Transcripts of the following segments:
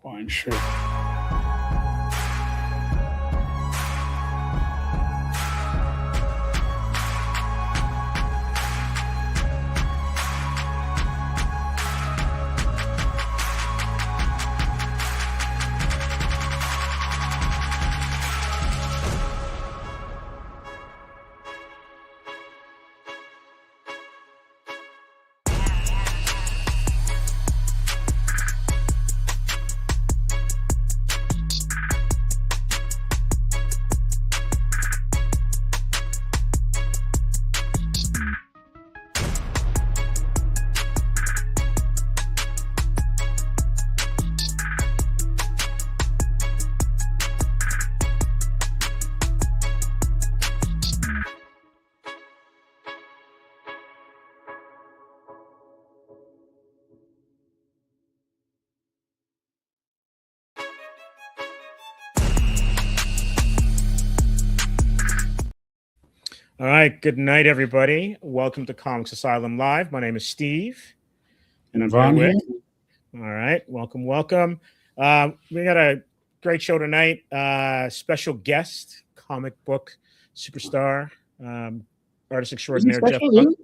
Fine, sure. All right. Good night, everybody. Welcome to Comics Asylum Live. My name is Steve, and I'm Vaughn here here. with. All right. Welcome. We got a great show tonight. Special guest, comic book superstar, artist extraordinaire, Jeff Special, Buck.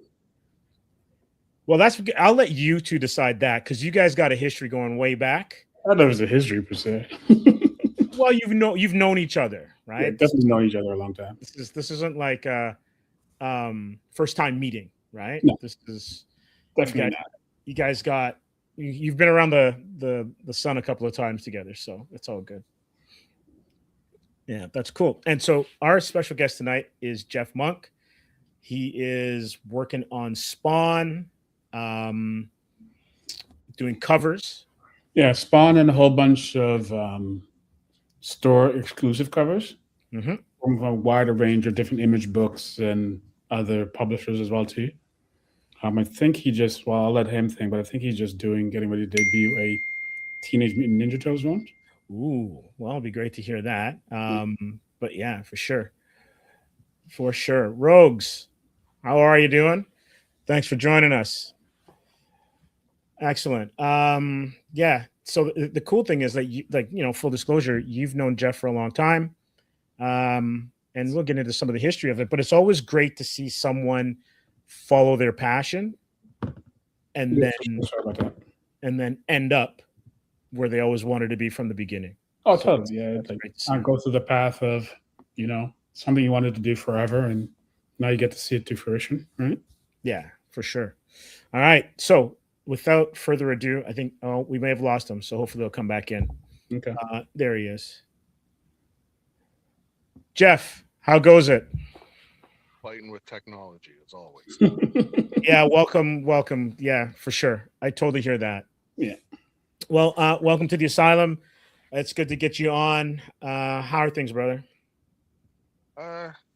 Well, I'll let you two decide that because you guys got a history going way back. I thought it was a history per se. Well, you've known each other, Yeah, right? definitely known each other a long time. This isn't like a first time meeting, right? No. This is Definitely not. You guys got you've been around the sun a couple of times together, so it's all good. Yeah, that's cool. And so our special guest tonight is Jeff Monk. He is working on Spawn, doing covers. Yeah, Spawn and a whole bunch of store exclusive covers Mm-hmm. from a wider range of different image books and other publishers as well too. I think I'll let him think, but I think he's just getting ready to debut a Teenage Mutant Ninja Turtles one. Ooh, well, it'd be great to hear that. But yeah, for sure. Rogues, how are you doing? Thanks for joining us. Excellent. Yeah. So the cool thing is that full disclosure, you've known Jeff for a long time, and we'll get into some of the history of it. But it's always great to see someone follow their passion, and then end up where they always wanted to be from the beginning. Oh, totally. Yeah, I go through the path of something you wanted to do forever, and now you get to see it to fruition, right? Yeah, for sure. All right. So without further ado, I think we may have lost him. So hopefully they'll come back in. Okay. There he is. Jeff, how goes it? Fighting with technology as always. Yeah, welcome. Yeah, for sure. I totally hear that. Yeah. Well, welcome to the asylum. It's good to get you on. How are things, brother?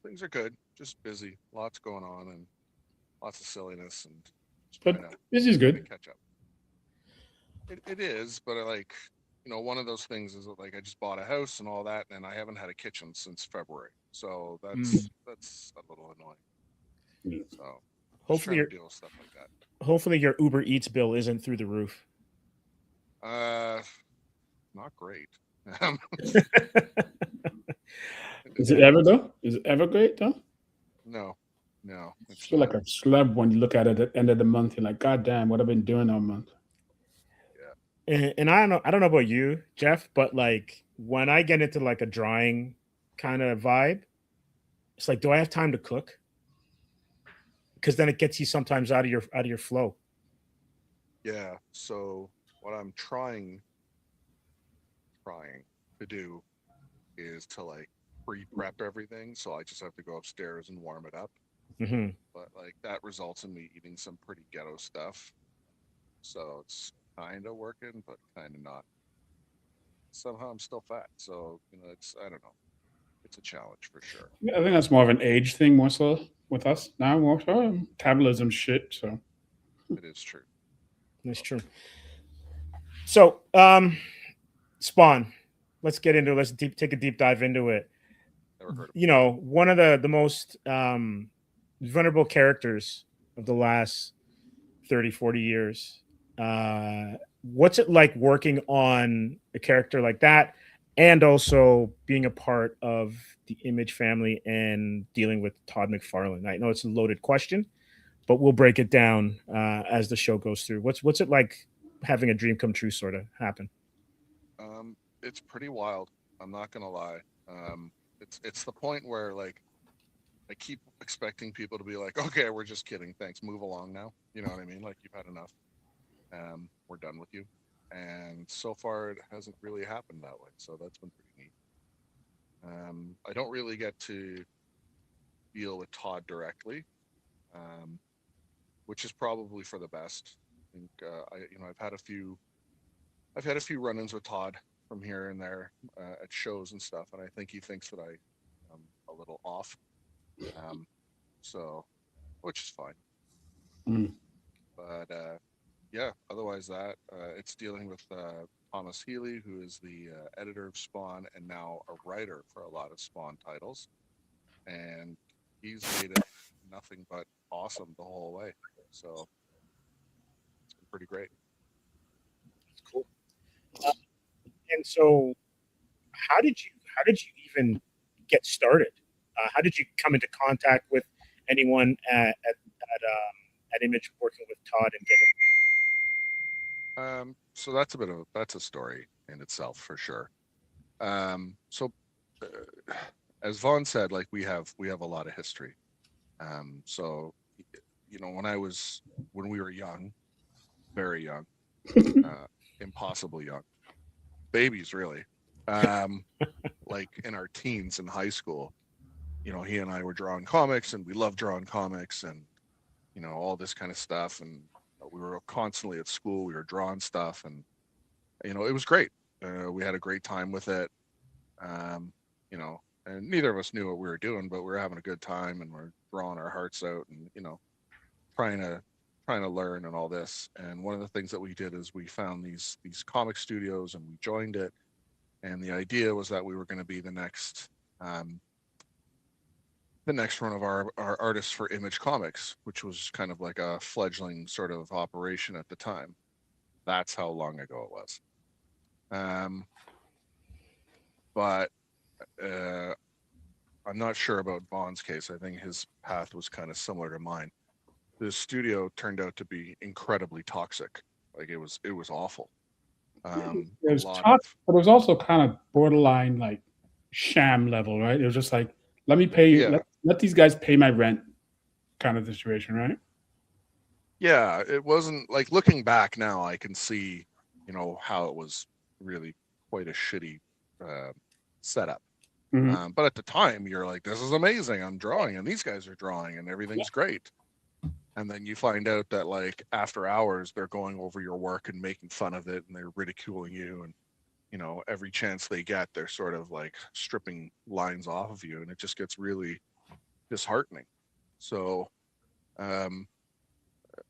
Things are good. Just busy. Lots going on and lots of silliness and. But this is good. Catch up. It is, but one of those things is that, I just bought a house and all that, and I haven't had a kitchen since February, so that's a little annoying. So hopefully deal with stuff like that. Hopefully your Uber Eats bill isn't through the roof. Not great. Is it ever though? Is it ever great though? No. I feel like a celeb when you look at it at the end of the month. You're like, God damn, what I've been doing all month. Yeah. And I don't know about you, Jeff, but when I get into a drawing kind of vibe, it's like, do I have time to cook? Because then it gets you sometimes out of your flow. Yeah. So what I'm trying to do is to pre-prep everything, so I just have to go upstairs and warm it up. Mm-hmm. But that results in me eating some pretty ghetto stuff, so it's kind of working but kind of not. Somehow I'm still fat, so I don't know, it's a challenge for sure. I think that's more of an age thing, more so with us now, more so metabolism shit. So it is true. That's true. So Spawn, let's get into it. Let's take a deep dive into it. One of the most vulnerable characters of the last 30-40 years, what's it like working on a character like that, and also being a part of the Image family and dealing with Todd McFarlane? I know it's a loaded question, but we'll break it down as the show goes through. What's it like having a dream come true sort of happen? It's pretty wild. I'm not gonna lie. It's the point where like I keep expecting people to be like, okay, we're just kidding. Thanks. Move along now. You know what I mean? Like you've had enough. We're done with you. And so far, it hasn't really happened that way. So that's been pretty neat. I don't really get to deal with Todd directly, um, which is probably for the best. I think I've had a few run-ins with Todd from here and there at shows and stuff, and I think he thinks that I am a little off. Um, so, which is fine. Mm. But yeah, otherwise that it's dealing with Thomas Healy, who is the editor of Spawn and now a writer for a lot of Spawn titles, and he's made it nothing but awesome the whole way. So it's been pretty great. It's cool. And so, how did you even get started? How did you come into contact with anyone at Image working with Todd and get it? So that's a story in itself for sure. So as Vaughn said, like we have a lot of history. So you know, when we were young, very young, uh, impossible young, babies really, um, like in our teens in high school, you know, he and I were drawing comics, and we loved drawing comics, and you know, all this kind of stuff, and we were constantly at school. We were drawing stuff, and you know, it was great. We had a great time with it. Um, you know, and neither of us knew what we were doing, but we were having a good time, and we're drawing our hearts out, and you know, trying to trying to learn and all this. And one of the things that we did is we found these comic studios, and we joined it. And the idea was that we were going to be um, the next one of our artists for Image Comics, which was kind of like a fledgling sort of operation at the time. That's how long ago it was. Um, but uh, I'm not sure about Vaughn's case. I think his path was kind of similar to mine. The studio turned out to be incredibly toxic. Like it was awful. It A was lot of tough, but it was also kind of borderline like sham level, right? It was just like, let me pay you, yeah, let these guys pay my rent kind of situation, right? yeah. It wasn't like looking back now, I can see, you know, how it was really quite a shitty uh, setup. Hmm. But at the time, you're like, this is amazing. I'm drawing, and these guys are drawing, and everything's great. And then you find out that like after hours, they're going over your work and making fun of it, and they're ridiculing you, and you know, every chance they get, they're sort of like stripping lines off of you, and it just gets really disheartening. So um,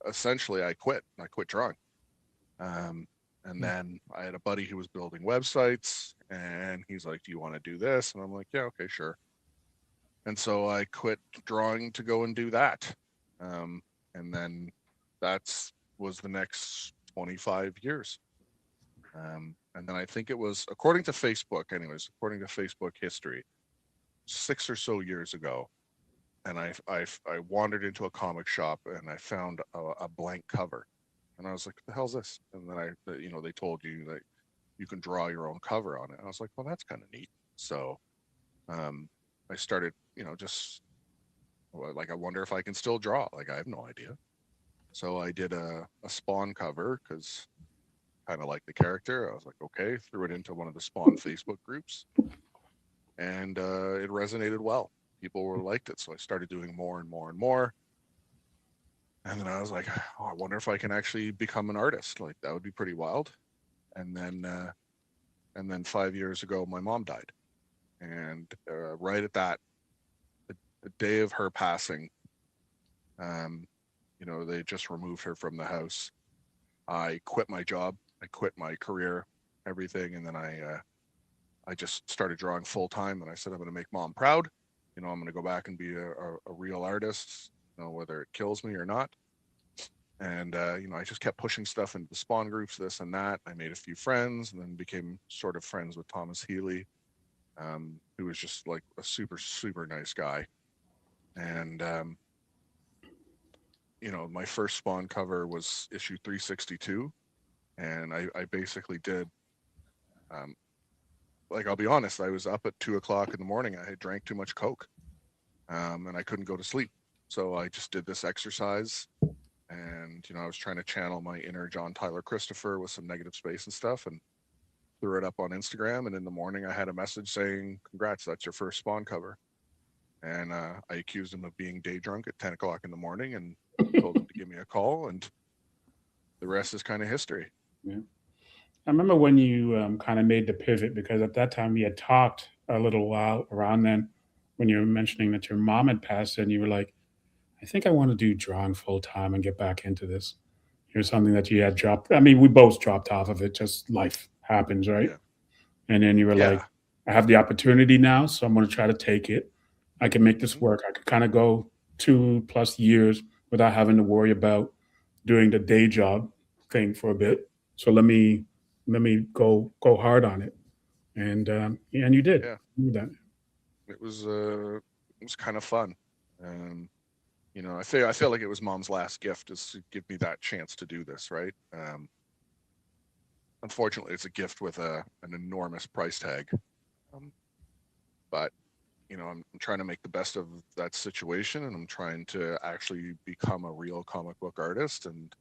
essentially, I quit. I quit drawing. Um, and then I had a buddy who was building websites, and he's like, "Do you want to do this?" And I'm like, "Yeah, okay, sure." And so I quit drawing to go and do that. Um, and then that's was the next 25 years. And then I think it was, according to Facebook, anyways, according to Facebook history, 6 or so years ago, and I wandered into a comic shop and I found a blank cover, and I was like, "What the hell's this?" And then you know, they told you that you can draw your own cover on it. And I was like, "Well, that's kind of neat." So um, I started, you know, just like I wonder if I can still draw. Like I have no idea. So I did a Spawn cover because kind of like the character. I was like, okay, threw it into one of the Spawn Facebook groups, and it resonated well. People were liked it, so I started doing more and more and more. And then I was like, oh, I wonder if I can actually become an artist. Like that would be pretty wild. And then 5 years ago, my mom died, and right at the day of her passing, um, you know, they just removed her from the house. I quit my job. I quit my career, everything, and then I just started drawing full time. And I said, I'm going to make mom proud. I'm going to go back and be a real artist, whether it kills me or not. And I just kept pushing stuff into the spawn groups, this and that. I made a few friends, and then became sort of friends with Thomas Healy, who was just like a super super nice guy. And my first spawn cover was issue 362, and I basically did. Um, like, I'll be honest, I was up at 2 o'clock in the morning. I had drank too much Coke, and I couldn't go to sleep. So I just did this exercise, and I was trying to channel my inner John Tyler Christopher with some negative space and stuff, and threw it up on Instagram. And in the morning, I had a message saying, "Congrats, that's your first spawn cover." And I accused him of being day drunk at 10 o'clock in the morning, and told him to give me a call, and the rest is kind of history. Yeah. I remember when you kind of made the pivot, because at that time we had talked a little while around then when you were mentioning that your mom had passed, and you were like, I think I want to do drawing full time and get back into this. Here's something that you had dropped. I mean, we both dropped off of it. Just life happens, right? Yeah, And then you were like, yeah, I have the opportunity now, so I'm going to try to take it. I can make this hmm work. I could kind of go 2+ years without having to worry about doing the day job thing for a bit. So let me go hard on it, and you did. yeah. You did that. It was kind of fun. Um, I feel like it was mom's last gift, is to give me that chance to do this, right? Unfortunately, it's a gift with an enormous price tag. Um, but I'm trying to make the best of that situation, and I'm trying to actually become a real comic book artist. And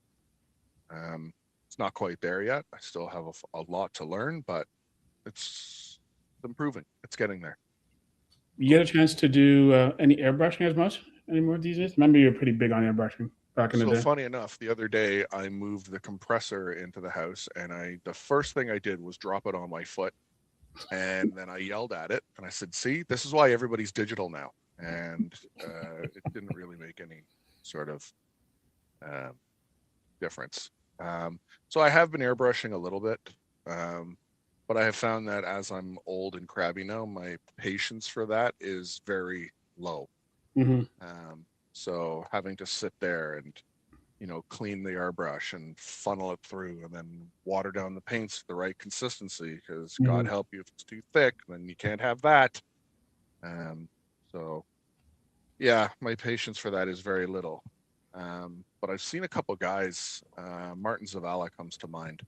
um, it's not quite there yet. I still have a lot to learn, but it's improving. It's getting there. You get So, a chance to do any airbrushing as much anymore these days? Remember, you were pretty big on airbrushing back in the so day. funny enough, the other day I moved the compressor into the house, and the first thing I did was drop it on my foot, and then I yelled at it, and I said, "See, this is why everybody's digital now." And it didn't really make any sort of um, difference. So I have been airbrushing a little bit, um, but I have found that as I'm old and crabby now, my patience for that is very low. Hmm. Um, so having to sit there and clean the airbrush and funnel it through, and then water down the paints to the right consistency, because God Hmm. help you if it's too thick, then you can't have that. Um, so yeah, my patience for that is very little. But I've seen a couple guys. Martin Zavala comes to mind,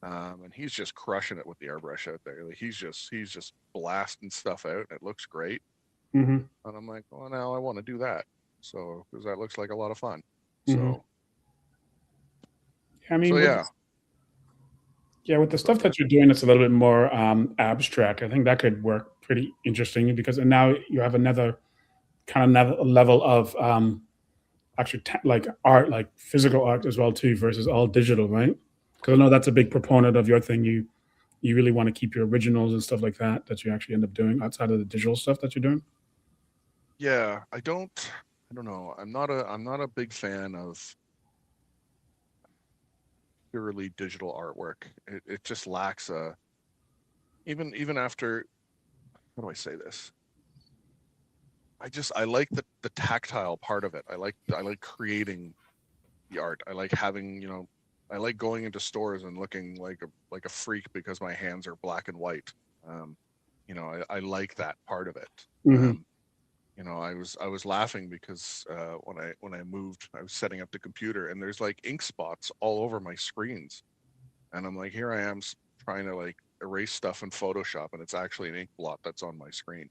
and he's just crushing it with the airbrush out there. Like, he's just blasting stuff out. And it looks great, Hmm. and I'm like, well, now I want to do that. So because that looks like a lot of fun. Hmm. So I so mean, yeah. with the So stuff that you're doing, it's a little bit more abstract. I think that could work pretty interesting, because now you have another kind of another level of actually like art, like physical art as well too, versus all digital, right? Because I know that's a big proponent of your thing. You really want to keep your originals and stuff like that that you actually end up doing outside of the digital stuff that you're doing. yeah, I don't know. I'm not a big fan of purely digital artwork. It just lacks a, even after, how do I say this? I like the tactile part of it. I like creating the art. I like having, I like going into stores and looking like a freak because my hands are black and white. Um, I like that part of it. Hmm. Um, I was laughing because when I moved, I was setting up the computer, and there's like ink spots all over my screens, and I'm like, here I am trying to like erase stuff in Photoshop, and it's actually an ink blot that's on my screen.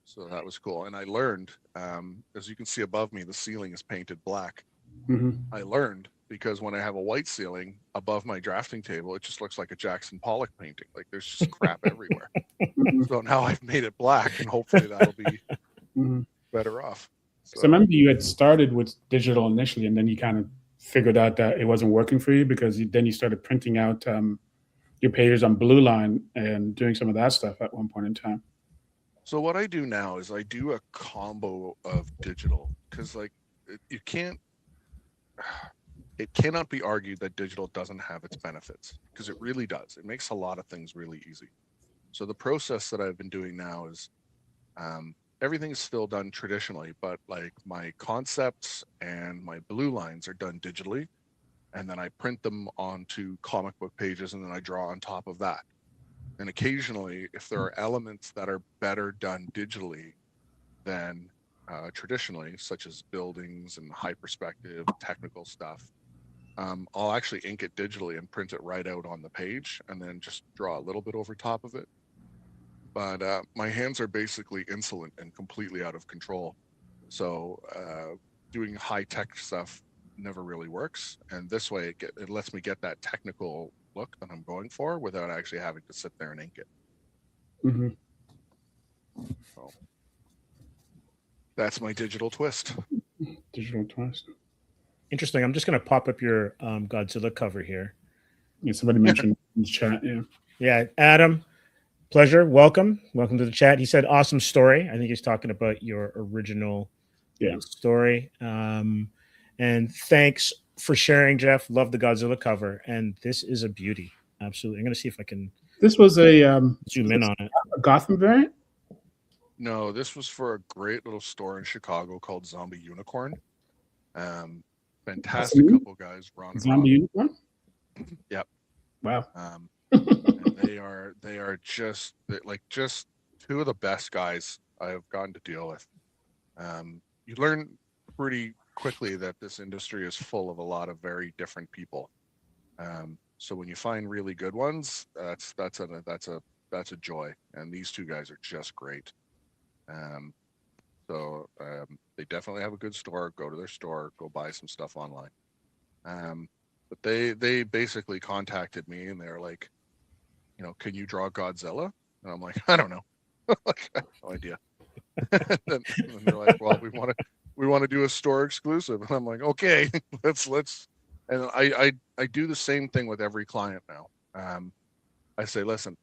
So that was cool, and I learned, as you can see above me, the ceiling is painted black. Hmm. I learned because when I have a white ceiling above my drafting table, it just looks like a Jackson Pollock painting. Like, there's just crap everywhere. Hmm. So now I've made it black, and hopefully that'll be Hmm. better off. Because I So remember you had started with digital initially, and then you kind of figured out that it wasn't working for you, because then you started printing out your pages on Blue Line and doing some of that stuff at one point in time. So what I do now is I do a combo of digital, because like you can't, it cannot be argued that digital doesn't have its benefits, because it really does. It makes a lot of things really easy. So the process that I've been doing now is, everything's still done traditionally, but like my concepts and my blue lines are done digitally, and then I print them onto comic book pages, and then I draw on top of that. And occasionally, if there are elements that are better done digitally than traditionally, such as buildings and high perspective, technical stuff, I'll actually ink it digitally and print it right out on the page, and then just draw a little bit over top of it. But my hands are basically insolent and completely out of control. So doing high tech stuff never really works. And this way, it lets me get that technical look that I'm going for without actually having to sit there and ink it. Mm-hmm. So that's my digital twist. Digital twist. Interesting. I'm just going to pop up your Godzilla cover here. Yeah, somebody mentioned in the chat. Yeah. Yeah, Adam, pleasure. Welcome to the chat. He said, "Awesome story." I think he's talking about your original story. And thanks for sharing, Jeff. Love the Godzilla cover, and this is a beauty. Absolutely. I'm going to see if I can. This was a zoom in on it. A Gotham variant. No, this was for a great little store in Chicago called Zombie Unicorn. Fantastic couple guys, Ron and Zombie Unicorn. Yep. Wow. And they are just two of the best guys I have gotten to deal with. You learn pretty quickly that this industry is full of a lot of very different people. So when you find really good ones, that's a joy. And these two guys are just great. So they definitely have a good store. Go to their store, go buy some stuff online. But they basically contacted me and they're like, can you draw Godzilla? And I'm like, I don't know. Like, I have no idea. and they're like, well, we want to do a store exclusive. And I'm like, okay, let's. And I do the same thing with every client now. I say, listen,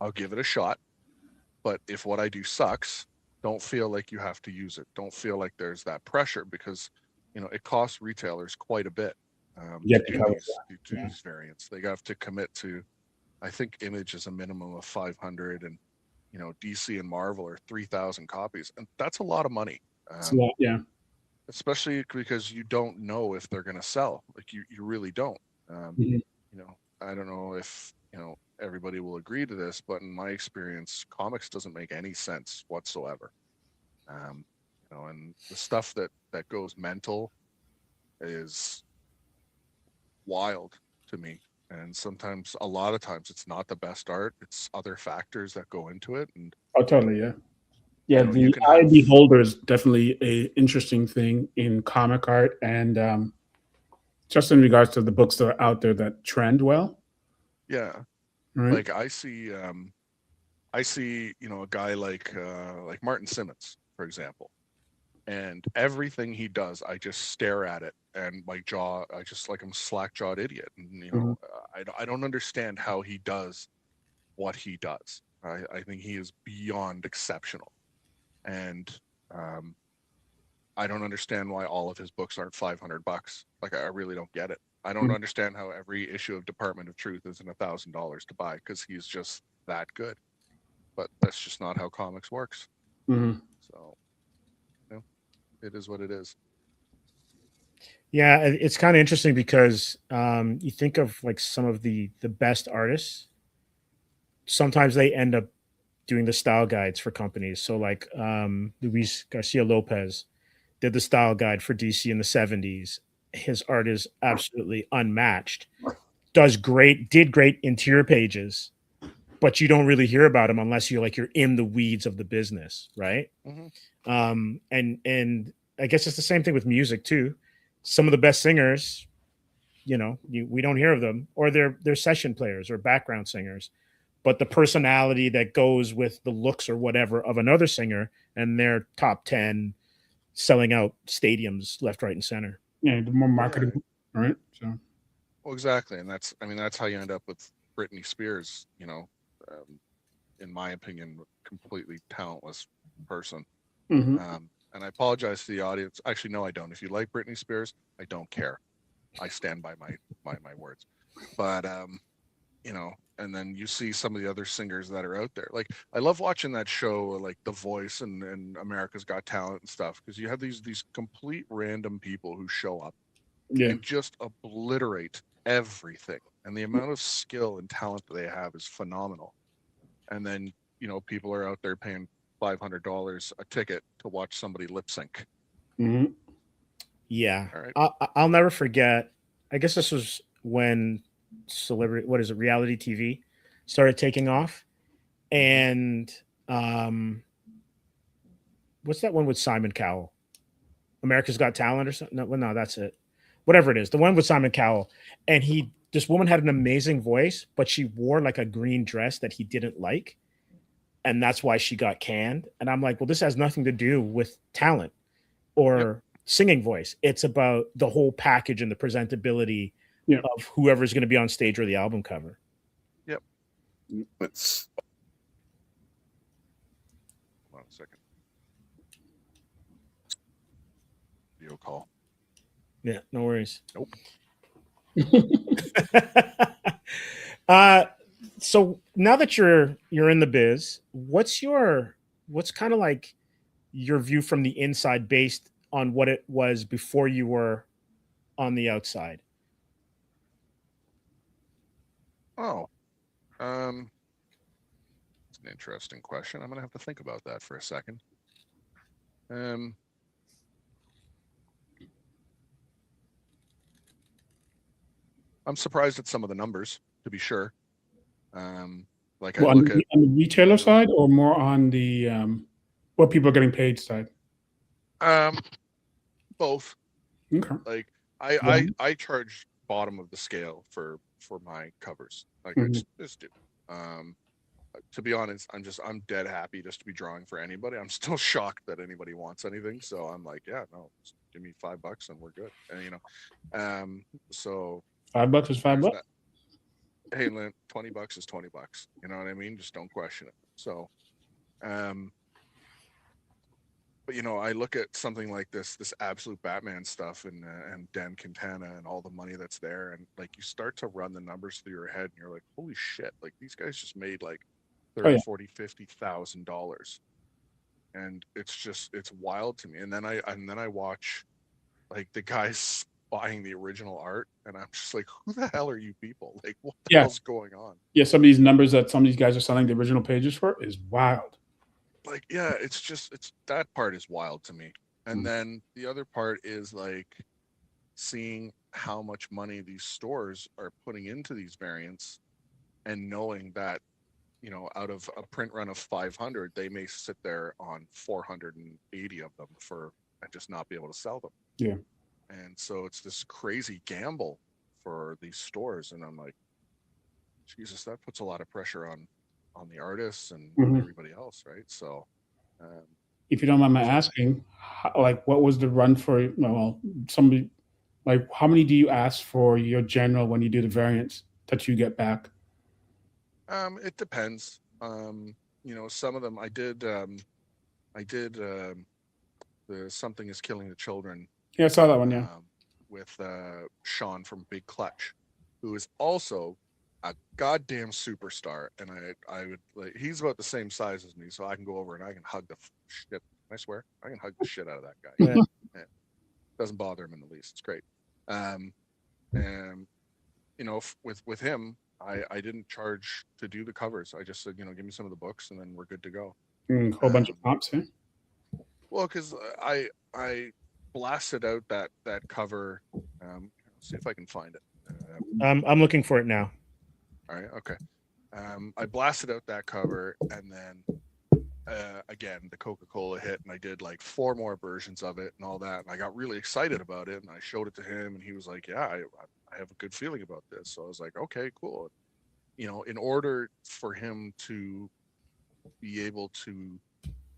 I'll give it a shot, but if what I do sucks, don't feel like you have to use it. Don't feel like there's that pressure because, it costs retailers quite a bit to do these variants. They have to commit to, I think Image is a minimum of 500 and, DC and Marvel are 3,000 copies. And that's a lot of money. It's a lot, yeah. Especially because you don't know if they're going to sell. Like you really don't. I don't know if, everybody will agree to this, but in my experience, comics doesn't make any sense whatsoever. And the stuff that goes mental is wild to me. And sometimes, a lot of times, it's not the best art. It's other factors that go into it. And totally, yeah. Yeah, the eye beholder is definitely a interesting thing in comic art, and just in regards to the books that are out there that trend well. Yeah, right? Like I see, a guy like Martin Simmons, for example, and everything he does, I just stare at it, and my jaw, I just like I'm slack-jawed idiot, and I don't understand how he does what he does. I think he is beyond exceptional. And I don't understand why all of his books aren't $500. Like, I really don't get it. I don't understand how every issue of Department of Truth isn't $1,000 to buy because he's just that good. But that's just not how comics works. So, it is what it is. Yeah, it's kind of interesting because you think of like some of the best artists. Sometimes they end up doing the style guides for companies. So like Luis Garcia Lopez did the style guide for DC in the 70s. His art is absolutely unmatched. Did great interior pages, but you don't really hear about him unless you're in the weeds of the business, right? And I guess it's the same thing with music too. Some of the best singers, we don't hear of them, or they're session players or background singers. But the personality that goes with the looks or whatever of another singer, and they're top 10 selling out stadiums left, right, and center. Yeah, the more marketable, right? So, well, exactly, and that's how you end up with Britney Spears. In my opinion, completely talentless person. And I apologize to the audience. Actually, no, I don't. If you like Britney Spears, I don't care. I stand by my words. But and then you see some of the other singers that are out there. Like I love watching that show, like The Voice and America's Got Talent and stuff, because you have these complete random people who show up Yeah. and just obliterate everything. And the amount of skill and talent that they have is phenomenal. And then, people are out there paying $500 a ticket to watch somebody lip sync. Hmm. Yeah. All right. I'll never forget. I guess this was when reality TV started taking off. And what's that one with Simon Cowell? America's Got Talent or something? No, that's it. Whatever it is, the one with Simon Cowell. And this woman had an amazing voice, but she wore like a green dress that he didn't like. And that's why she got canned. And I'm like, well, this has nothing to do with talent or singing voice. It's about the whole package and the presentability of whoever's going to be on stage or the album cover. Yep. Hold on a second. Video call. Yeah, no worries. Nope. So now that you're in the biz, what's kind of like your view from the inside based on what it was before you were on the outside? Oh, it's an interesting question. I'm gonna have to think about that for a second. I'm surprised at some of the numbers, to be sure. Like I Well, look at on the retailer side, or more on the what people are getting paid side. Both. Okay. Like I charge bottom of the scale for my covers. Like I just do. To be honest, I'm dead happy just to be drawing for anybody. I'm still shocked that anybody wants anything. So I'm like, yeah, no, just give me $5 and we're good. And so $5 is $5. Hey, Lynn, $20 is $20. You know what I mean? Just don't question it. So, but I look at something like this absolute Batman stuff and Dan Quintana and all the money that's there, and like you start to run the numbers through your head, and you're like, holy shit! Like these guys just made like $30,000, $40,000, $50,000, and it's wild to me. And then I watch like the guys buying the original art, and I'm just like, who the hell are you people? Like, what the hell's going on? Yeah, some of these numbers that some of these guys are selling the original pages for is wild. Like, yeah, it's that part is wild to me. And then the other part is like seeing how much money these stores are putting into these variants, and knowing that out of a print run of 500, they may sit there on 480 of them and just not be able to sell them. Yeah. And so it's this crazy gamble for these stores, and I'm like, Jesus, that puts a lot of pressure on the artists and everybody else, right? So, if you don't mind my asking, what was the run for? Well, somebody like how many do you ask for your general when you do the variants that you get back? It depends. Some of them I did the Something Is Killing the Children. Yeah, I saw that one. Yeah, with Sean from Big Clutch, who is also a goddamn superstar, and I would like, he's about the same size as me, so I can go over and I can hug the shit. I swear, I can hug the shit out of that guy. Yeah. Doesn't bother him in the least. It's great. And with him, I didn't charge to do the covers. I just said, give me some of the books, and then we're good to go. Whole bunch of prompts. Yeah. Well, because I blasted out that cover. See if I can find it. I'm looking for it now. All right. Okay. I blasted out that cover, and then again the Coca-Cola hit, and I did like 4 more versions of it and all that, and I got really excited about it, and I showed it to him, and he was like, "Yeah, I have a good feeling about this." So I was like, "Okay, cool." In order for him to be able to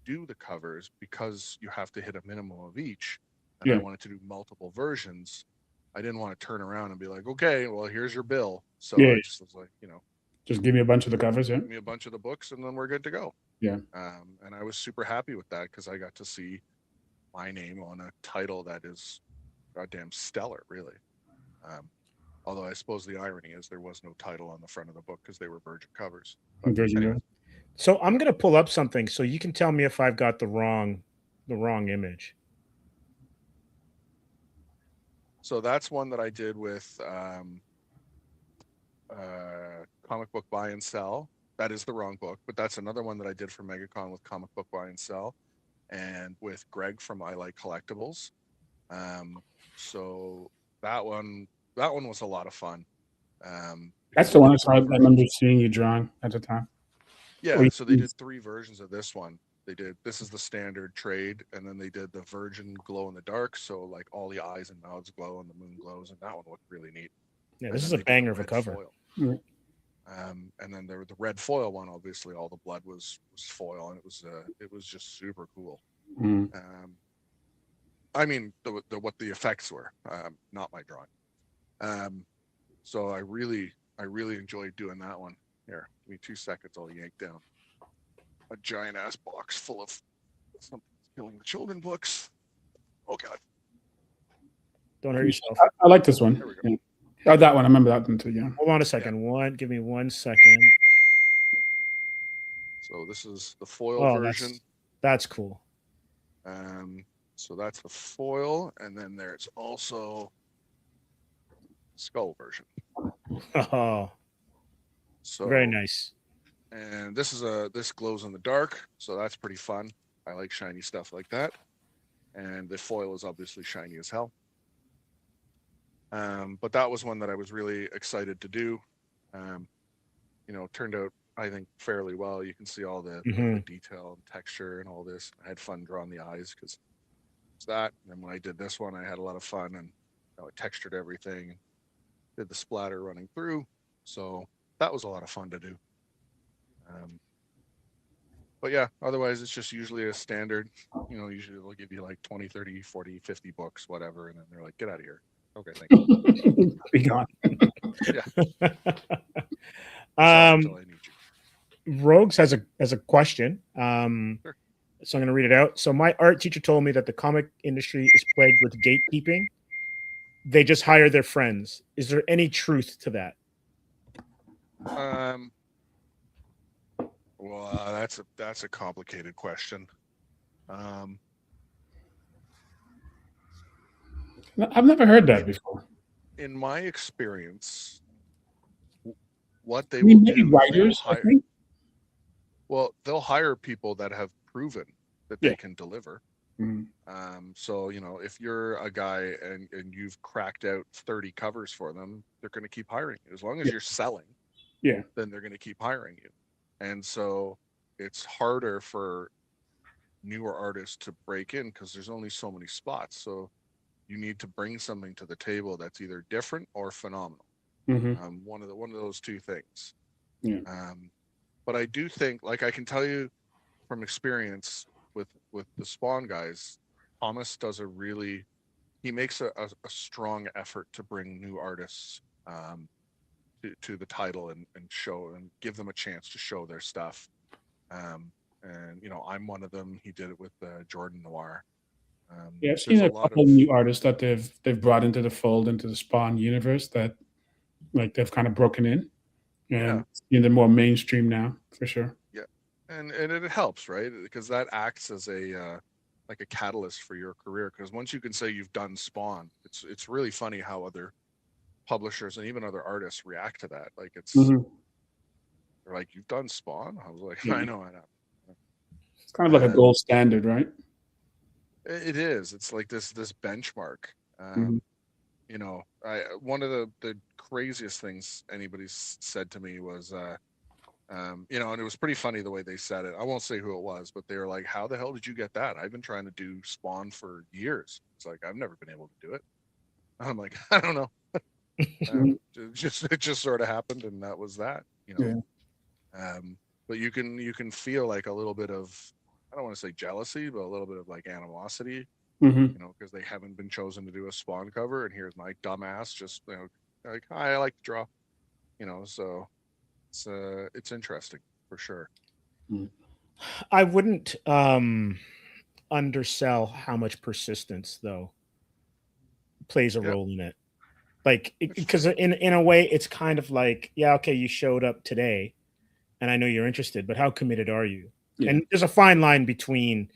do the covers, because you have to hit a minimum of each, and I wanted to do multiple versions, I didn't want to turn around and be like, okay, well, here's your bill. So I just was like, just give me a bunch of the covers. Yeah, give me a bunch of the books, and then we're good to go. Yeah. And I was super happy with that, because I got to see my name on a title that is goddamn stellar, really. Although I suppose the irony is there was no title on the front of the book because they were virgin covers. But Virgin anyway, Road. So I'm gonna pull up something so you can tell me if I've got the wrong image. so that's one that I did with Comic Book Buy and Sell. That is the wrong book, but that's another one that I did for MegaCon with Comic Book Buy and Sell, and with Greg from I Like Collectibles. So that one was a lot of fun. That's because the we one I did saw. I remember seeing you drawing at the time. Yeah, so they did 3 versions of this one. This is the standard trade, and then they did the virgin glow in the dark, so like all the eyes and mouths glow and the moon glows, and that one looked really neat. Yeah, And this then is a they did banger of a red cover. foil. Mhm. And then there was the red foil one. Obviously, all the blood was foil, and it was just super cool. Mm. I mean, what the effects were, not my drawing. So I really enjoyed doing that one. Here, give me 2 seconds. I'll yank down a giant ass box full of something killing the children books. Oh god. Don't hurt yourself. I like this one. There we go. Yeah. Oh, that one. I remember that one too. Yeah. Hold on a second. Give me 1 second. So this is the foil Oh, version. that's cool. So that's the foil, and then there's also skull version. Oh, So very nice. And this glows in the dark, so that's pretty fun. I like shiny stuff like that. And the foil is obviously shiny as hell. But that was one that I was really excited to do. Turned out, I think, fairly well. You can see all the detail and texture and all this. I had fun drawing the eyes because it's that. And then when I did this one, I had a lot of fun, and I textured everything, did the splatter running through. So that was a lot of fun to do. But yeah, otherwise it's just usually a standard, usually they'll give you like 20, 30, 40, 50 books, whatever. And then they're like, get out of here. Okay, thank you. Be gone. Yeah. Until I need you. Rogues has a question. Sure. So I'm going to read it out. So my art teacher told me that the comic industry is plagued with gatekeeping. They just hire their friends. Is there any truth to that? Well, that's a complicated question. I've never heard that before. In my experience, what they We will need do is writers, I think. well, they'll hire people that have proven that they can deliver. Mhm. So if you're a guy and you've cracked out 30 covers for them, they're going to keep hiring you as long as you're selling. Yeah. Then they're going to keep hiring you. And so it's harder for newer artists to break in because there's only so many spots. So you need to bring something to the table that's either different or phenomenal. Mhm. One of those two things. Yeah. But I do think, like I can tell you from experience with the Spawn guys, Thomas does he makes a strong effort to bring new artists to the title and show and give them a chance to show their stuff. And I'm one of them. He did it with Jordan Noir. Yeah, I've seen a couple of new artists that they've brought into the fold, into the Spawn universe, that like they've kind of broken in, and they're more mainstream now for sure. Yeah, and it helps, right? Because that acts as a like a catalyst for your career. Because once you can say you've done Spawn, it's really funny how other publishers and even other artists react to that. Like they're like, you've done Spawn? I was like, I know. It's kind of like a gold standard, right? It is. It's like this benchmark. One of the craziest things anybody said to me was, and it was pretty funny the way they said it. I won't say who it was, but they were like, "How the hell did you get that? I've been trying to do Spawn for years. It's like I've never been able to do it." I'm like, I don't know. It just sort of happened, and that was that. But you can feel like a little bit of, I don't want to say jealousy, but a little bit of like animosity, because they haven't been chosen to do a Spawn cover, and here's my dumbass just like, hi, I like to draw, so it's interesting for sure. I wouldn't undersell how much persistence though plays a role in it. Like, because in a way, it's kind of like, yeah, okay, you showed up today, and I know you're interested, but how committed are you? Yeah. And there's a fine line between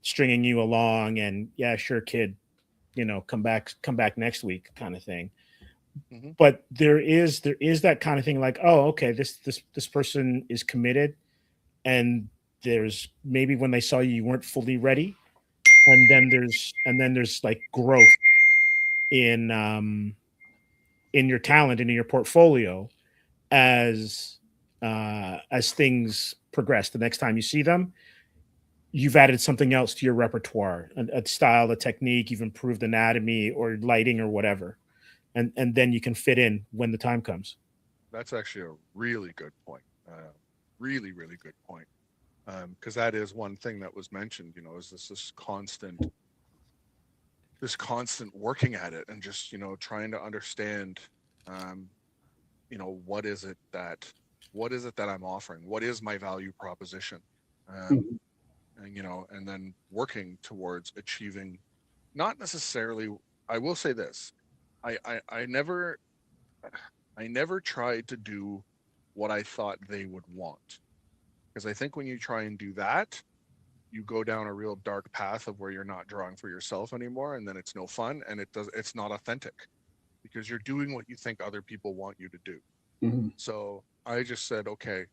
stringing you along and, yeah, sure, kid, come back next week, kind of thing. Hmm. But there is that kind of thing, like, oh, okay, this person is committed, and there's maybe when they saw you, you weren't fully ready, and then there's like growth in in your talent and in your portfolio as things progress. The next time you see them, you've added something else to your repertoire, a style, a technique, you've improved anatomy or lighting or whatever, and then you can fit in when the time comes. That's actually a really good point. Really, really good point. Because that is one thing that was mentioned. Is this constant working at it, and just trying to understand, um, what is it that I'm offering? What is my value proposition? Um, Mhm. and then working towards achieving, not necessarily. I will say this: I never tried to do what I thought they would want, because I think when you try and do that, you go down a real dark path of where you're not drawing for yourself anymore, and then it's no fun, and it's not authentic, because you're doing what you think other people want you to do. Mhm. So I just said, okay,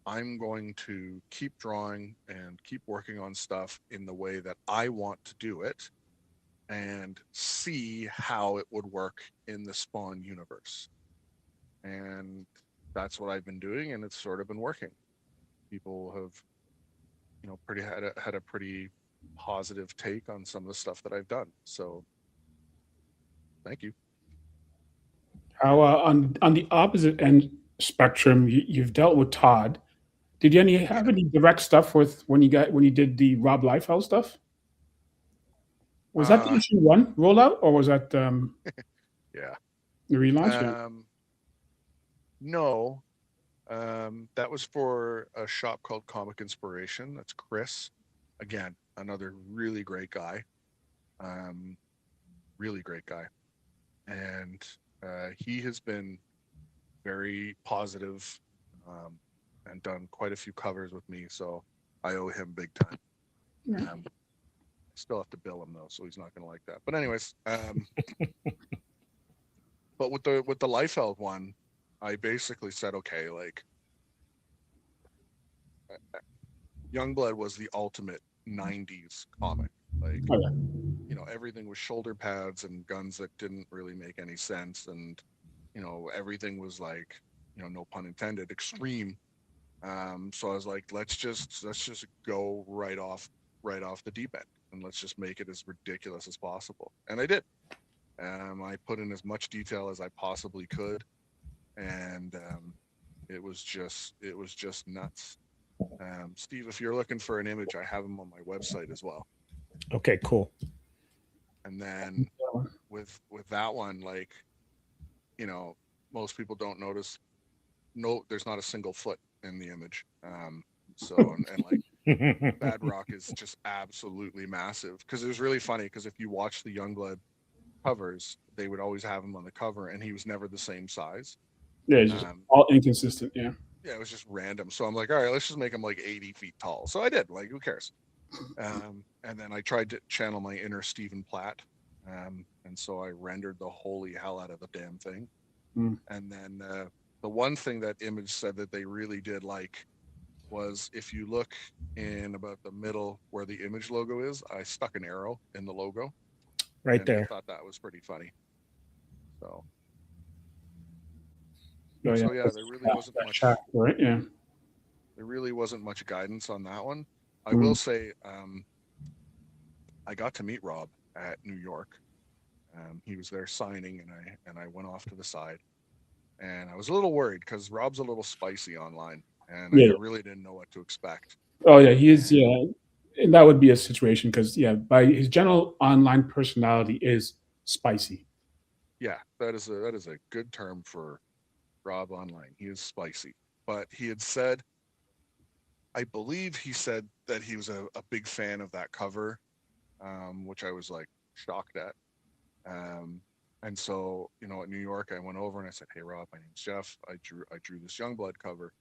I'm going to keep drawing and keep working on stuff in the way that I want to do it, and see how it would work in the Spawn universe. And that's what I've been doing, and it's sort of been working. People have, pretty had a pretty positive take on some of the stuff that I've done. So thank you. How on the opposite end spectrum, you've dealt with Todd. Did you have Yeah. any direct stuff with when you did the Rob Liefeld stuff? Was that the Uh issue one rollout, or was that yeah. the relaunch? Yeah. No. That was for a shop called Comic Inspiration. That's Chris. Again, another really great guy. Um, really great guy. And he has been very positive, um, and done quite a few covers with me. So I owe him big time. Yeah. Still have to bill him though, so he's not going to like that. But anyways, but with the Liefeld one, I basically said, okay, like, Youngblood was the ultimate '90s comic. Like, Oh, yeah. everything was shoulder pads and guns that didn't really make any sense, and everything was like, no pun intended, extreme. So I was like, let's just go right off the deep end, and let's just make it as ridiculous as possible. And I did. I put in as much detail as I possibly could, and it was just nuts. Steve, if you're looking for an image, I have them on my website as well. Okay, cool. And then with that one, like, you know, most people don't notice. No, there's not a single foot in the image. So like, Badrock is just absolutely massive, because it was really funny, because if you watch the Youngblood covers, they would always have him on the cover, and he was never the same size. Yeah, it's just Um, all inconsistent. Yeah. yeah, it was just random. So I'm like, all right, let's just make him like 80 feet tall. So I did. Like, who cares? And then I tried to channel my inner Stephen Platt, and so I rendered the holy hell out of the damn thing. Mm. And then the one thing that Image said that they really did like was, if you look in about the middle where the Image logo is, I stuck an arrow in the logo, Right and they there. thought that was pretty funny. So Oh, yeah. so yeah, there really wasn't That much. shaft, right? Yeah. There really wasn't much guidance on that one. I will Mm. say, I got to meet Rob at New York. He was there signing, and I went off to the side, and I was a little worried, because Rob's a little spicy online, and I Yeah. really didn't know what to expect. Oh, yeah. He is. And Yeah. And that would be a situation because, yeah, by his general online personality is spicy. yeah, that is a good term for Rob online. He is spicy, but he had said, I believe he said that he was a big fan of that cover, which I was like shocked at. Um, And so, you know, at New York, I went over and I said, "Hey, Rob, my name's Jeff. I drew this Youngblood cover."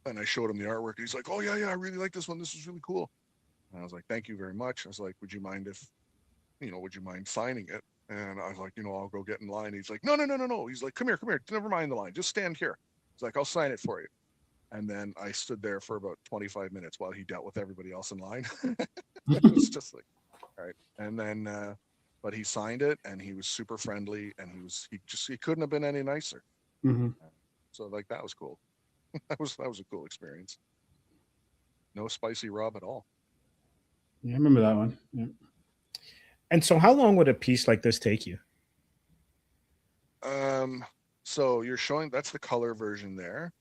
And I showed him the artwork. And he's like, "Oh, yeah, yeah, I really like this one. This is really cool." And I was like, "Thank you very much." I was like, "Would you mind if, would you mind signing it?" And I was like, "I'll go get in line." He's like, "No, no, no, no, no." He's like, "Come here, come here. Never mind the line. Just stand here." He's like, "I'll sign it for you." And then I stood there for about 25 minutes while he dealt with everybody else in line. It was just like, all right. And then, but he signed it, and he was super friendly, and he couldn't have been any nicer. Hmm. So like that was cool. That was a cool experience. No spicy Rob at all. Yeah, I remember that one. Yeah. And so, how long would a piece like this take you? Um, so you're showing that's the color version there.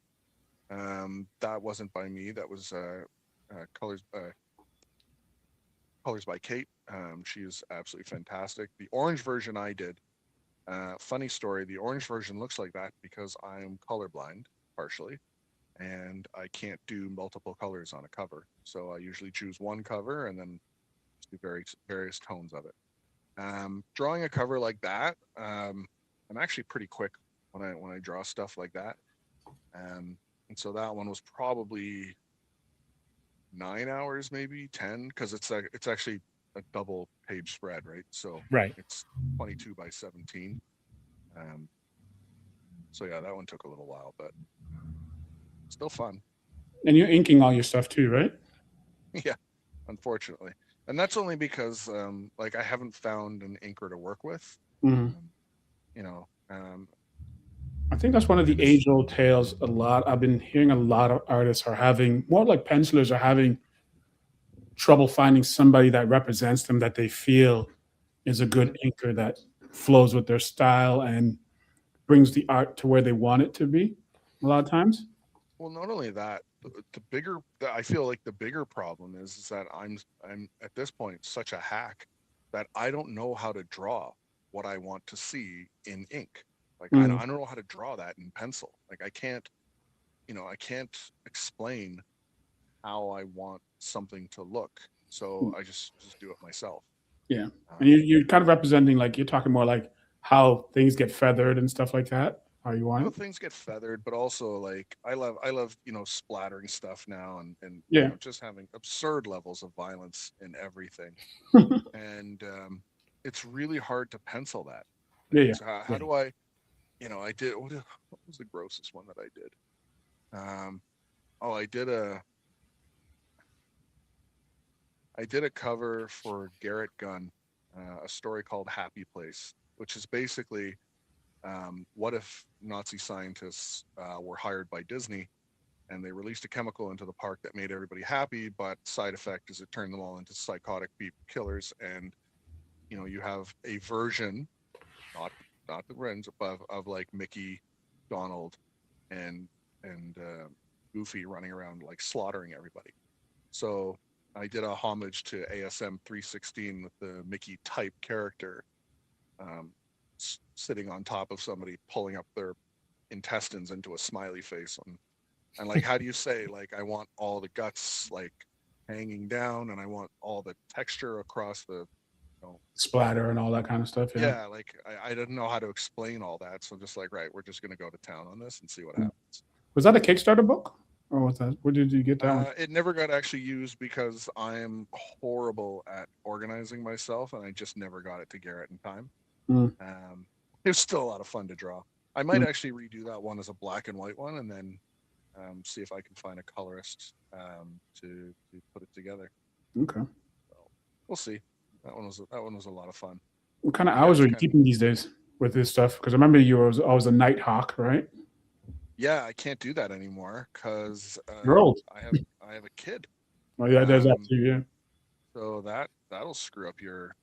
That wasn't by me. That was colors by Kate. She is absolutely fantastic. The orange version I did. Funny story. The orange version looks like that because I'm colorblind partially, and I can't do multiple colors on a cover. So I usually choose one cover and then just do various tones of it. Drawing a cover like that, I'm actually pretty quick when I draw stuff like that. And so that one was probably 9 hours, maybe 10, because it's actually a double page spread, right? So Right. it's 22 by 17. Um, so yeah, that one took a little while, but still fun. And you're inking all your stuff too, right? Yeah, unfortunately, and that's only because like I haven't found an inker to work with. Hmm. Um, you know, I think that's one of the it's age-old tales. A lot. I've been hearing a lot of artists are having more like pencilers are having trouble finding somebody that represents them that they feel is a good mhm. inker that flows with their style and brings the art to where they want it to be. A lot of times. Well, not only that, I feel like the bigger problem is that I'm at this point such a hack that I don't know how to draw what I want to see in ink. Like Mm, I don't know how to draw that in pencil. Like I can't explain how I want something to look. So I just do it myself. yeah, and Um, you're kind of representing like you're talking more like how things get feathered and stuff like that. How you want how it? things get feathered, but also like I love splattering stuff now, and Yeah, just having absurd levels of violence in everything. And it's really hard to pencil that. Like yeah, yeah. it's how Yeah. do I I did what was the grossest one that I did? Oh, I did a cover for Garrett Gunn, a story called Happy Place, which is basically what if Nazi scientists were hired by Disney and they released a chemical into the park that made everybody happy, but side effect is it turned them all into psychotic killers. And you have a version, not the Rens, of like Mickey, Donald, and Goofy running around like slaughtering everybody. So I did a homage to ASM 316 with the Mickey type character um, sitting on top of somebody, pulling up their intestines into a smiley face. And like, how do you say, like, I want all the guts like hanging down, and I want all the texture across the, know, Splatter and all that kind of stuff. Yeah. yeah, like I didn't know how to explain all that. So just like, right, we're just gonna go to town on this and see what Mm. happens. Was that a Kickstarter book, or was that? Where did you get that one? It never got actually used because I am horrible at organizing myself, and I just never got it to Garrett in time. Mm, Um, it was still a lot of fun to draw. I might mm, actually redo that one as a black and white one, and then see if I can find a colorist to put it together. okay. So we'll see. That one was a lot of fun. What kind of Yeah, hours it's are you kind of keeping these days with this stuff? Because I remember you were always a night hawk, right? yeah. I can't do that anymore because You're old. I have a kid. Well, yeah, there's that Um, too. Yeah. so that'll screw up your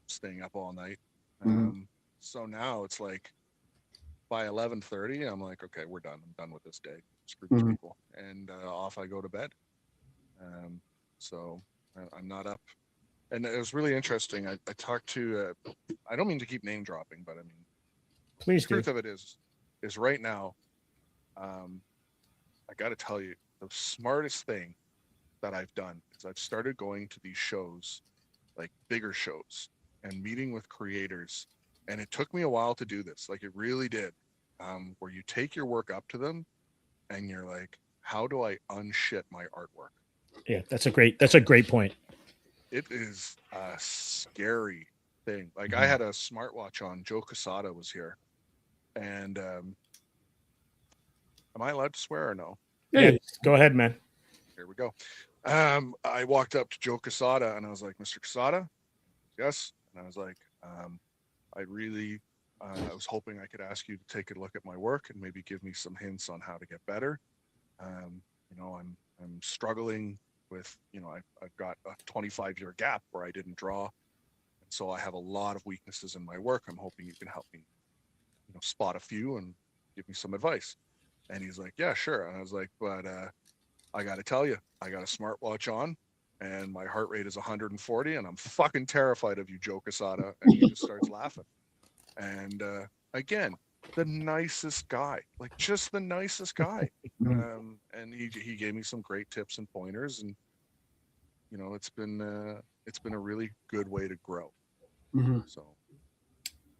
staying up all night. Hmm. So now it's like by 11:30, I'm like, okay, we're done. I'm done with this day. Screw these Hmm. people, and off I go to bed. Um, so I'm not up. And it was really interesting. I talked to. I don't mean to keep name dropping, but I mean the Please do. truth of it is right now. Um, I got to tell you, the smartest thing that I've done is I've started going to these shows, like bigger shows. and meeting with creators. And it took me a while to do this. Like it really did. Where you take your work up to them and you're like, how do I unshit my artwork? Yeah, that's a great point. It is a scary thing. Like I had a smartwatch on. Joe Quesada was here. And am I allowed to swear or no? Yeah, go ahead, man. Here we go. I walked up to Joe Quesada and I was like, Mr. Quesada, yes. And I was like, I really, I was hoping I could ask you to take a look at my work and maybe give me some hints on how to get better. You know, I'm struggling with, you know, I've got a 25-year gap where I didn't draw, and so I have a lot of weaknesses in my work. I'm hoping you can help me, you know, spot a few and give me some advice. And he's like, yeah, sure. And I was like, but I got to tell you, I got a smartwatch on and my heart rate is 140 and I'm fucking terrified of you, Joe Quesada. And he just starts laughing. And again, the nicest guy, like just the nicest guy. And he gave me some great tips and pointers, and you know, it's been a really good way to grow. So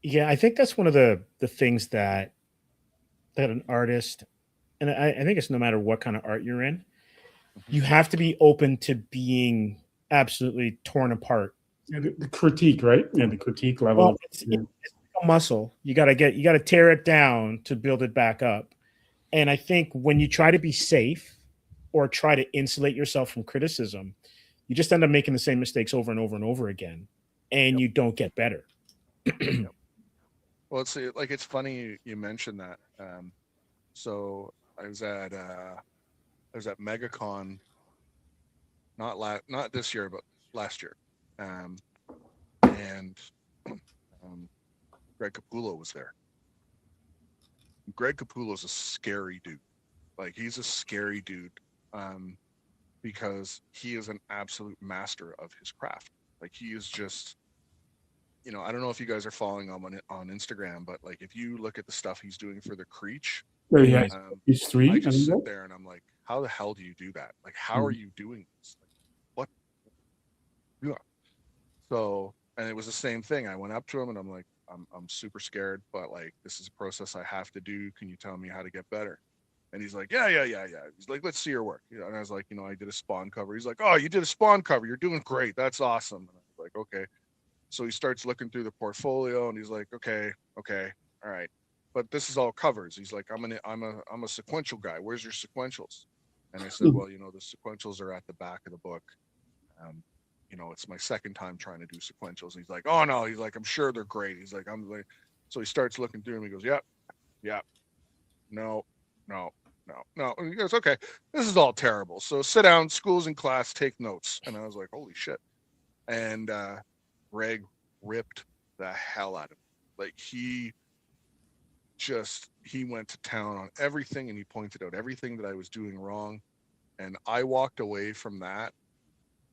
Yeah, I think that's one of the things that an artist, and I think it's no matter what kind of art you're in, you have to be open to being absolutely torn apart. Yeah, the critique, right? Yeah, the critique level. Well, it's a muscle. You got to tear it down to build it back up. And I think when you try to be safe or try to insulate yourself from criticism, you just end up making the same mistakes over and over and over again, and you don't get better. Well, it's funny you mentioned that. So I was at MegaCon, not this year, but last year, and Greg Capullo was there. Greg Capullo's a scary dude. Like he's a scary dude, because he is an absolute master of his craft. Like he is just, you know, I don't know if you guys are following him on Instagram, but like if you look at the stuff he's doing for the Creech, he's 3. I just sit there and I'm like, how the hell do you do that? Like, how are you doing this? Like, what? Yeah. So, and it was the same thing. I went up to him and I'm like, I'm super scared, but like, this is a process I have to do. Can you tell me how to get better? And he's like, yeah. He's like, let's see your work. You know, and I was like, you know, I did a Spawn cover. He's like, oh, you did a Spawn cover. You're doing great. That's awesome. And I was like, okay. So he starts looking through the portfolio and he's like, okay, all right. But this is all covers. He's like, I'm a sequential guy. Where's your sequentials? And I said, well, you know, the sequentials are at the back of the book. You know, it's my second time trying to do sequentials. And he's like, oh no, he's like, I'm sure they're great. He's like, I'm like, so he starts looking through them. He goes, yep, no. And he goes, okay, this is all terrible. So sit down, school's in class, take notes. And I was like, holy shit. And Greg ripped the hell out of him. Like he went to town on everything and he pointed out everything that I was doing wrong. And I walked away from that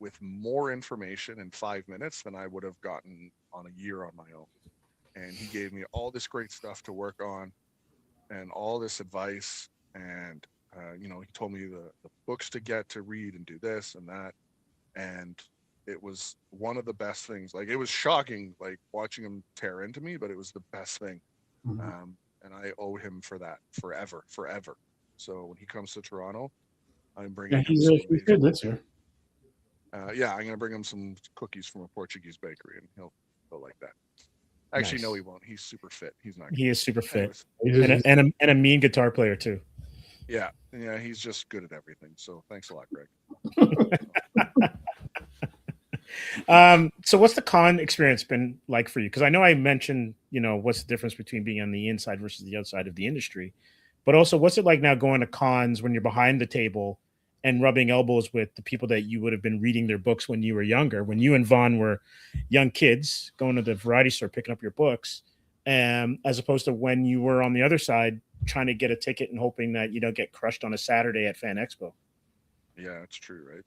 with more information in 5 minutes than I would have gotten on a year on my own. And he gave me all this great stuff to work on and all this advice. And, you know, he told me the books to get to read and do this and that. And it was one of the best things. Like, it was shocking, like, watching him tear into me, but it was the best thing. And I owe him for that forever. So when he comes to Toronto, I'm bringing him some he's good this year. yeah, I'm going to bring him some cookies from a Portuguese bakery, and he'll like that. Actually, no, he won't. He's super fit. He's not. He is super fit, and a mean guitar player too. Yeah, he's just good at everything. So thanks a lot, Greg. So what's the con experience been like for you? Because I know I mentioned, you know, what's the difference between being on the inside versus the outside of the industry, but also what's it like now going to cons when you're behind the table and rubbing elbows with the people that you would have been reading their books when you were younger, when you and Vaughn were young kids going to the variety store picking up your books, as opposed to when you were on the other side trying to get a ticket and hoping that you don't get crushed on a Saturday at Fan Expo. Yeah, it's true,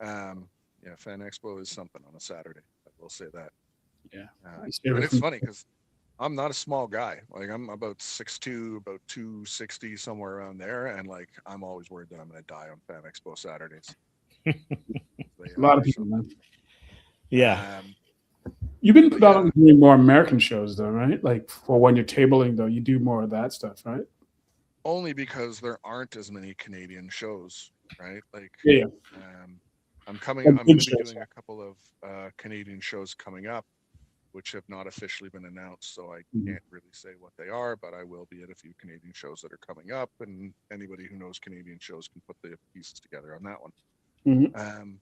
right? Yeah, Fan Expo is something on a Saturday. I will say that. Yeah, but it's funny because I'm not a small guy. Like, I'm about 6'2", about 260, somewhere around there, and like I'm always worried that I'm going to die on Fan Expo Saturdays. A lot of people, man. Yeah. You've been But predominantly doing more American shows, though, right? Like for when you're tabling, though, you do more of that stuff, right? only because there aren't as many Canadian shows, right? Like, Yeah, I'm Like going big to be shows. doing a couple of Canadian shows coming up, which have not officially been announced, so I Mhm. can't really say what they are, but I will be at a few Canadian shows that are coming up, and anybody who knows Canadian shows can put the pieces together on that one. Mhm.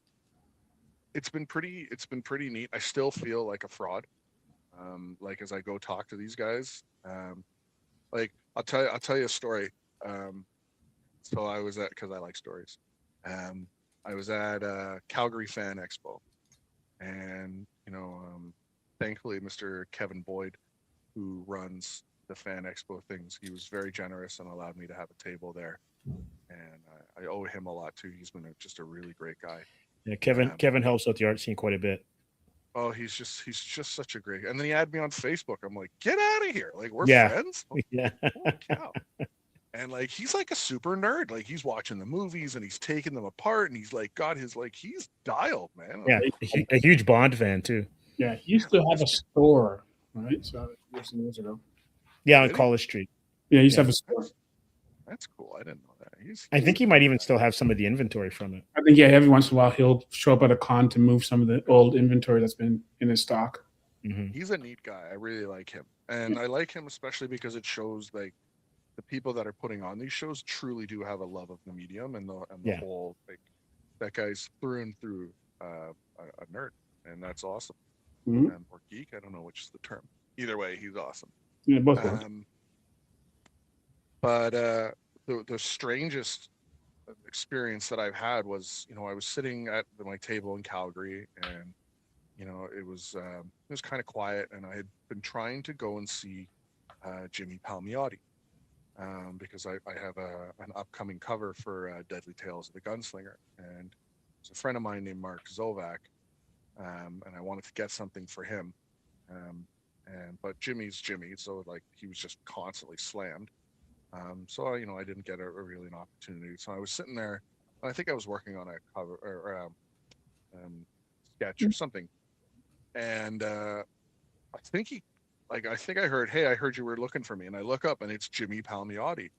It's been pretty neat. I still feel like a fraud, like as I go talk to these guys. Like I'll tell you a story. Um, so I was at, because I like stories. Um, I was at Calgary Fan Expo, and thankfully, Mr. Kevin Boyd, who runs the Fan Expo things, he was very generous and allowed me to have a table there, and I owe him a lot too. He's been just a really great guy. Yeah, Um, Kevin helps out the art scene quite a bit. oh, he's just such a great. And then he added me on Facebook. I'm like, get out of here! Like we're Yeah. friends. Yeah. Holy cow! And like he's like a super nerd. Like he's watching the movies and he's taking them apart and he's like got his like he's dialed, man. I'm Yeah. like, A huge Bond fan too. Yeah, he used to have a store, right? So years ago. Yeah, on Did he? College Street. Yeah, he used to Yeah. have a store. That's cool. I didn't know that. I think he might even still have some of the inventory from it. I think every once in a while he'll show up at a con to move some of the old inventory that's been in his stock. Mhm. He's a neat guy. I really like him, and I like him especially because it shows like the people that are putting on these shows truly do have a love of the medium and the Yeah. whole like that guy's through and through a nerd, and that's awesome. Mhm. Or geek, I don't know which is the term. Either way, he's awesome. Yeah, both ways. But the strangest experience that I've had was, I was sitting at my table in Calgary, and it was kind of quiet, and I had been trying to go and see Jimmy Palmiotti, because I have an upcoming cover for Deadly Tales of the Gunslinger, and it's a friend of mine named Mark Zovak, and I wanted to get something for him, but Jimmy's Jimmy, so like he was just constantly slammed. So I didn't get really an opportunity. So I was sitting there, and I think I was working on a cover or sketch or something, and I think I heard, "Hey, I heard you were looking for me," and I look up, and it's Jimmy Palmiotti,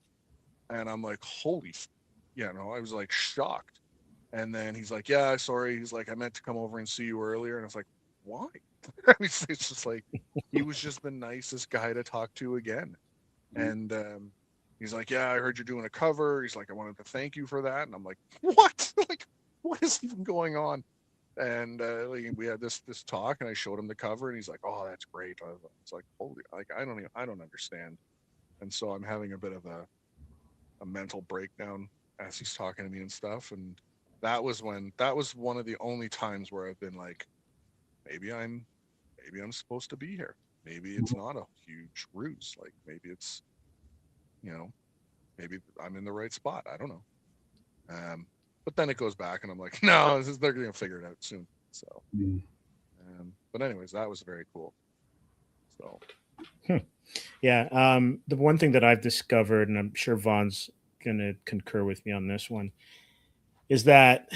and I'm like, "Holy," I was like shocked. And then he's like, "Yeah, sorry." He's like, "I meant to come over and see you earlier," and I was like, "Why?" It's just like he was just the nicest guy to talk to again, and he's like, "Yeah, I heard you're doing a cover." He's like, "I wanted to thank you for that," and I'm like, "What? Like, what is even going on?" And we had this talk, and I showed him the cover, and he's like, "Oh, that's great." It's like, holy, like I don't understand, and so I'm having a bit of a mental breakdown as he's talking to me and stuff, and that was one of the only times where I've been like, maybe I'm supposed to be here. Maybe it's not a huge ruse. Like maybe it's, maybe I'm in the right spot. I don't know. But then it goes back, and I'm like, no, they're going to figure it out soon. So, but anyways, that was very cool. So, Yeah. The one thing that I've discovered, and I'm sure Vaughn's going to concur with me on this one, is that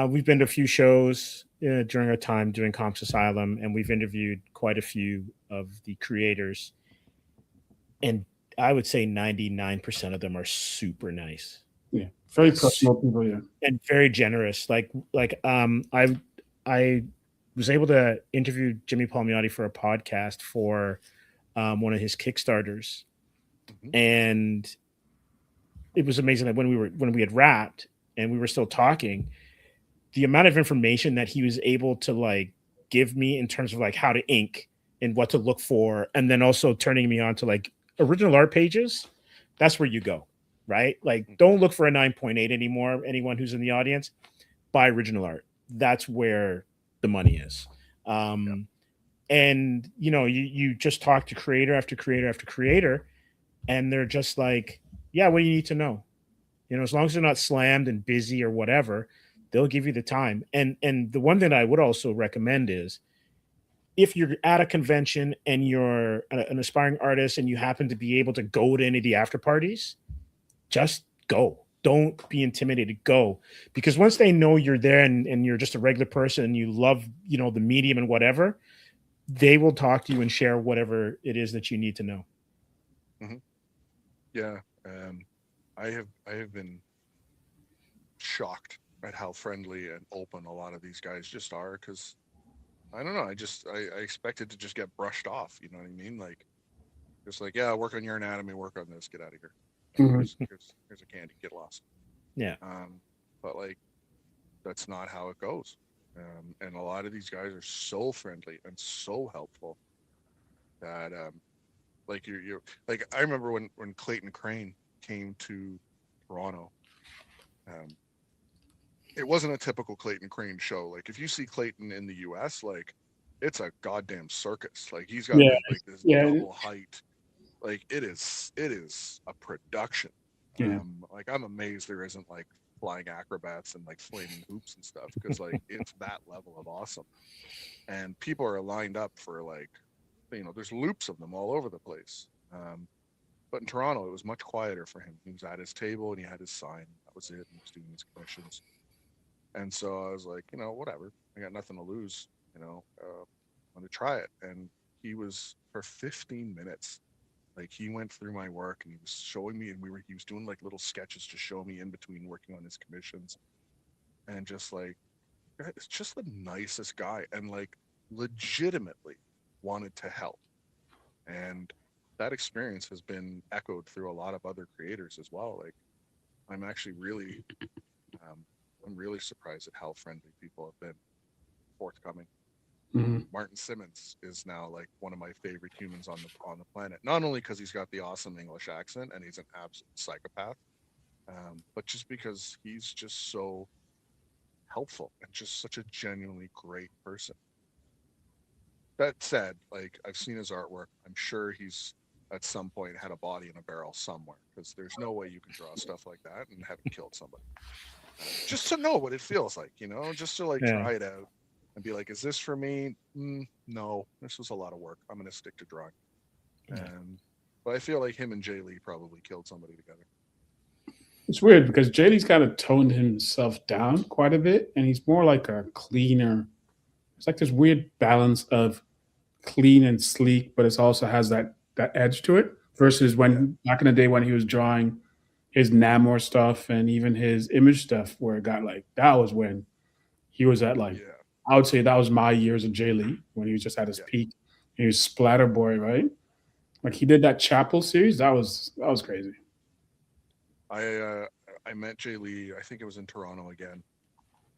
we've been to a few shows during our time doing Comps Asylum, and we've interviewed quite a few of the creators. And I would say 99% of them are super nice. Yeah, very personal people. Yeah, and very generous. I was able to interview Jimmy Palmiotti for a podcast for one of his Kickstarters, and it was amazing that when we had wrapped and we were still talking, the amount of information that he was able to like give me in terms of like how to ink and what to look for, and then also turning me on to like original art pages. That's where you go, right? Like, don't look for a 9.8 anymore. Anyone who's in the audience, buy original art. That's where the money is. And you just talk to creator after creator after creator, and they're just like, yeah, what do you need to know? As long as they're not slammed and busy or whatever, they'll give you the time. And the one thing I would also recommend is, if you're at a convention and you're an aspiring artist and you happen to be able to go to any of the after parties, just go. Don't be intimidated. Go. Because once they know you're there and you're just a regular person and you love, the medium and whatever, they will talk to you and share whatever it is that you need to know. Hmm. Yeah. I have been shocked at how friendly and open a lot of these guys just are. Because I don't know. I expected to just get brushed off. You know what I mean? Like just like, yeah, work on your anatomy, work on this, get out of here. Mhm. Here's a candy, get lost. Yeah. But like that's not how it goes. And a lot of these guys are so friendly and so helpful that like you're like I remember when Clayton Crane came to Toronto. Um, it wasn't a typical Clayton Crane show. Like if you see Clayton in the US, like it's a goddamn circus. Like he's got Yeah, like this yeah, double height. Like it is a production. yeah. Like I'm amazed there isn't like flying acrobats and like flaming hoops and stuff because like it's that level of awesome. And people are lined up for like there's loops of them all over the place. But in Toronto, it was much quieter for him. He was at his table and he had his sign. That was it. And he was doing his commissions. And so I was like, whatever. I got nothing to lose. I'm going to try it. And he was for 15 minutes. Like he went through my work and he was showing me, and he was doing like little sketches to show me in between working on his commissions, and just like it's just the nicest guy, and like legitimately wanted to help. And that experience has been echoed through a lot of other creators as well. Like I'm actually really, um, I'm really surprised at how friendly people have been forthcoming. Mhm. Martin Simmons is now like one of my favorite humans on the planet. Not only because he's got the awesome English accent and he's an absolute psychopath, but just because he's just so helpful and just such a genuinely great person. That said, like I've seen his artwork. I'm sure he's at some point had a body in a barrel somewhere because there's no way you can draw stuff like that and haven't killed somebody. Just to know what it feels like, just to like Yeah. try it out and be like, is this for me? No, this was a lot of work. I'm going to stick to drawing. Yeah. But I feel like him and Jay Lee probably killed somebody together. It's weird because Jaylee's kind of toned himself down quite a bit, and he's more like a cleaner. It's like this weird balance of clean and sleek, but it also has that edge to it. Versus Yeah, when back in the day when he was drawing his Namor stuff and even his image stuff, where it got like that was when he was at like yeah, I would say that was my years of Jay Lee when he was just at his yeah. peak. He was Splatter Boy, right? Like he did that Chapel series. That was crazy. I uh, I met Jay Lee. I think it was in Toronto again,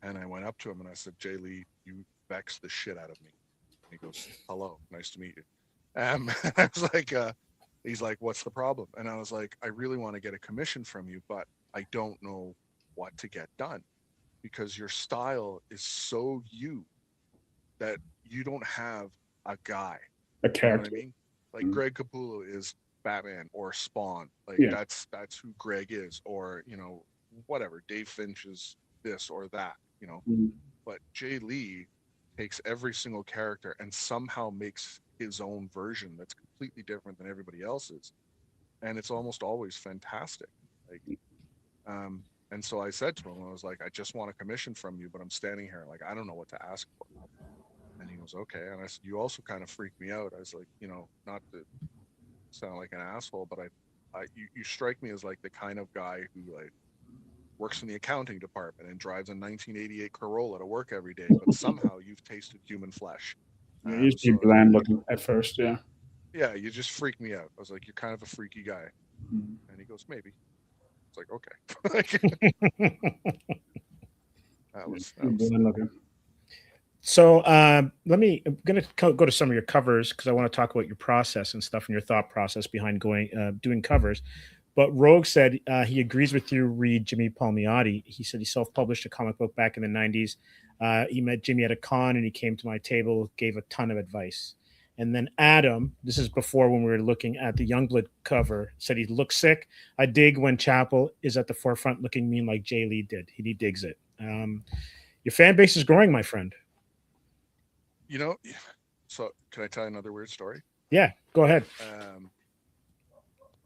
and I went up to him and I said, Jay Lee, you vex the shit out of me. And he goes, hello, nice to meet you. I was like, he's like, what's the problem? And I was like, I really want to get a commission from you, but I don't know what to get done because your style is so you that you don't have a guy. A You know what I character. mean? Like Mm. Greg Capullo is Batman or Spawn. Like Yeah. that's who Greg is, or whatever. Dave Finch is this or that. Mm. But Jay Lee takes every single character and somehow makes his own version that's completely different than everybody else's, and it's almost always fantastic. Like, and so I said to him, I was like, I just want a commission from you, but I'm standing here like I don't know what to ask for. And he goes, okay. And I said, you also kind of freaked me out. I was like, not to sound like an asshole, but you strike me as like the kind of guy who like works in the accounting department and drives a 1988 Corolla to work every day, but somehow you've tasted human flesh. Yeah, he's So pretty I was like, bland looking at first. Yeah. yeah, you just freaked me out. I was like, you're kind of a freaky guy. Mm. And he goes, maybe. It's like, okay. Like, that Yeah, was that pretty was bland looking. So I'm going to go to some of your covers because I want to talk about your process and stuff and your thought process behind doing covers. But Rogue said he agrees with you. Read Jimmy Palmiotti. He said he self-published a comic book back in the '90s. He met Jimmy at a con and he came to my table, gave a ton of advice. And then Adam, this is before when we were looking at the Youngblood cover, said he looks sick. I dig when Chapel is at the forefront looking mean like Jay Lee did. He digs it. Your fan base is growing, my friend. you know, so can I tell you another weird story? Yeah, go ahead. Um,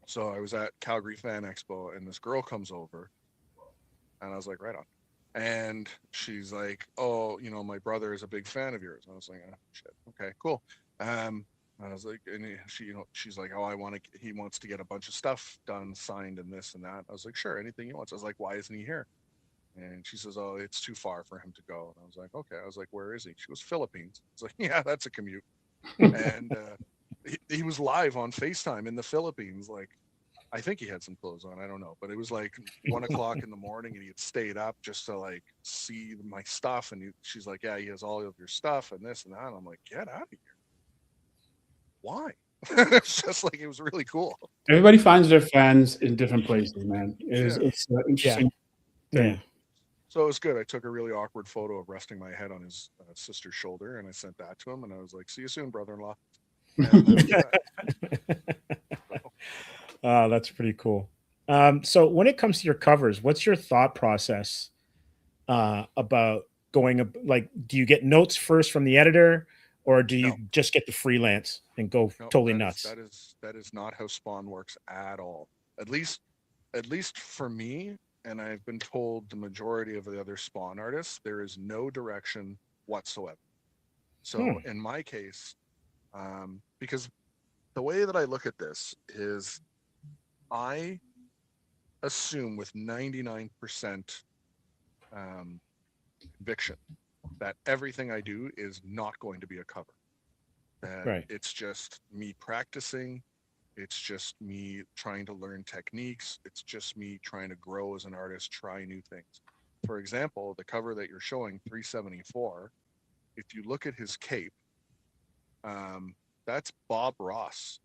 so I was at Calgary Fan Expo and this girl comes over and I was like, right on. And she's like, oh, my brother is a big fan of yours. And I was like, oh, shit. Okay, cool. I was like, and she, she's like, oh, he wants to get a bunch of stuff done, signed, and this and that. I was like, sure, anything he wants. I was like, why isn't he here? And she says, oh, it's too far for him to go. And I was like, okay. I was like, where is he? She goes, Philippines. I was like, yeah, that's a commute. And he was live on FaceTime in the Philippines. Like, I think he had some clothes on. I don't know, but it was like 1 o'clock in the morning, and he had stayed up just to like see my stuff. And she's like, "Yeah, he has all of your stuff and this and that." And I'm like, "Get out of here! Why?" It's just like it was really cool. Everybody finds their fans in different places, man. Yeah. It's an Yeah. interesting thing. Yeah. So it was good. I took a really awkward photo of resting my head on his sister's shoulder, and I sent that to him. And I was like, "See you soon, brother-in-law." And that was that. So, That's pretty cool. So when it comes to your covers, what's your thought process about like, do you get notes first from the editor, or do you no, just get the freelance and go no, totally that is nuts? that is that is not how Spawn works at all. At least for me, and I've been told the majority of the other Spawn artists, there is no direction whatsoever. So Hmm. in my case, because the way that I look at this is I assume with 99% um, conviction that everything I do is not going to be a cover. That Right. it's just me practicing. It's just me trying to learn techniques. It's just me trying to grow as an artist, try new things. For example, the cover that you're showing, 374, if you look at his cape, that's Bob Ross.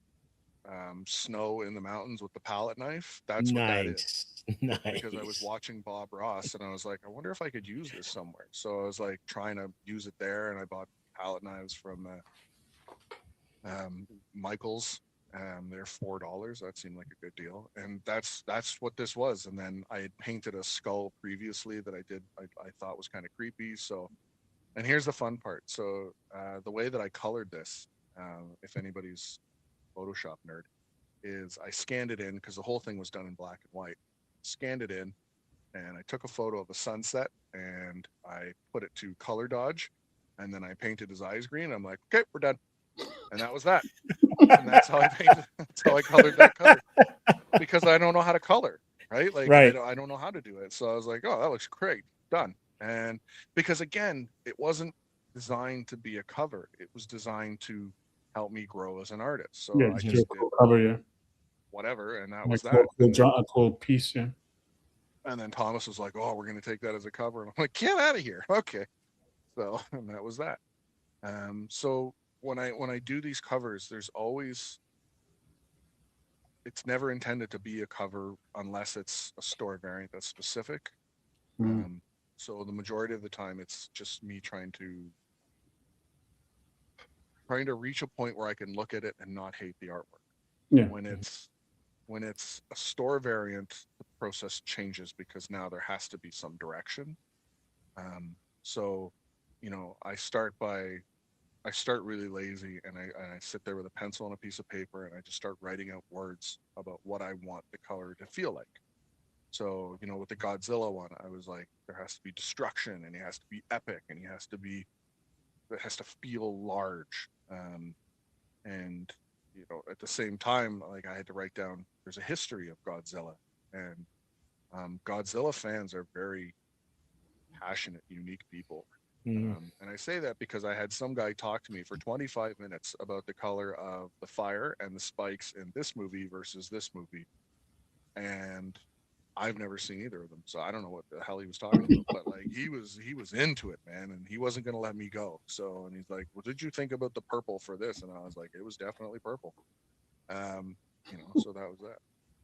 Snow in the mountains with the palette knife. That's what that is. Nice. Because I was Nice. watching Bob Ross and I was like, I wonder if I could use this somewhere. So I was like trying to use it there, and I bought palette knives from Michael's. They're $4. That seemed like a good deal, and that's what this was. And then I had painted a skull previously that I thought was kind of creepy. So, and here's the fun part. So the way that I colored this, if anybody's Photoshop nerd, is I scanned it in because the whole thing was done in black and white. Scanned it in, and I took a photo of a sunset and I put it to color dodge, and then I painted his eyes green. I'm like, okay, we're done, and that was that. And that's how I painted. That's how I colored that cover, because I don't know how to color, right? Like Right. I don't know how to do it. So I was like, oh, that looks great, done. And because again, it wasn't designed to be a cover. It was designed to help me grow as an artist. Yeah, So I it's Mhm. a just did cool cover, yeah. whatever, and that Like was that. a cool piece, yeah. And then Thomas was like, "Oh, we're going to take that as a cover," and I'm like, "Get out of here!" Okay, so and that was that. So when I do these covers, there's always, it's never intended to be a cover unless it's a store variant that's specific. Mm. Um, so the majority of the time, it's just me trying to reach a point where I can look at it and not hate the artwork. Yeah. When it's a store variant, the process changes because now there has to be some direction. So, I start really lazy, and I sit there with a pencil and a piece of paper, and I just start writing out words about what I want the color to feel like. So, with the Godzilla one, I was like, there has to be destruction, and he has to be epic, and it has to feel large. And at the same time, like I had to write down, there's a history of Godzilla, and Godzilla fans are very passionate, unique people. Mhm. And I say that because I had some guy talk to me for 25 minutes about the color of the fire and the spikes in this movie versus this movie. And I've never seen either of them. So I don't know what the hell he was talking about, but like he was into it, man, and he wasn't going to let me go. So, and he's like, "Well, did you think about the purple for this?" And I was like, "It was definitely purple." So that was that.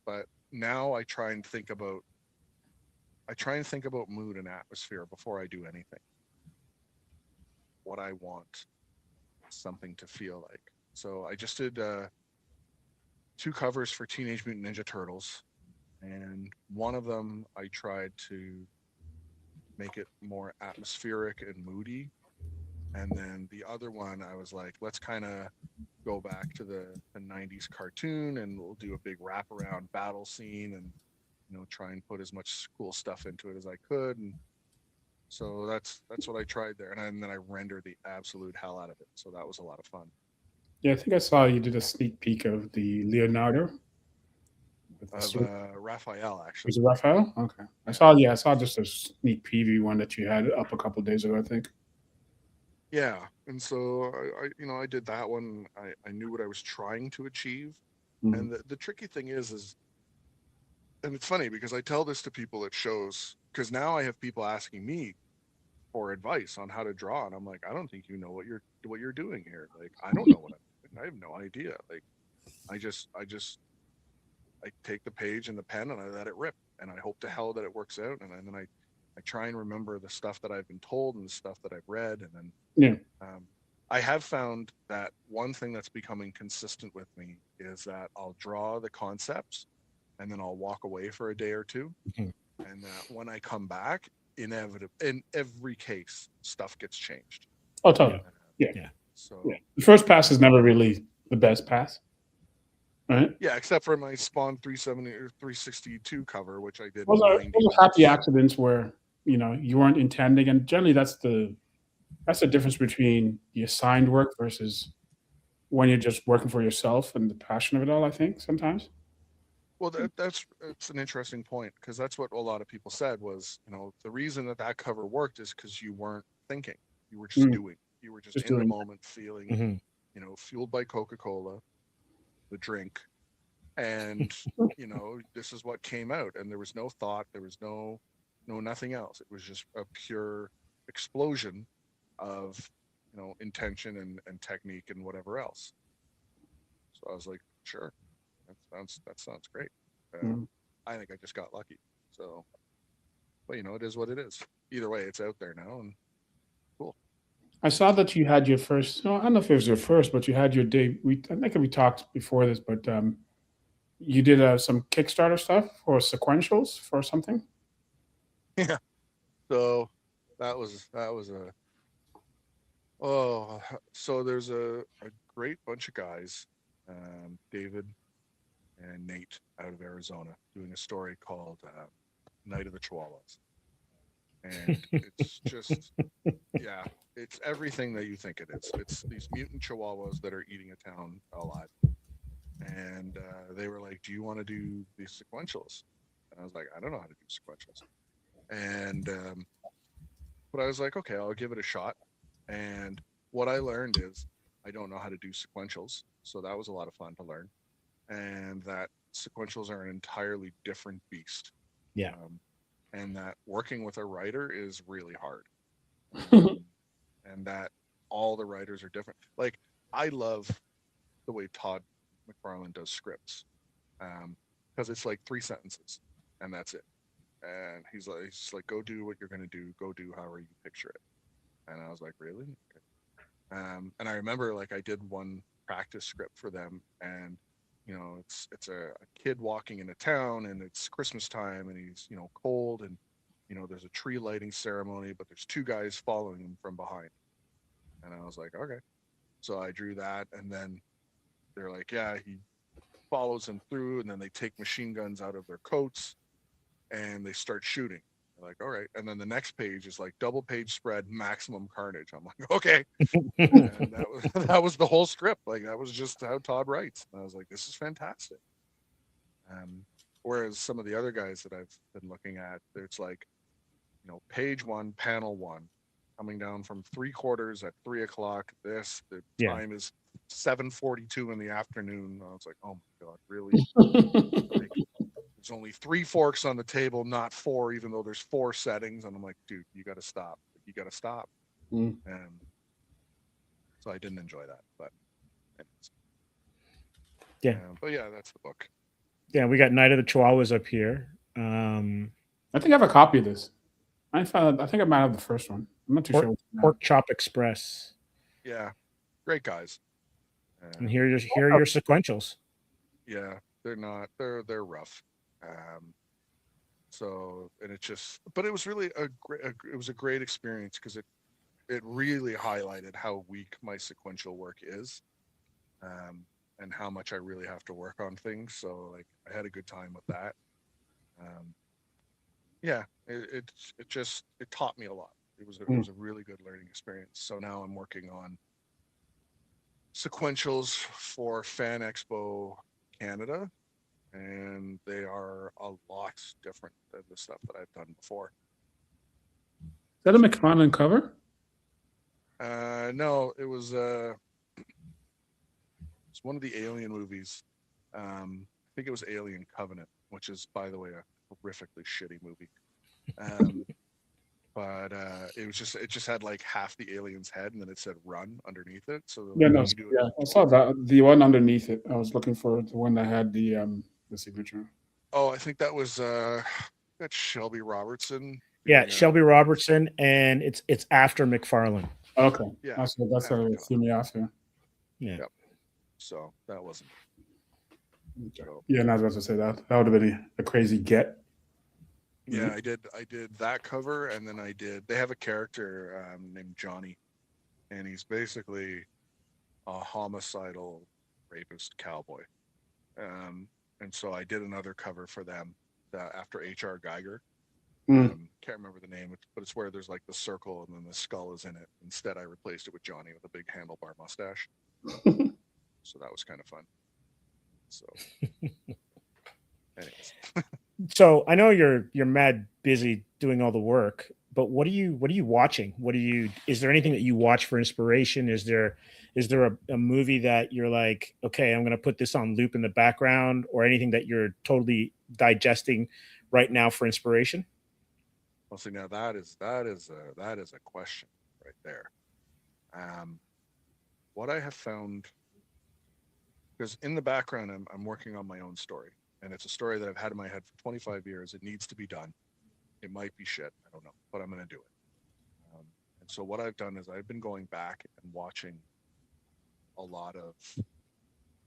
But now I try and think about mood and atmosphere before I do anything. What I want something to feel like. So I just did two covers for Teenage Mutant Ninja Turtles, and one of them I tried to make it more atmospheric and moody, and then the other one I was like, let's kind of go back to the 90s cartoon, and we'll do a big wraparound battle scene, and try and put as much cool stuff into it as I could. And so that's what I tried there, and then I rendered the absolute hell out of it. So that was a lot of fun. Yeah, I think I saw you did a sneak peek of the Leonardo with the Of suit. Raphael, actually. Was it Raphael? Okay. Yeah. I saw just a sneak preview one that you had up a couple of days ago, I think. Yeah. And so I did that one. I knew what I was trying to achieve. Mm. And the tricky thing and it's funny because I tell this to people at shows, because now I have people asking me for advice on how to draw, and I'm like, I don't think you know what you're doing here. Like, I don't know what I'm doing. I have no idea. Like, I just I take the page and the pen and I let it rip, and I hope to hell that it works out, and then I try and remember the stuff that I've been told and the stuff that I've read, and then Yeah. um, I have found that one thing that's becoming consistent with me is that I'll draw the concepts and then I'll walk away for a day or two, Mhm. and that when I come back, inevitably, in every case, stuff gets changed. Oh, Yeah. totally. Um, Yeah. Yeah. Yeah. so The first pass is never really the best pass, right? yeah, except for my Spawn 370 or 362 cover, which I did Those in are 90 those are happy minutes. accidents where you weren't intending, and generally that's the difference between the assigned work versus when you're just working for yourself and the passion of it all. I think sometimes. Well, that's an interesting point, because that's what a lot of people said was, the reason that cover worked is because you weren't thinking, you were just Mm, doing, you were just just in the doing. moment, feeling, Mhm. fueled by Coca-Cola, the drink, and this is what came out, and there was no thought, there was no nothing else. It was just a pure explosion of intention and technique and whatever else. So I was like, sure, that sounds great. Mm. I think I just got lucky. So, but it is what it is. Either way, it's out there now, and cool. I saw that you had your first. No, I don't know if it was your first, but you had your day. I think we talked before this, but you did some Kickstarter stuff for sequentials for something. Yeah. So that was a oh so there's a great bunch of guys, David and Nate out of Arizona, doing a story called Night of the Chihuahuas, and it's just, yeah, it's everything that you think it is. It's these mutant chihuahuas that are eating a town alive. And they were like, "Do you want to do these sequentials?" And I was like, "I don't know how to do sequentials." And but I was like, "Okay, I'll give it a shot." And what I learned is I don't know how to do sequentials, so that was a lot of fun to learn. And that sequentials are an entirely different beast. Yeah. Um, and that working with a writer is really hard. Um, and that all the writers are different. Like, I love the way Todd McFarlane does scripts, because it's like three sentences and that's it. And he's like, go do what you're gonna do, go do however you picture it. And I was like, really? Okay. And I remember, like, I did one practice script for them, and it's a kid walking into town, and it's Christmas time, and he's cold, and there's a tree lighting ceremony, but there's two guys following him from behind. And I was like, okay. So I drew that, and then they're like, yeah, he follows him through, and then they take machine guns out of their coats and they start shooting. They're like, all right. And then the next page is like double page spread, maximum carnage. I'm like, okay. And that was that was the whole script. Like, that was just how Todd writes. And I was like, this is fantastic. Um, Whereas some of the other guys that I've been looking at, it's like, page one, panel one, coming down from 3/4 at 3 o'clock. The Yeah. time is 7:42 in the afternoon. I was like, oh my God, really? Like, there's only three forks on the table, not four, even though there's four settings. And I'm like, dude, you got to stop. You got to stop. Mm. And so I didn't enjoy that. Yeah. But yeah, that's the book. Yeah. We got Night of the Chihuahuas up here. I think I have a copy of this. I think I might have the first one. I'm not too Pork, sure. Now. Pork Chop Express. Yeah, great guys. And Um, here are your sequentials. yeah, they're not. They're rough. Um, and it just, but it was really it was a great experience, because it really highlighted how weak my sequential work is, um, and how much I really have to work on things. So, like, I had a good time with that. Um, yeah, it taught me a lot. It was Mm. a really good learning experience. So now I'm working on sequentials for Fan Expo Canada, and they are a lot different than the stuff that I've done before. Is that a McFarlane cover? No, it was it's one of the Alien movies. I think it was Alien Covenant, which is, by the way, a horrifically shitty movie. But it just had like half the alien's head, and then it said "run" underneath it. So like, Yeah, no, you can do it yeah, I saw that. The one underneath it. I was looking for the one that had the signature. Oh, I think that was that's Shelby Robertson. Yeah, doing, Shelby Robertson, and it's after McFarlane. Okay, Yeah, that's what after threw me off here. Yeah. Yep. So that wasn't. Okay. So, Yeah, and I was about to say that. That would have been a crazy get. yeah, I did that cover, and then they have a character named Johnny, and he's basically a homicidal rapist cowboy. And so I did another cover for them after H.R. Geiger. Can't remember the name, but it's where there's like the circle and then the skull is in it. Instead, I replaced it with Johnny with a big handlebar mustache. So that was kind of fun. So, anyways. So I know you're mad busy doing all the work, but what are you watching? Is there anything that you watch for inspiration? Is there a movie that you're like, okay, I'm going to put this on loop in the background, or anything that you're totally digesting right now for inspiration? Well, see, now that is a question right there. What I have found, because in the background, I'm working on my own story, and it's a story that I've had in my head for 25 years. It needs to be done. It might be shit, I don't know, but I'm going to do it. And so what I've done is I've been going back and watching a lot of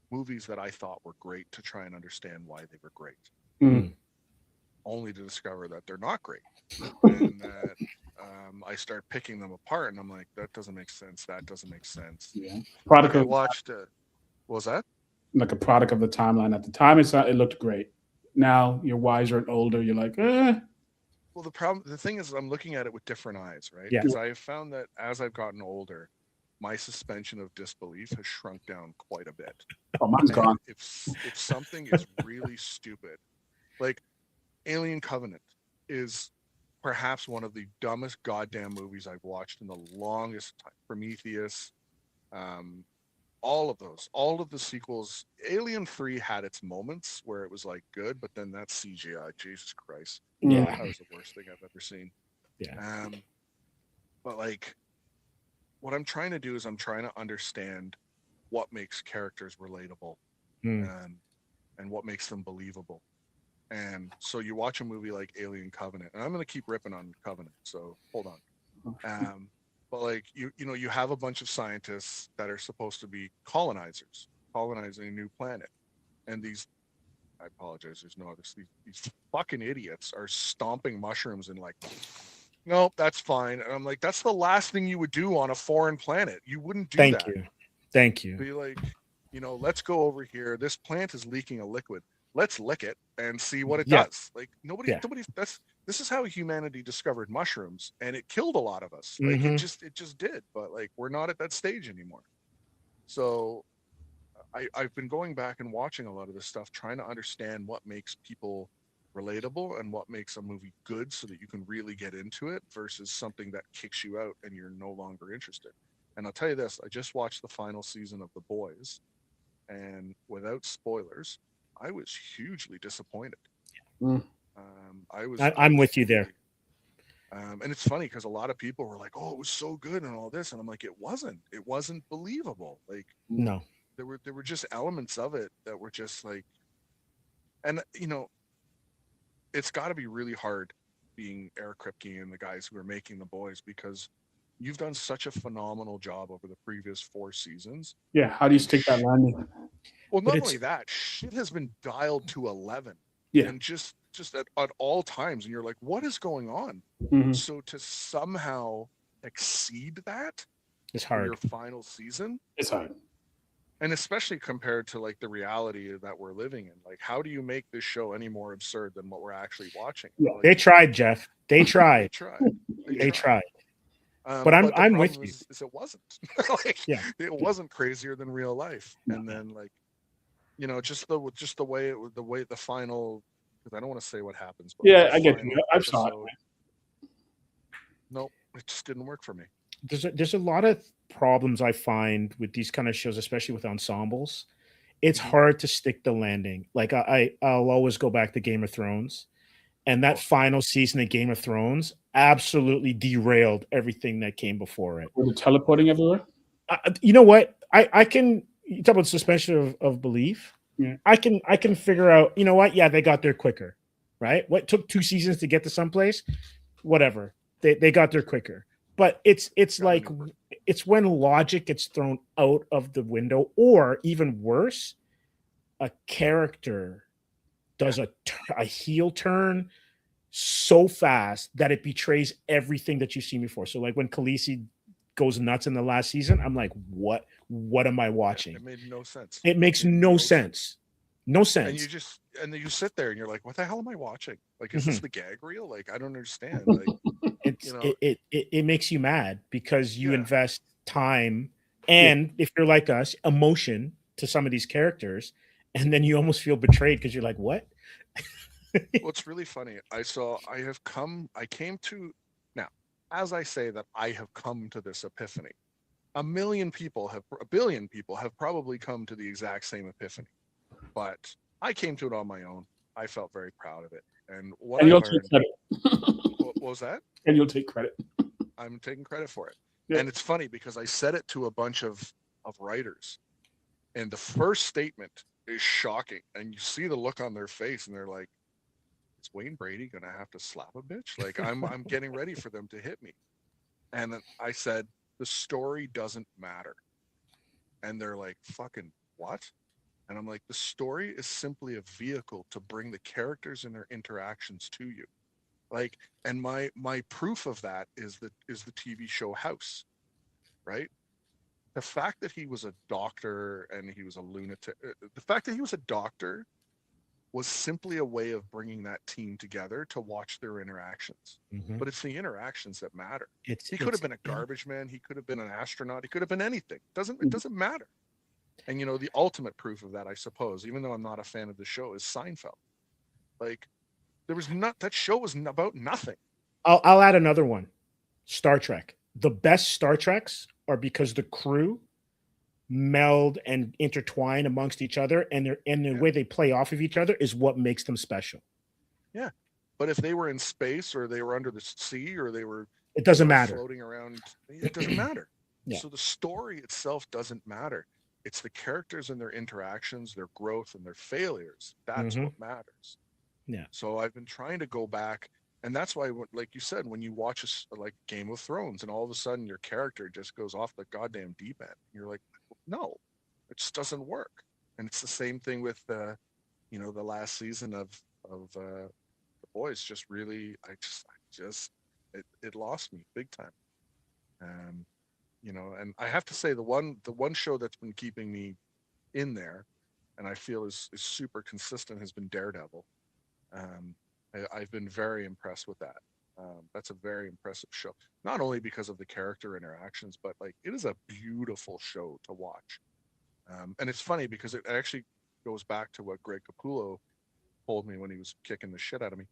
movies that I thought were great to try and understand why they were great. Only to discover that they're not great, and that I start picking them apart, and I'm like, that doesn't make sense. That doesn't make sense. Yeah, Like I watched. What was that? Like a product of the timeline. At the time, it looked great. Now you're wiser and older. You're like, eh. Well, the thing is, I'm looking at it with different eyes, right? Yeah. Because I have found that as I've gotten older, my suspension of disbelief has shrunk down quite a bit. Oh, mine's gone. If something is really stupid, like Alien Covenant is perhaps one of the dumbest goddamn movies I've watched in the longest time. Prometheus, all of the sequels. Alien 3 had its moments where it was like good, but then that CGI, Jesus Christ. Yeah. That was the worst thing I've ever seen. Yeah. But like, what I'm trying to do is I'm trying to understand what makes characters relatable and what makes them believable. And so you watch a movie like Alien Covenant, and I'm going to keep ripping on Covenant, so hold on. But like, you know, you have a bunch of scientists that are supposed to be colonizing a new planet. And I apologize, there's no others. These fucking idiots are stomping mushrooms and like, no, that's fine. And I'm like, that's the last thing you would do on a foreign planet. You wouldn't do that. Thank you. Be like, you know, let's go over here. This plant is leaking a liquid. Let's lick it and see what it does. Like nobody, this is how humanity discovered mushrooms, and it killed a lot of us. Like it just did. But like, we're not at that stage anymore. So I've been going back and watching a lot of this stuff, trying to understand what makes people relatable and what makes a movie good so that you can really get into it versus something that kicks you out and you're no longer interested. And I'll tell you this, I just watched the final season of The Boys, and without spoilers, I was hugely disappointed. I'm with you there. And it's funny because a lot of people were like, "Oh, it was so good" and all this, and I'm like, "It wasn't. It wasn't believable." Like, no, there were just elements of it that were just like, and you know, it's got to be really hard being Eric Kripke and the guys who are making The Boys, because you've done such a phenomenal job over the previous 4 seasons. Yeah, how do you stick that landing? Well, not only that, shit has been dialed to 11. Yeah. And just at all times, and you're like, what is going on? So to somehow exceed that is hard. Your final season, it's hard. And especially compared to like the reality that we're living in. Like, how do you make this show any more absurd than what we're actually watching? Yeah, like, they tried, Jeff. They tried. They tried. But But the I'm with problem you. is it wasn't. Like Yeah. it wasn't crazier than real life. No. And then like, just the way the final, because I don't want to say what happens, but Yeah, the I get final you. I saw it. episode, no, it just didn't work for me. There's a lot of problems I find with these kind of shows, especially with ensembles. It's Mhm. hard to stick the landing. Like I'll always go back to Game of Thrones, and that Oh, final season of Game of Thrones absolutely derailed everything that came before it. Were they teleporting everywhere? You know what? I can, you talk about suspension of belief. Yeah. I can figure out. You know what? Yeah, they got there quicker, right? What took 2 seasons to get to someplace? Whatever. They got there quicker. But it's got an like Uber. it's when logic gets thrown out of the window, or even worse, a character does a heel turn so fast that it betrays everything that you've seen before. So like when Khaleesi goes nuts in the last season, I'm like, what am I Yeah, watching? it made no sense. It It makes made no no sense. sense. No And you sense. just and then you sit there and you're like, what the hell am I watching? Like, is this Mhm. the gag reel? Like, I don't understand. Like, you It's know, it makes you mad because you yeah. invest time Yeah. and, if you're like us, emotion to some of these characters, and then you almost feel betrayed because you're like, what? Well, it's really funny. I came to now, as I say that I have come to this epiphany. A billion people have probably come to the exact same epiphany, but I came to it on my own. I felt very proud of it. And what And I you'll take learned, credit. what was that? And you'll take credit. I'm taking credit for it. Yeah. And it's funny because I said it to a bunch of writers, and the first statement is shocking. And you see the look on their face, and they're like, is Wayne Brady gonna have to slap a bitch? Like I'm getting ready for them to hit me. And then I said, the story doesn't matter. And they're like, fucking what? And I'm like, the story is simply a vehicle to bring the characters and their interactions to you. Like, and my proof of that is the TV show House, right? The fact that he was a doctor and he was a lunatic, the fact that he was a doctor was simply a way of bringing that team together to watch their interactions. Mhm. But it's the interactions that matter. It's He could have it's been a garbage man. He could have been an astronaut. He could have been anything. It Mhm. doesn't matter. And the ultimate proof of that, I suppose, even though I'm not a fan of the show, is Seinfeld. Like there was not that show was about nothing. I'll add another one. Star Trek. The best Star Treks are because the crew meld and intertwine amongst each other, and the Yeah, way they play off of each other is what makes them special. yeah. But if they were in space or they were under the sea or they were, It doesn't matter. floating around, it doesn't matter. Yeah. So the story itself doesn't matter. It's the characters and their interactions, their growth and their failures. That's Mhm. what matters. Yeah. So I've been trying to go back, and that's why, like you said, when you watch like Game of Thrones, and all of a sudden your character just goes off the goddamn deep end, you're like, no, it just doesn't work. And it's the same thing with the last season of the boys. Just really, I just it lost me big time. Um, and I have to say the one show that's been keeping me in there, and I feel is super consistent, has been Daredevil. Um, I've been very impressed with that. That's a very impressive show, not only because of the character interactions, but like it is a beautiful show to watch. And it's funny because it actually goes back to what Greg Capullo told me when he was kicking the shit out of me.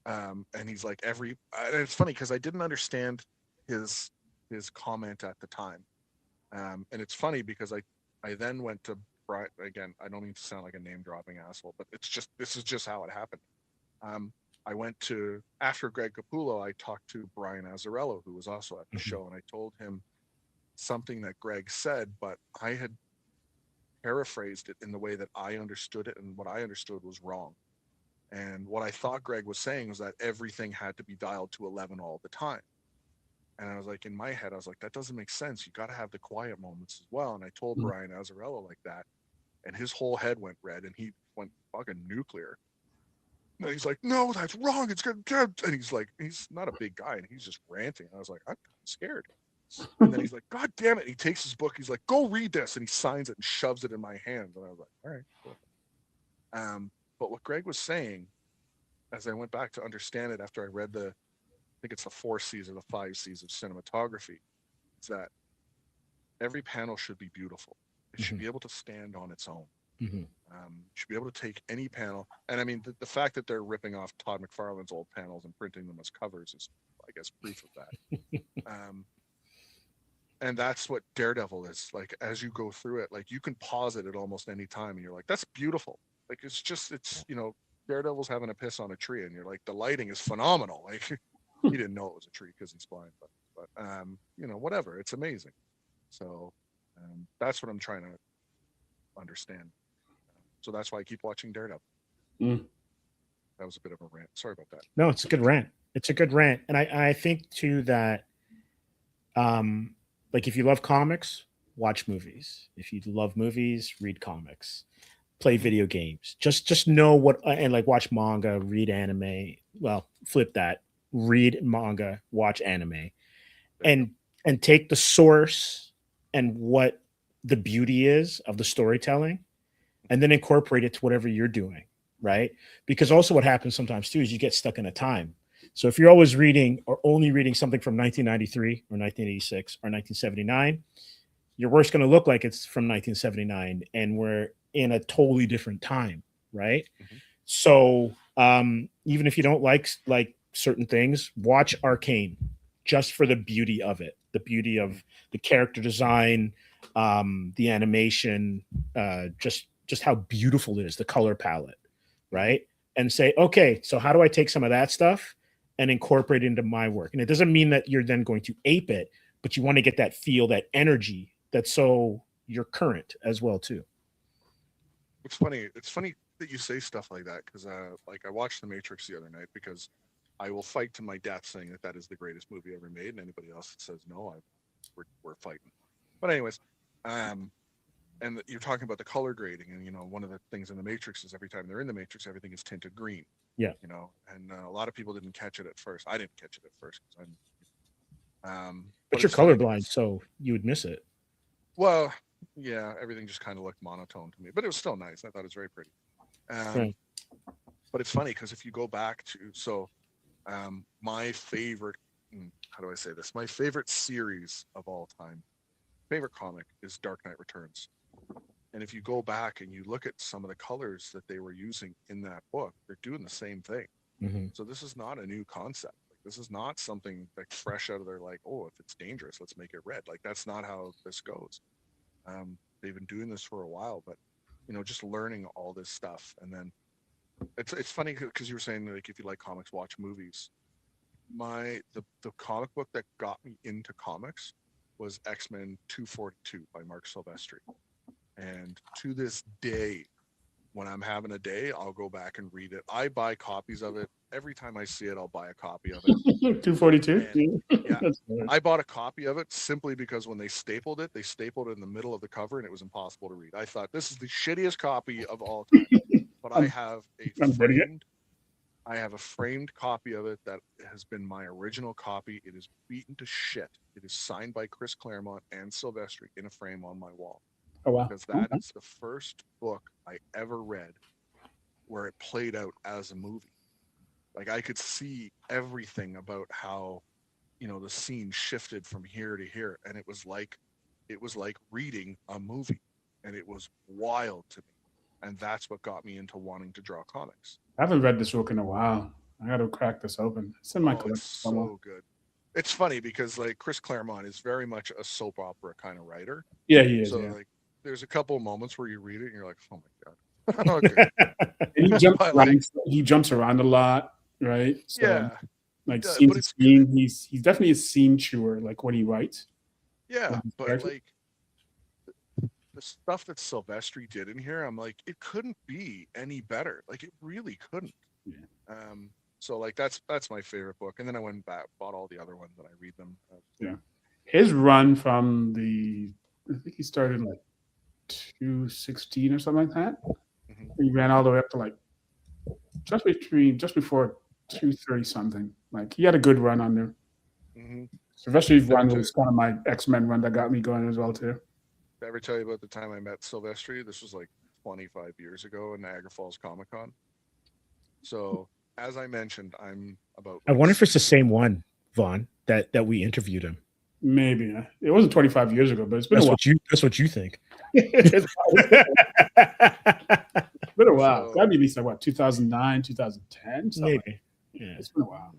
And he's like, and it's funny because I didn't understand his his comment at the time. And it's funny because I then went to Brian again. I don't mean to sound like a name dropping asshole, but this is just how it happened. Um, I went to After Greg Capullo. I talked to Brian Azzarello, who was also at the Mhm. show, and I told him something that Greg said, but I had paraphrased it in the way that I understood it, and what I understood was wrong. And what I thought Greg was saying was that everything had to be dialed to 11 all the time. And I was like, in my head, I was like, that doesn't make sense. You got to have the quiet moments as well. And I told Mhm. Brian Azzarello like that, and his whole head went red, and he went fucking nuclear. And he's like, no, that's wrong. It's good. And he's like, he's not a big guy, and he's just ranting. And I was like, I'm scared. And then he's like, God damn it. He takes his book. He's like, go read this. And he signs it and shoves it in my hand. And I was like, all right, cool. But what Greg was saying, as I went back to understand it after I read think it's the 4 C's or the 5 C's of cinematography. It's that every panel should be beautiful. It should be able to stand on its own. Mm-hmm. Should be able to take any panel, and I mean the fact that they're ripping off Todd McFarlane's old panels and printing them as covers is, I guess, proof of that. And that's what Daredevil is like. As you go through it, like you can pause it at almost any time, and you're like, "That's beautiful." Like it's Daredevil's having a piss on a tree, and you're like, "The lighting is phenomenal." Like he didn't know it was a tree because he's blind, but whatever. It's amazing. So that's what I'm trying to understand. So that's why I keep watching Daredevil. That was a bit of a rant. Sorry about that. No, it's a good rant. It's a good rant. And I think too that like if you love comics, watch movies. If you love movies, read comics. Play video games. Just know what, and like watch manga, read anime. Well, flip that. Read manga, watch anime. And take the source and what the beauty is of the storytelling, and then incorporate it to whatever you're doing, right? Because also what happens sometimes too is you get stuck in a time. So if you're always reading or only reading something from 1993 or 1986 or 1979, your work's going to look like it's from 1979, and we're in a totally different time, right? So even if you don't like certain things, watch Arcane just for the beauty of it, the beauty of the character design, the animation, just how beautiful it is, the color palette, right? And say, okay, so how do I take some of that stuff and incorporate it into my work? And it doesn't mean that you're then going to ape it, but you want to get that feel, that energy, that's so you're current as well too. It's funny that you say stuff like that, because like I watched The Matrix the other night, because I will fight to my death saying that is the greatest movie ever made, and anybody else that says no, we're fighting. But anyways, and you're talking about the color grading, and one of the things in The Matrix is every time they're in the Matrix, everything is tinted green. Yeah. And a lot of people didn't catch it at first. I didn't catch it at first because but you're colorblind, so you would miss it. Well, yeah, everything just kind of looked monotone to me, but it was still nice. I thought it was very pretty. Right. But it's funny because if you go back to my favorite, how do I say this? My favorite series of all time, favorite comic is Dark Knight Returns. And if you go back and you look at some of the colors that they were using in that book, they're doing the same thing. So this is not a new concept. Like, this is not something like fresh out of their, like, oh, if it's dangerous, let's make it red. Like, that's not how this goes. They've been doing this for a while, but just learning all this stuff. And then it's funny because you were saying, like, if you like comics, watch movies. The comic book that got me into comics was X-Men 242 by Mark Silvestri. And to this day, when I'm having a day, I'll go back and read it. I buy copies of it. Every time I see it, I'll buy a copy of it. 242? Yeah. I bought a copy of it simply because when they stapled it in the middle of the cover, and it was impossible to read. I thought, this is the shittiest copy of all time. But I have a framed copy of it that has been my original copy. It is beaten to shit. It is signed by Chris Claremont and Silvestri in a frame on my wall. Oh, wow. Because that is the first book I ever read where it played out as a movie. Like, I could see everything about how, the scene shifted from here to here. And it was like reading a movie. And it was wild to me. And that's what got me into wanting to draw comics. I haven't read this book in a while. I got to crack this open. It's in my collection. It's so good. It's funny because, like, Chris Claremont is very much a soap opera kind of writer. Yeah, he is. So, yeah. like, there's a couple of moments where you read it and you're like, oh my God. Okay. And he jumps around a lot, right? So, yeah. Like, scene to scene, he's definitely a scene chewer, like, when he writes. Yeah, but like the stuff that Silvestri did in here, I'm like, it couldn't be any better. Like, it really couldn't. Yeah. So, like, that's my favorite book. And then I went back, bought all the other ones, and I read them. Yeah. His run from I think he started in like 216 or something like that. He ran all the way up to like just before 230 something. Like, he had a good run on there. Silvestri's run was kind of my X-Men run that got me going as well too. Did I ever tell you about the time I met Silvestri? This was like 25 years ago in Niagara Falls Comic Con. So, as I mentioned, I'm about. I wonder if it's the same one. Vaughn, that we interviewed him. Maybe it wasn't 25 years ago, but it's been That's a while. that's what you think. It's been a while. So- That'd be at least like what, 2009, 2010, something like Maybe. Yeah. It's been a while.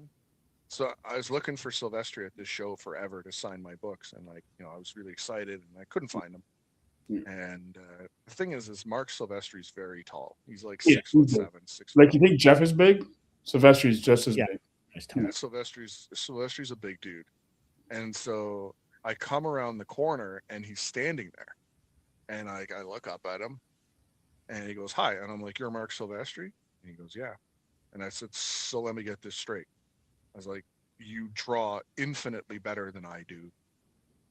So I was looking for Silvestri at this show forever to sign my books, and like I was really excited, and I couldn't find him. Yeah. And the thing is Mark Silvestri's very tall. He's like Yeah, 6'7", he's big. 6'. Like, you think Jeff is big? Silvestri's just as Yeah. big. Nice Yeah, time. Silvestri's a big dude, and so I come around the corner, and he's standing there, and I look up at him, and he goes, "Hi," and I'm like, "You're Mark Silvestri?" And he goes, "Yeah," and I said, "So let me get this straight." I was like, "You draw infinitely better than I do.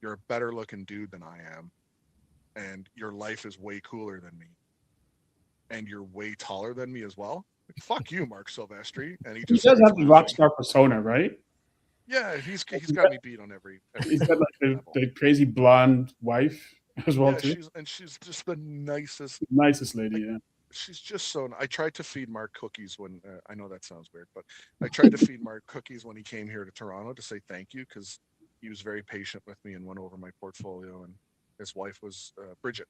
You're a better looking dude than I am, and your life is way cooler than me, and you're way taller than me as well. Like, fuck you, Mark Silvestri." And he He just does starts have the laughing. rock star persona, right? Yeah, he's got me beat on every He's got like level. the crazy blonde wife as well Yeah, too. she's just the nicest. Nicest lady, yeah. She's just so. I tried to feed Mark cookies when I know that sounds weird, but I tried to feed Mark cookies when he came here to Toronto to say thank you, because he was very patient with me and went over my portfolio. And his wife was Bridget,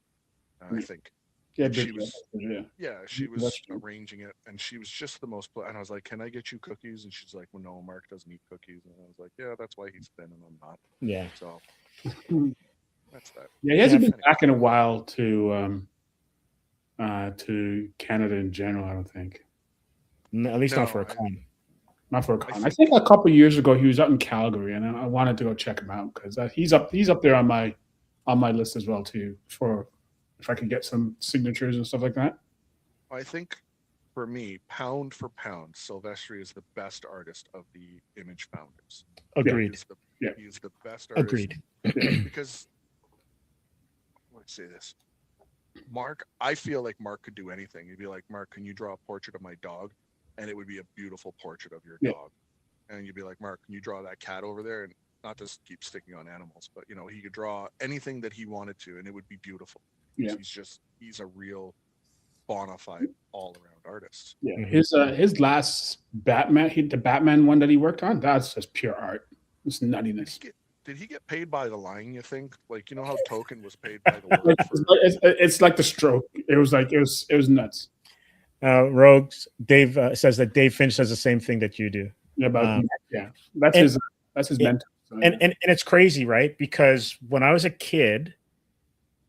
I think. Yeah, And she big, was yeah. she was That's true. arranging it, and she was just the most. And I was like, "Can I get you cookies?" And she's like, "Well, no, Mark doesn't eat cookies." And I was like, "Yeah, that's why he's thin and I'm not." Yeah. So that's that. Yeah, he hasn't been Anyway. back in a while to Canada in general, I don't think. At least No, not for a con. Not for a con. I think- think a couple of years ago he was out in Calgary, and I wanted to go check him out because he's up there on my list as well too. For if I could get some signatures and stuff like that. I think for me, pound for pound, Silvestri is the best artist of the Image founders. Agreed. He is the best artist. Agreed. Because let's say this. Mark, I feel like Mark could do anything. He'd be like, "Mark, can you draw a portrait of my dog?" And it would be a beautiful portrait of your dog. And you'd be like, "Mark, can you draw that cat over there?" And not to keep sticking on animals, but he could draw anything that he wanted to, and it would be beautiful. Yeah. He's a real bona fide all around artist. Yeah, Mhm. his last Batman, the Batman one that he worked on, that's just pure art. It's nuttiness. Did he get paid by the line? You think, like, how Token was paid by the word? It's like the stroke. It was nuts. Rogues. Dave says that Dave Finch says the same thing that you do. Yeah, but that's his mentor. So, And it's crazy, right? Because when I was a kid,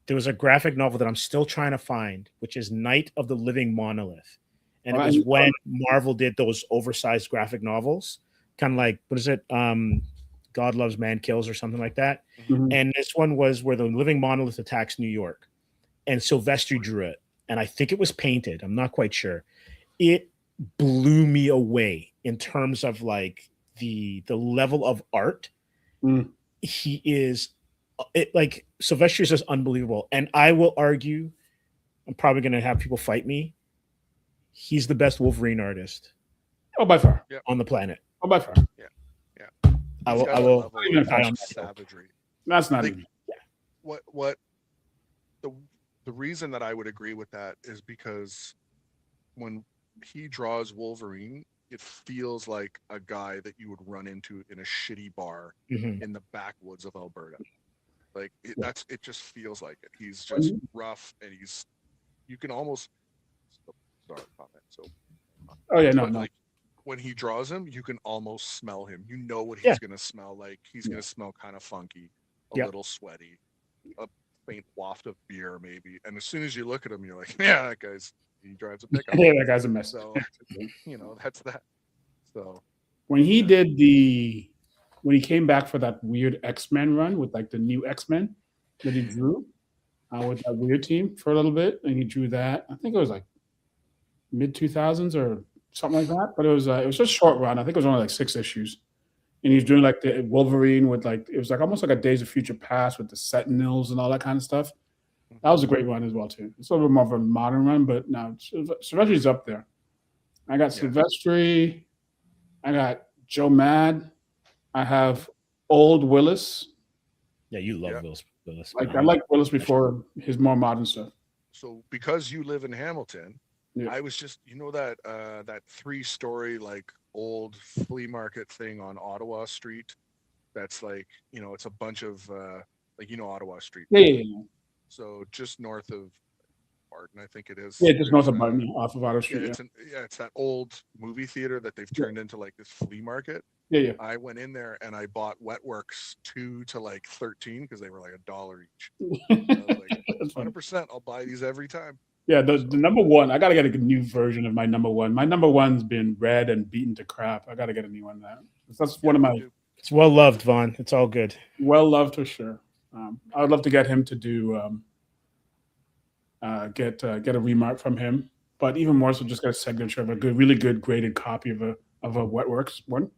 there was a graphic novel that I'm still trying to find, which is Night of the Living Monolith. And it was when Marvel did those oversized graphic novels, kind of like, what is it? God Loves, Man Kills, or something like that. Mhm. And this one was where the living monolith attacks New York. And Silvestri drew it. And I think it was painted. I'm not quite sure. It blew me away in terms of like the level of art. He is like Silvestri is just unbelievable. And I will argue, I'm probably going to have people fight me. He's the best Wolverine artist. Oh, by far. On the planet. Oh, by far. I He's got a will. level of I don't- savagery. That's not Like, even. What the reason that I would agree with that is because when he draws Wolverine, it feels like a guy that you would run into in a shitty bar Mhm. in the backwoods of Alberta. Like it just feels like it. He's just rough, and you can almost sorry comment. So Oh yeah, no, but no. like when he draws him, you can almost smell him. You know what he's gonna smell like. He's gonna smell kind of funky, a little sweaty, a faint waft of beer maybe. And as soon as you look at him, you're like, yeah, that guy's he drives a pickup. Yeah, that guy's a mess. So that's that. So When he when he came back for that weird X-Men run with like the new X-Men that he drew with that weird team for a little bit, and he drew that. I think it was like mid 2000s or something like that. But it was just a short run. I think it was only like 6 issues. And he's doing like the Wolverine with like it was like almost like a Days of Future Past with the Sentinels and all that kind of stuff. That was a great run as well too. It's a little bit more of a modern run, but no, Silvestri's up there. I got Silvestri. I got Joe Mad. I have Old Willis. Yeah, you love Willis. Like I like Willis before his more modern stuff. So because you live in Hamilton, I was just that 3-story like old flea market thing on Ottawa Street. That's like, it's a bunch of Ottawa Street. Yeah. So just north of Barton, I think it is. Yeah, just north There's of Barton, off of Ottawa yeah, Street. it's that old movie theater that they've turned into like this flea market. Yeah. I went in there and I bought Wetworks 2 to like 13 because they were like $1 each. I was like, 100%, I'll buy these every time. Yeah, the number one, I got to get a new version of my number one. My number one's been read and beaten to crap. I got to get a new one now. That's one of my. It's well loved, Vaughn. It's all good. Well loved for sure. I would love to get him to do get a remark from him, but even more so, just get a signature of a really good graded copy of a Wetworks one.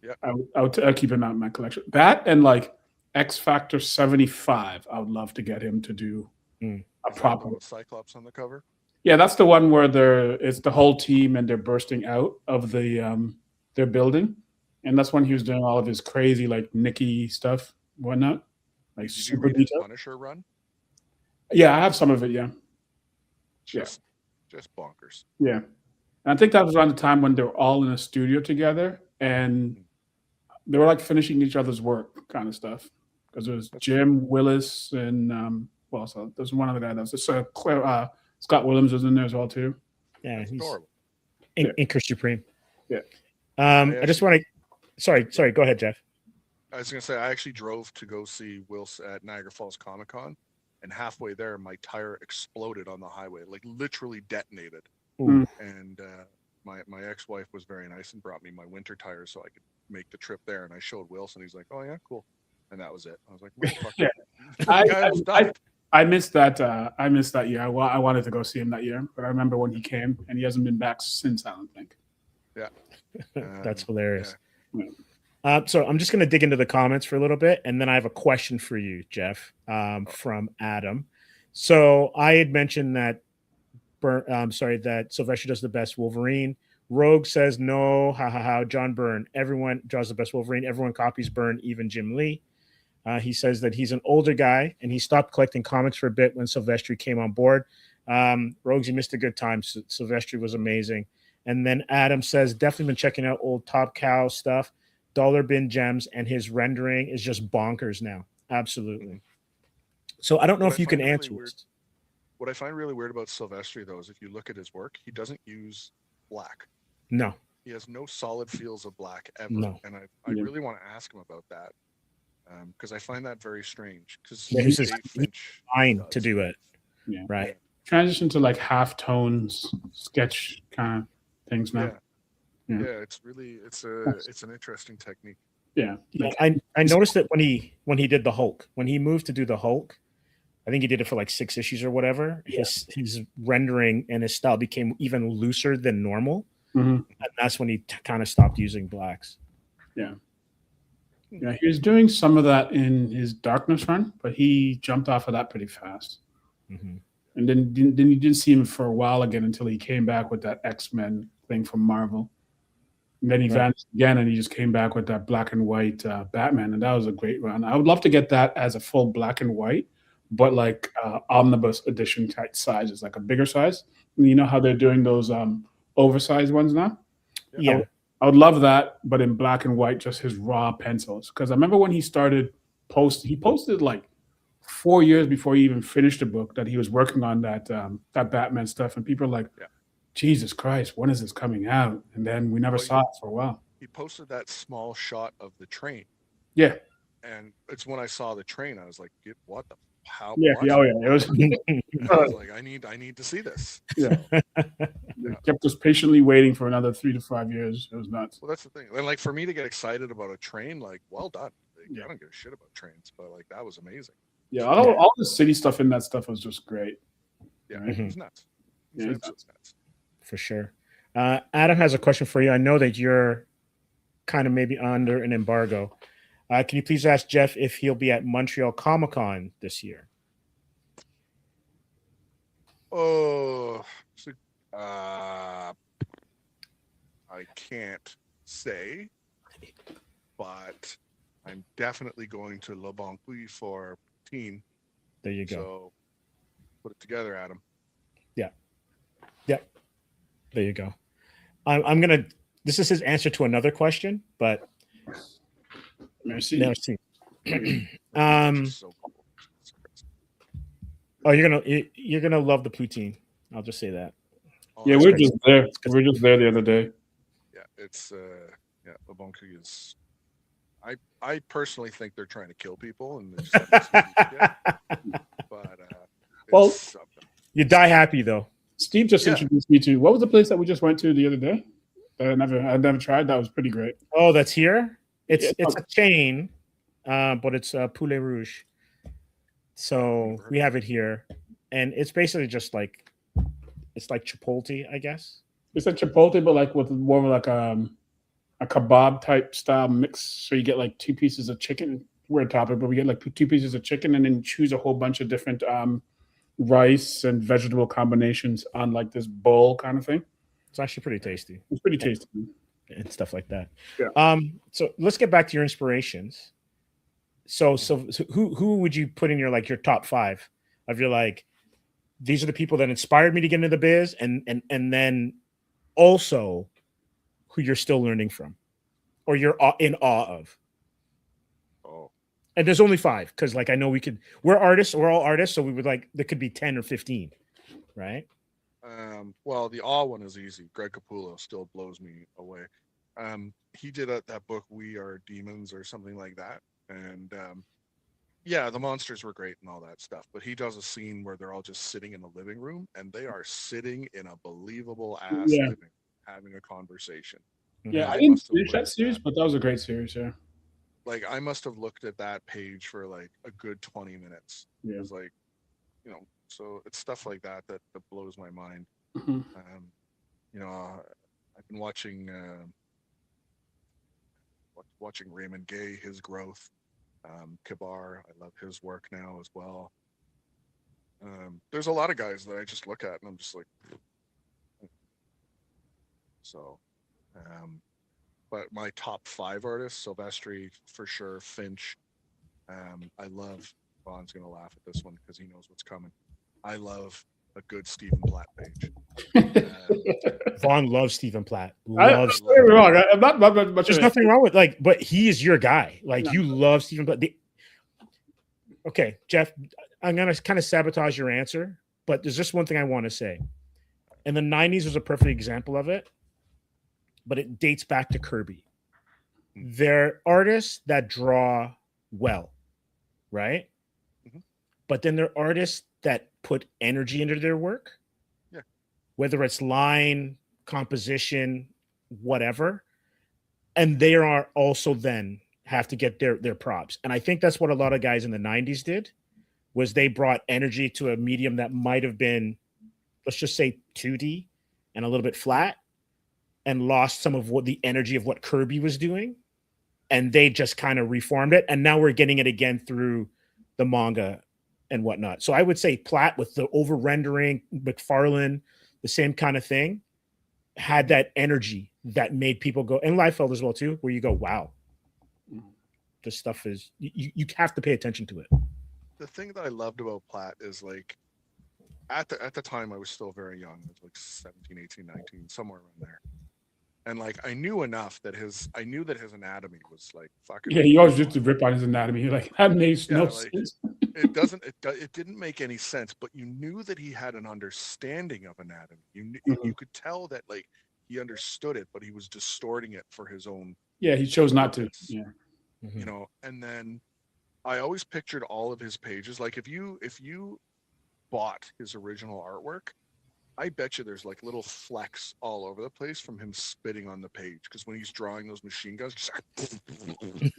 Yeah, I'll keep him out in my collection. That and like X Factor 75, I would love to get him to do a proper Cyclops on the cover. Yeah, that's the one where it's the whole team and they're bursting out of the their building, and that's when he was doing all of his crazy like Nicky stuff, whatnot, like Did you super read his detailed. Punisher run? Yeah, I have some of it. Yeah, just bonkers. Yeah, and I think that was around the time when they were all in a studio together and they were like finishing each other's work, kind of stuff. Because it was Jim Willis and so there's one other guy that was Scott Williams was in there as well too. Yeah, That's he's adorable. Inker Supreme. Yeah. I just want to. Sorry. Go ahead, Jeff. I was gonna say I actually drove to go see Wills at Niagara Falls Comic Con, and halfway there, my tire exploded on the highway, like literally detonated. Ooh. And my ex-wife was very nice and brought me my winter tires so I could make the trip there. And I showed Wilson. He's like, "Oh yeah, cool." And that was it. I was like, "Motherfucker." I missed that. I missed that year. I wanted to go see him that year, but I remember when he came, and he hasn't been back since. I don't think. Yeah, that's hilarious. Yeah. So I'm just going to dig into the comments for a little bit, and then I have a question for you, Jeff, from Adam. So I had mentioned that that Sylvester does the best Wolverine. Rogue says no, John Byrne. Everyone draws the best Wolverine. Everyone copies Byrne, even Jim Lee. He says that he's an older guy and he stopped collecting comics for a bit when Silvestri came on board. Rogues, you missed a good time. Silvestri was amazing. And then Adam says, definitely been checking out old Top Cow stuff, Dollar Bin Gems, and his rendering is just bonkers now. Absolutely. So I don't know if you can answer this. What I find really weird about Silvestri, though, is if you look at his work, he doesn't use black. No. He has no solid feels of black ever. No. And I really want to ask him about that. Because I find that very strange. Because he's fine to do it. Yeah. Right. Yeah. Transition to like half tones, sketch kind of things now. Yeah, it's really it's an interesting technique. Yeah. I noticed that when he did the Hulk, when he moved to do the Hulk, I think he did it for like 6 issues or whatever. Yeah. His rendering and his style became even looser than normal. Mm-hmm. And that's when he kind of stopped using blacks. Yeah. Yeah, he was doing some of that in his Darkness run, but he jumped off of that pretty fast. Mm-hmm. And then you didn't see him for a while again until he came back with that X-Men thing from Marvel. And then he vanished again, and he just came back with that black and white Batman, and that was a great run. I would love to get that as a full black and white, but like omnibus edition type size. It's like a bigger size. You know how they're doing those oversized ones now? Yeah. I would love that, but in black and white, just his raw pencils. Because I remember when he started he posted like 4 years before he even finished the book that he was working on that Batman stuff, and people are like, Jesus Christ, when is this coming out? And then we never saw it for a while. He posted that small shot of the train. Yeah. And it's when I saw the train, I was like, what the how? Yeah, it was. I was like, I need to see this. Yeah. Kept us patiently waiting for another 3 to 5 years. It was nuts. Well, that's the thing. And like for me to get excited about a train, like, well done. Like, I don't give a shit about trains, but like that was amazing. Yeah, all the city stuff in that stuff was just great. Yeah, it was nuts. Nuts. For sure. Adam has a question for you. I know that you're kind of maybe under an embargo. Can you please ask Jeff if he'll be at Montreal Comic-Con this year? Oh, I can't say, but I'm definitely going to Le Bon Puy for teen. There you go. So put it together, Adam. Yeah. There you go. I'm gonna This is his answer to another question, but Merci. merci. Which is so cool. It's crazy. Oh, you're gonna love the poutine. I'll just say that. Oh, Yeah, it's we're great. just there. We're just there the other day. Yeah, it's Le Bon Cookie is. I personally think they're trying to kill people and they just haven't seen it yet. But Well, it's something. You die happy though. Steve just Yeah. introduced me to what was the place that we just went to the other day that I'd never tried. That was pretty great. Oh, that's here. It's Yeah, it's a chain, but it's Poulet Rouge. So we have it here, and it's basically just like it's like Chipotle, I guess. It's like Chipotle, but like with more of like a kebab type style mix. So you get like 2 pieces of chicken. We're a topic, but we get like 2 pieces of chicken and then choose a whole bunch of different rice and vegetable combinations on like this bowl kind of thing. It's actually pretty tasty It's pretty tasty. and stuff like that. Yeah. So let's get back to your inspirations. So who would you put in your like your top 5 of your like these are the people that inspired me to get into the biz and then also who you're still learning from or you're in awe of? Oh, And there's only 5 because like I know we're artists, we're all artists, so we would like there could be 10 or 15, right? well, the awe one is easy. Greg Capullo still blows me away. He did that book We Are Demons or something like that, and yeah, the monsters were great and all that stuff. But he does a scene where they're all just sitting in the living room and they are sitting in a believable ass Yeah. living, having a conversation. Yeah, I I didn't must have finish looked that at series, that. but that was a great series. Yeah. Like I must have looked at that page for like a good 20 minutes. Yeah. It was like, so it's stuff like that that blows my mind. Mhm. I've been watching Raymond Gay, his growth. Kibar, I love his work now as well. There's a lot of guys that I just look at and I'm just like, so. But my top 5 artists, Silvestri for sure, Finch. I love. Vaughn's gonna laugh at this one because he knows what's coming. I love a good Stephen Platt page. Vaughn loves Stephen Platt. I, Loves. don't get me wrong. I'm not much There's of a- nothing wrong with like, but he is your guy. Like No. you love Stephen Platt. Okay, Jeff, I'm gonna kind of sabotage your answer, but there's just one thing I want to say. And the 90s was a perfect example of it, but it dates back to Kirby. They're artists that draw well, right? Mhm. But then they're artists that put energy into their work. Yeah. Whether it's line, composition, whatever. And they are also then have to get their props. And I think that's what a lot of guys in the 90s did was they brought energy to a medium that might have been, let's just say 2D and a little bit flat and lost some of what the energy of what Kirby was doing. And they just kind of reformed it. And now we're getting it again through the manga and whatnot. So I would say Platt with the over rendering, McFarlane, the same kind of thing, had that energy that made people go, and Liefeld as well too, where you go, wow, this stuff is, you have to pay attention to it. The thing that I loved about Platt is like, at the time I was still very young. I was like 17, 18, 19, somewhere around there. And like I knew enough that his anatomy was like fucking. Yeah, he always used to rip on his anatomy. You're like, that makes no sense. It didn't make any sense, but you knew that he had an understanding of anatomy. You could tell that like he understood it, but he was distorting it for his own. Yeah, he chose not to. purpose, Yeah. And then I always pictured all of his pages. Like if you bought his original artwork, I bet you there's like little flecks all over the place from him spitting on the page. Because when he's drawing those machine guns, just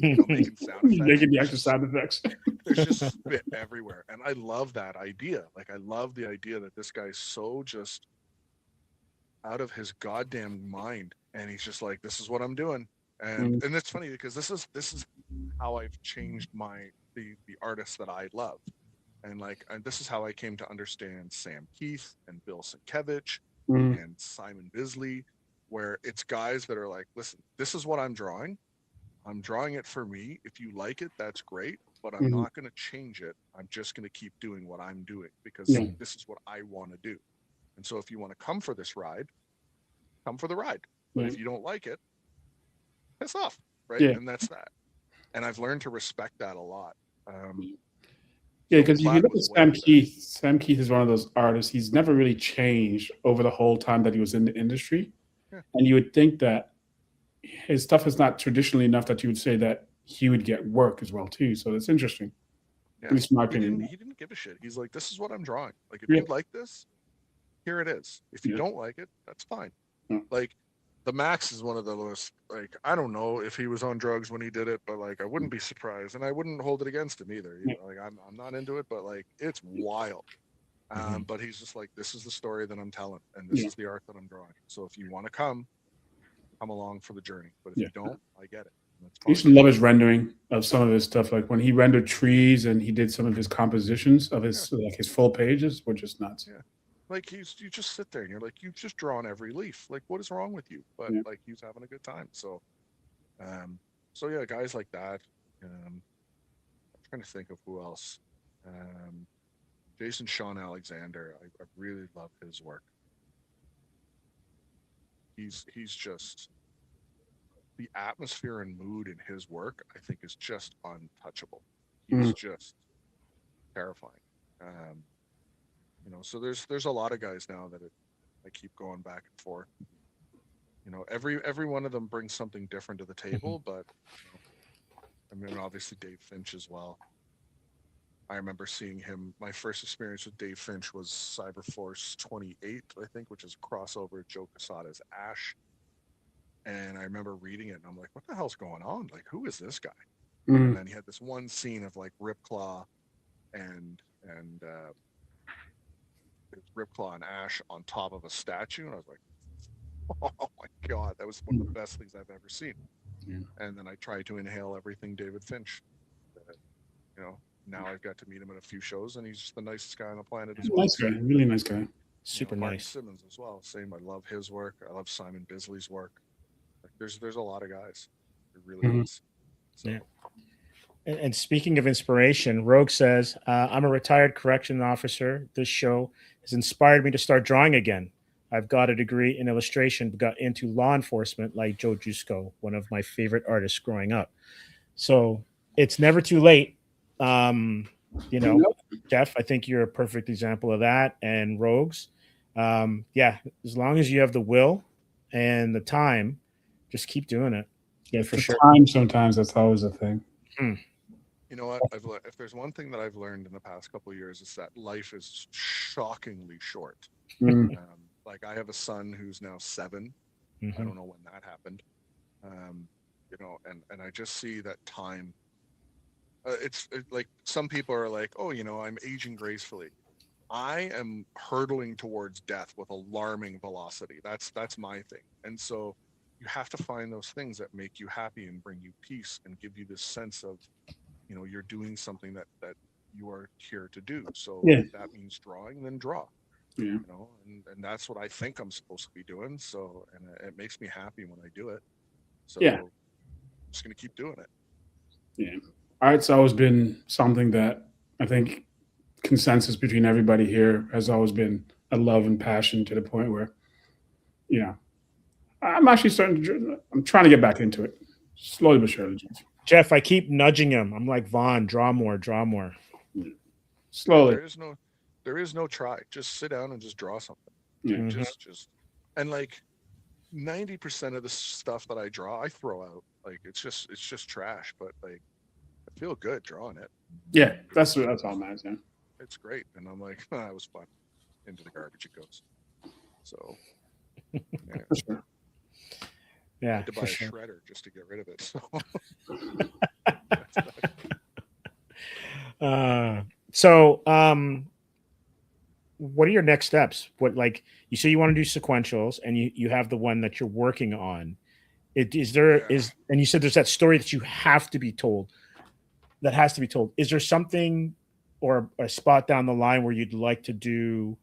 making sound effects. Making the extra sound effects. There's just spit everywhere. And I love that idea. Like I love the idea that this guy's so just out of his goddamn mind. And he's just like, this is what I'm doing. And it's funny because this is how I've changed the artists that I love. And this is how I came to understand Sam Keith and Bill Sienkiewicz and Simon Bisley, where it's guys that are like, listen, this is what I'm drawing. I'm drawing it for me. If you like it, that's great, but I'm not going to change it. I'm just going to keep doing what I'm doing because this is what I want to do. And so if you want to come for this ride, come for the ride. But Right. if you don't like it, piss off, right? Yeah. And that's that. And I've learned to respect that a lot. Yeah, So because if you Platt look at was way up there. Sam Keith is one of those artists. He's never really changed over the whole time that he was in the industry, Yeah. and you would think that his stuff is not traditionally enough that you would say that he would get work as well too. So it's interesting, Yeah. at least in my He opinion. didn't give a shit. He's like, this is what I'm drawing. Like, if Yeah, you like this, here it is. If you yeah, don't like it, that's fine. yeah. Like, the Max is one of the most, like, I don't know if he was on drugs when he did it, but like I wouldn't be surprised, and I wouldn't hold it against him either. You Yeah. know, like I'm not into it, but like it's wild. Mhm. But he's just like, this is the story that I'm telling, and this Yeah. is the art that I'm drawing. So if you want to come along for the journey. But if Yeah. you don't, I get it. That's I used fine. to love his rendering of some of his stuff, like when he rendered trees and he did some of his compositions of Yeah, his like his full pages were just nuts. yeah. Like you just sit there and you're like, you've just drawn every leaf. Like, what is wrong with you? But Yeah. like he's having a good time. Um, so yeah, guys like that. I'm trying to think of who else. Um, Jason Sean Alexander. I really love his work. He's just the atmosphere and mood in his work. I think is just untouchable. He's Mm. just terrifying. Um, so there's a lot of guys now that I keep going back and forth. Every one of them brings something different to the table, but I mean, obviously Dave Finch as well. I remember seeing him. My first experience with Dave Finch was Cyberforce 28, I think, which is a crossover of Joe Quesada's Ash. And I remember reading it, and I'm like, "What the hell's going on? Like, who is this guy?" And Mm. then he had this one scene of like Ripclaw and Ripclaw and Ash on top of a statue, and I was like, "Oh my god, that was one of the best things I've ever seen." Yeah. And then I tried to inhale everything David Finch. Uh, you know, Now I've got to meet him at a few shows, and he's just the nicest guy on the planet as well. Nice guy, really nice guy. Super Martin nice. Simmons as well. Same. I love his work. I love Simon Bisley's work. Like, there's a lot of guys. There really Mhm. is. So Yeah. And speaking of inspiration, Rogue says, I'm a retired correction officer. This show has inspired me to start drawing again. I've got a degree in illustration, but got into law enforcement like Joe Jusko, one of my favorite artists growing up. So it's never too late. You know, Nope. Jeff, I think you're a perfect example of that. And Rogues, yeah, as long as you have the will and the time, just keep doing it. Yeah, for The sure. time sometimes that's always a thing. you know what? If there's one thing that I've learned in the past couple of years, is that life is shockingly short. Mm. Like, I have a son who's now 7. I Mhm. don't know when that happened. And I just see that time. Like, some people are like, oh, I'm aging gracefully. I am hurtling towards death with alarming velocity. That's my thing. And so you have to find those things that make you happy and bring you peace and give you this sense of, you're doing something that you are here to do. So Yeah. if that means drawing, then draw. Yeah. And that's what I think I'm supposed to be doing. So, and it makes me happy when I do it. So Yeah. I'm just gonna keep doing it. Yeah. Art's always been something that I think consensus between everybody here has always been a love and passion to the point where, you know, I'm actually I'm trying to get back into it slowly but surely. Jeff, I keep nudging him. I'm like, Vaughn, draw more, draw more. Slowly. There is no try. Just sit down and just draw something. Yeah. Mhm. Just and like 90% of the stuff that I draw, I throw out. Like, it's just trash, but like, I feel good drawing it. Yeah. That's all matters. Yeah. It's great, and I'm like, that was fun. Into the garbage it goes. So yeah, For sure. I Yeah, had to buy for a sure. shredder just to get rid of it. So What are your next steps? What, like, you say you want to do sequentials, and you have the one that you're working on. Is there Yeah. and you said there's that story that you have to be told. That has to be told. Is there something or a spot down the line where you'd like to do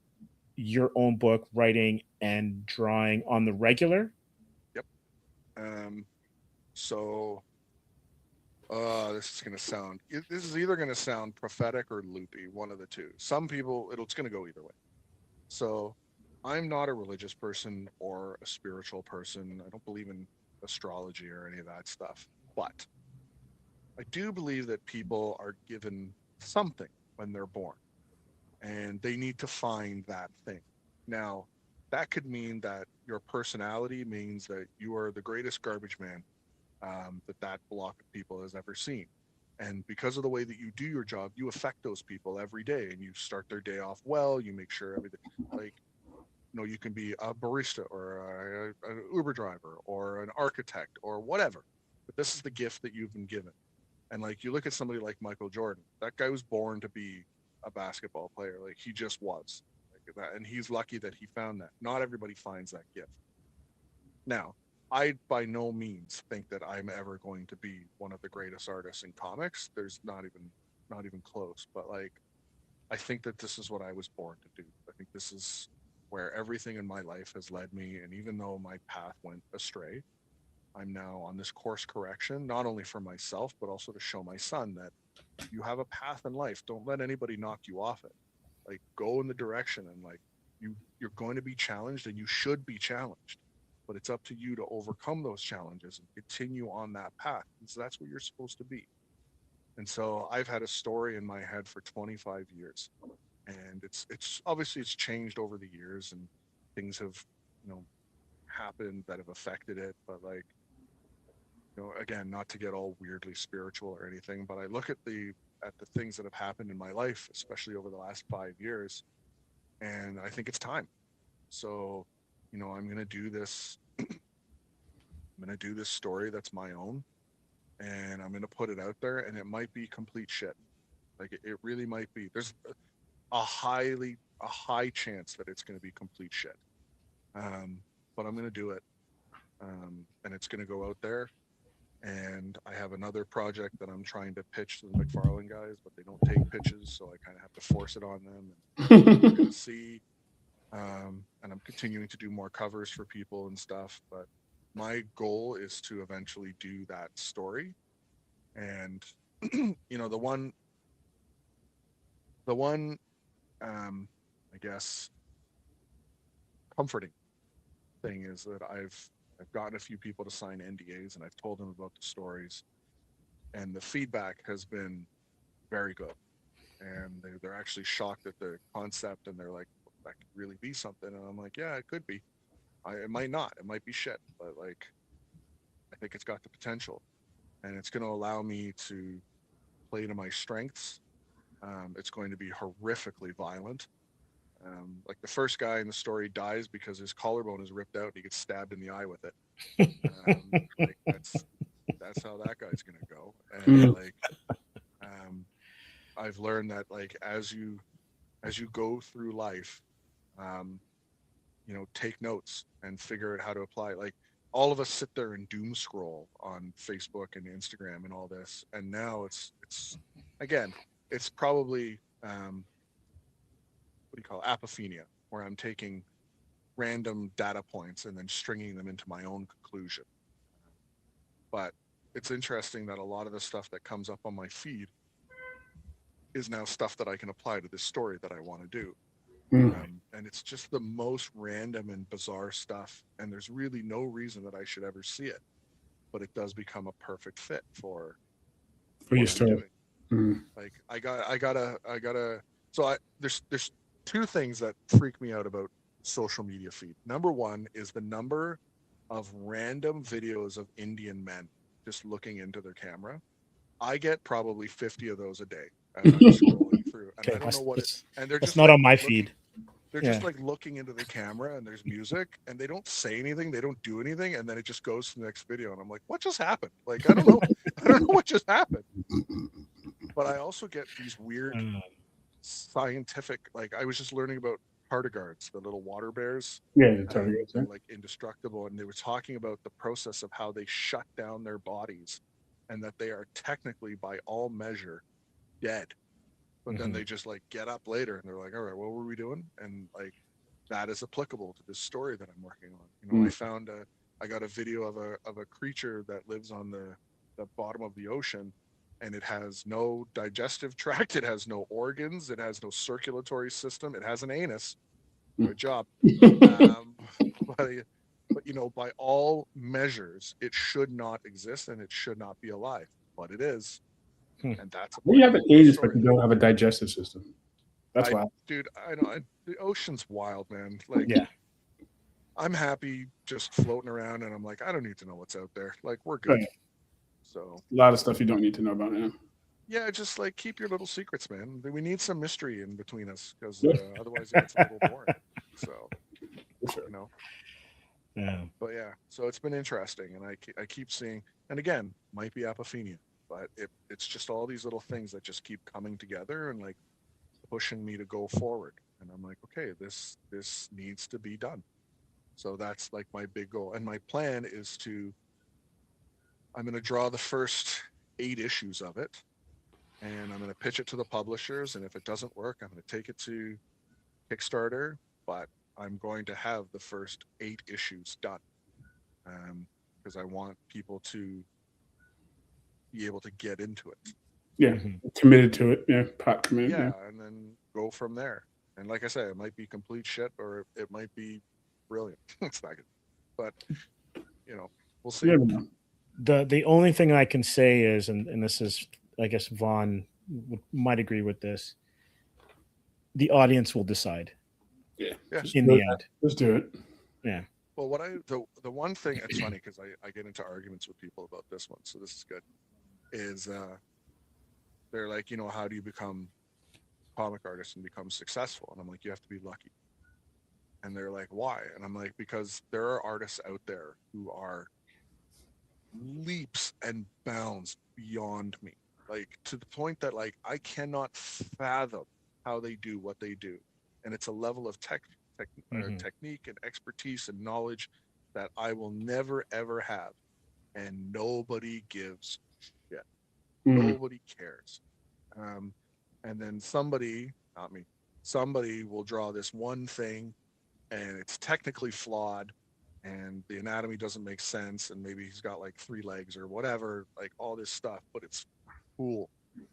your own book, writing and drawing on the regular? Yep. So this is either gonna sound prophetic or loopy, one of the two. Some people, it's gonna go either way. So I'm not a religious person or a spiritual person. I don't believe in astrology or any of that stuff. But I do believe that people are given something when they're born, and they need to find that thing. Now, that could mean that your personality means that you are the greatest garbage man that block of people has ever seen. And because of the way that you do your job, you affect those people every day, and you start their day off well. You make sure everything, like, you can be a barista or an Uber driver or an architect or whatever. But this is the gift that you've been given. And like, you look at somebody like Michael Jordan, that guy was born to be a basketball player. Like, he just was like that, and he's lucky that he found that. Not everybody finds that gift. Now, I by no means think that I'm ever going to be one of the greatest artists in comics. There's not even close. But like, I think that this is what I was born to do. I think this is where everything in my life has led me. And even though my path went astray, I'm now on this course correction, not only for myself, but also to show my son that you have a path in life. Don't let anybody knock you off it. Like, go in the direction, and like, you're going to be challenged, and you should be challenged. But it's up to you to overcome those challenges and continue on that path. And so that's where you're supposed to be. And so I've had a story in my head for 25 years, and it's obviously it's changed over the years, and things have, you know happened that have affected it. But like, again, not to get all weirdly spiritual or anything, but I look at the things that have happened in my life, especially over the last 5 years, and I think it's time. So, I'm gonna do this. I'm gonna do this story that's my own, and I'm gonna put it out there, and it might be complete shit. Like, it really might be. There's a high chance that it's gonna be complete shit. Um, but I'm gonna do it, and it's gonna go out there. And I have another project that I'm trying to pitch to the McFarlane guys, but they don't take pitches, so I kind of have to force it on them. And we're gonna see. And I'm continuing to do more covers for people and stuff. But my goal is to eventually do that story. And the one, um, I guess, comforting thing is that I've gotten a few people to sign NDAs, and I've told them about the stories, and the feedback has been very good. And they're actually shocked at the concept, and they're like, that could really be something. And I'm like, yeah, it could be. It might not. It might be shit, but like, I think it's got the potential, and it's going to allow me to play to my strengths. It's going to be horrifically violent. Like, the first guy in the story dies because his collarbone is ripped out and he gets stabbed in the eye with it. Like, that's how that guy's going to go. And like, um, I've learned that, like, as you go through life, um, take notes and figure out how to apply it. Like, all of us sit there and doom scroll on Facebook and Instagram and all this, and now it's again, it's probably, what do you call it, apophenia, where I'm taking random data points and then stringing them into my own conclusion. But it's interesting that a lot of the stuff that comes up on my feed is now stuff that I can apply to this story that I want to do. And it's just the most random and bizarre stuff, and there's really no reason that I should ever see it, but it does become a perfect fit for For your what I'm story. doing. Like, I gotta. So there's two things that freak me out about social media feed. Number one is the number of random videos of Indian men just looking into their camera. I get probably 50 of those a day as I'm scrolling through, and Okay, I don't know what it. And they're that's just not like on my looking. feed. They're Yeah. just like looking into the camera, and there's music, and they don't say anything, they don't do anything, and then it just goes to the next video, and I'm like, what just happened? Like, I don't know, I don't know what just happened. But I also get these weird Uh, scientific, like, I was just learning about tardigrades, the little water bears. Yeah, totally. They're like indestructible, and they were talking about the process of how they shut down their bodies, and that they are technically, by all measure, dead. But then mhm. they just like get up later, and they're like, all right, what were we doing? And like, that is applicable to this story that I'm working on. I got a video of a creature that lives on the bottom of the ocean, and it has no digestive tract, it has no organs, it has no circulatory system, it has an anus, Good job. But, but by all measures, it should not exist and it should not be alive, but it is, and that's a Well, you have an point of the anus, but story. you don't have a digestive system. That's why. Dude, I know the ocean's wild, man. Like, Yeah. I'm happy just floating around, and I'm like, I don't need to know what's out there. Like, we're good. Right. So A lot of stuff you don't need to know about now. yeah, just like keep your little secrets, man. We need some mystery in between us because Yeah. otherwise it gets a little boring. So For sure. Yeah. but yeah, so it's been interesting, and I keep seeing, and again, might be apophenia, but it's just all these little things that just keep coming together and like pushing me to go forward. And I'm like, okay, this needs to be done. So that's like my big goal, and my plan is I'm going to draw the first 8 issues of it, and I'm going to pitch it to the publishers. And if it doesn't work, I'm going to take it to Kickstarter. But I'm going to have the first 8 issues done because I want people to be able to get into it. Yeah, committed to it. Yeah, pot committed. Yeah, Yeah. and then go from there. And like I said, it might be complete shit or it might be brilliant. It's not good, but we'll see. You never know. The only thing I can say is, and this is, I guess Vaughn might agree with this, the audience will decide Yeah. in the end. Just do it. Yeah. Well, the one thing, it's funny because I get into arguments with people about this one, so this is good, is they're like, how do you become a comic artist and become successful? And I'm like, you have to be lucky. And they're like, why? And I'm like, because there are artists out there who are leaps and bounds beyond me, like to the point that like I cannot fathom how they do what they do. And it's a level of technique and expertise and knowledge that I will never ever have, and nobody gives shit. Nobody cares. And then somebody, not me, somebody will draw this one thing, and it's technically flawed, and the anatomy doesn't make sense, and maybe he's got like 3 legs or whatever, like all this stuff, but it's cool,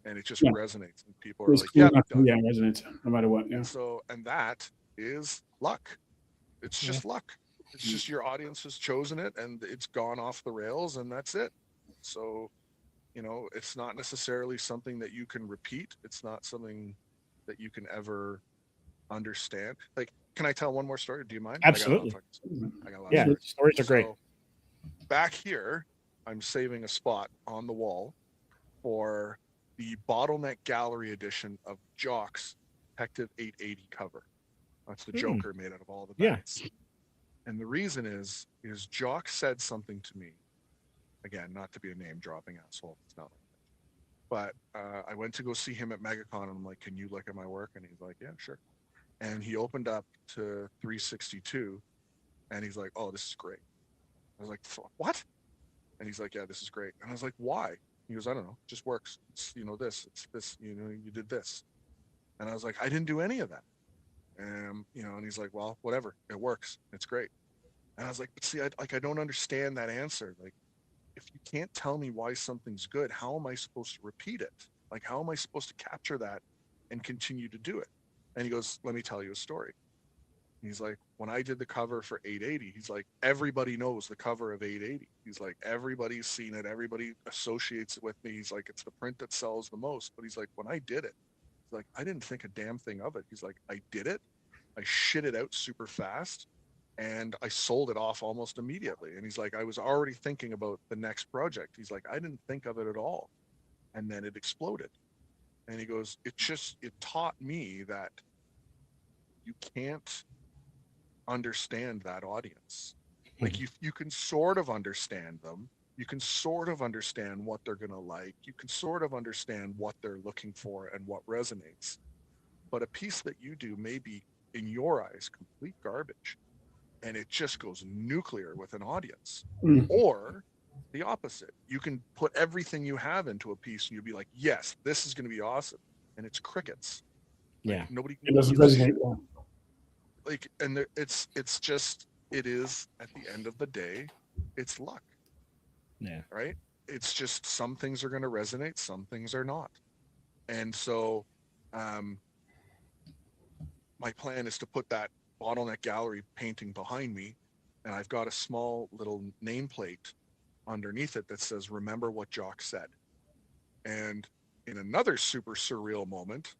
and it just resonates, and people are It's like, cool "Yeah, done." yeah, resonates no matter what. Yeah. And that is luck. It's just luck. It's just your audience has chosen it, and it's gone off the rails, and that's it. So, it's not necessarily something that you can repeat. It's not something that you can ever understand. Like, can I tell one more story? Do you mind? Absolutely. I got a lot Yeah, of stories are great. Back here, I'm saving a spot on the wall for the Bottleneck Gallery edition of Jock's Detective 880 cover. That's the Joker made out of all the bats. And the reason is Jock said something to me. Again, not to be a name-dropping asshole. It's not like that. But I went to go see him at MegaCon, and I'm like, can you look at my work? And he's like, yeah, sure. And he opened up to 362, and he's like, oh, this is great. I was like, what? And he's like, yeah, this is great. And I was like, why? He goes, I don't know, it just works. It's, this, it's this, you did this. And I was like, I didn't do any of that. And he's like, well, whatever, it works. It's great. And I was like, but see, I don't understand that answer. Like, if you can't tell me why something's good, how am I supposed to repeat it? Like, how am I supposed to capture that and continue to do it? And he goes, let me tell you a story. He's like, when I did the cover for 880, he's like, everybody knows the cover of 880. He's like, everybody's seen it. Everybody associates it with me. He's like, it's the print that sells the most. But he's like, when I did it, he's like, I didn't think a damn thing of it. He's like, I did it. I shit it out super fast, and I sold it off almost immediately. And he's like, I was already thinking about the next project. He's like, I didn't think of it at all. And then it exploded. And he goes, it taught me that you can't understand that audience. Like, you can sort of understand them. You can sort of understand what they're going to like. You can sort of understand what they're looking for and what resonates. But a piece that you do may be, in your eyes, complete garbage, and it just goes nuclear with an audience. Or the opposite. You can put everything you have into a piece, and you'll be like, yes, this is going to be awesome. And it's crickets. Yeah. Nobody. It doesn't resonate. Like, and it's just, it is, at the end of the day, it's luck. Yeah. Right. It's just, some things are going to resonate, some things are not. And so, my plan is to put that Bottleneck Gallery painting behind me, and I've got a small little nameplate underneath it that says, "Remember what Jock said." And in another super surreal moment,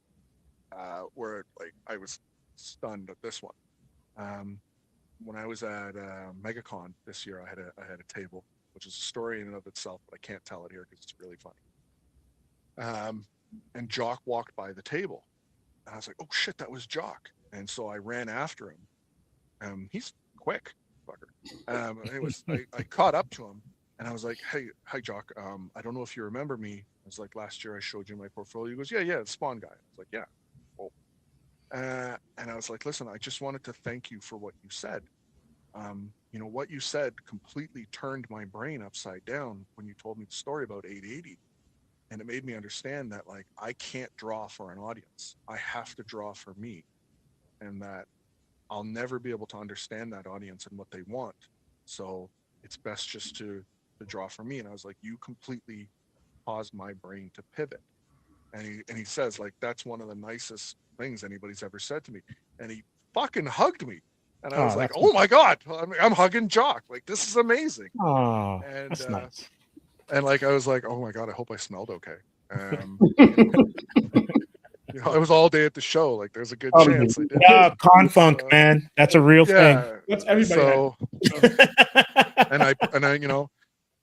where like I was stunned at this one. Um, when I was at MegaCon this year, I had a table, which is a story in and of itself, but I can't tell it here because it's really funny. And Jock walked by the table, and I was like, "Oh shit, that was Jock!" And so I ran after him. He's quick, fucker. Anyways, I caught up to him, and I was like, "Hey, hi Jock. I don't know if you remember me." I was like, "Last year I showed you my portfolio." He goes, "Yeah, the Spawn guy." I was like, "Yeah." Oh. And I was like, "Listen, I just wanted to thank you for what you said. What you said completely turned my brain upside down when you told me the story about 880. And it made me understand that like I can't draw for an audience. I have to draw for me. And that I'll never be able to understand that audience and what they want. So it's best just to draw for me." And I was like, "You completely caused my brain to pivot." And he says, like, "That's one of the nicest things anybody's ever said to me." And he fucking hugged me. And I was Oh, like, that's "Oh my God, I'm hugging Jock. Like, this is amazing." oh, And that's nice. and like I was like, "Oh my God, I hope I smelled okay." Um, it was all day at the show. Like, there's a good Probably. chance I did. Yeah, con funk, man. That's a real thing. Yeah. That's everybody. So and I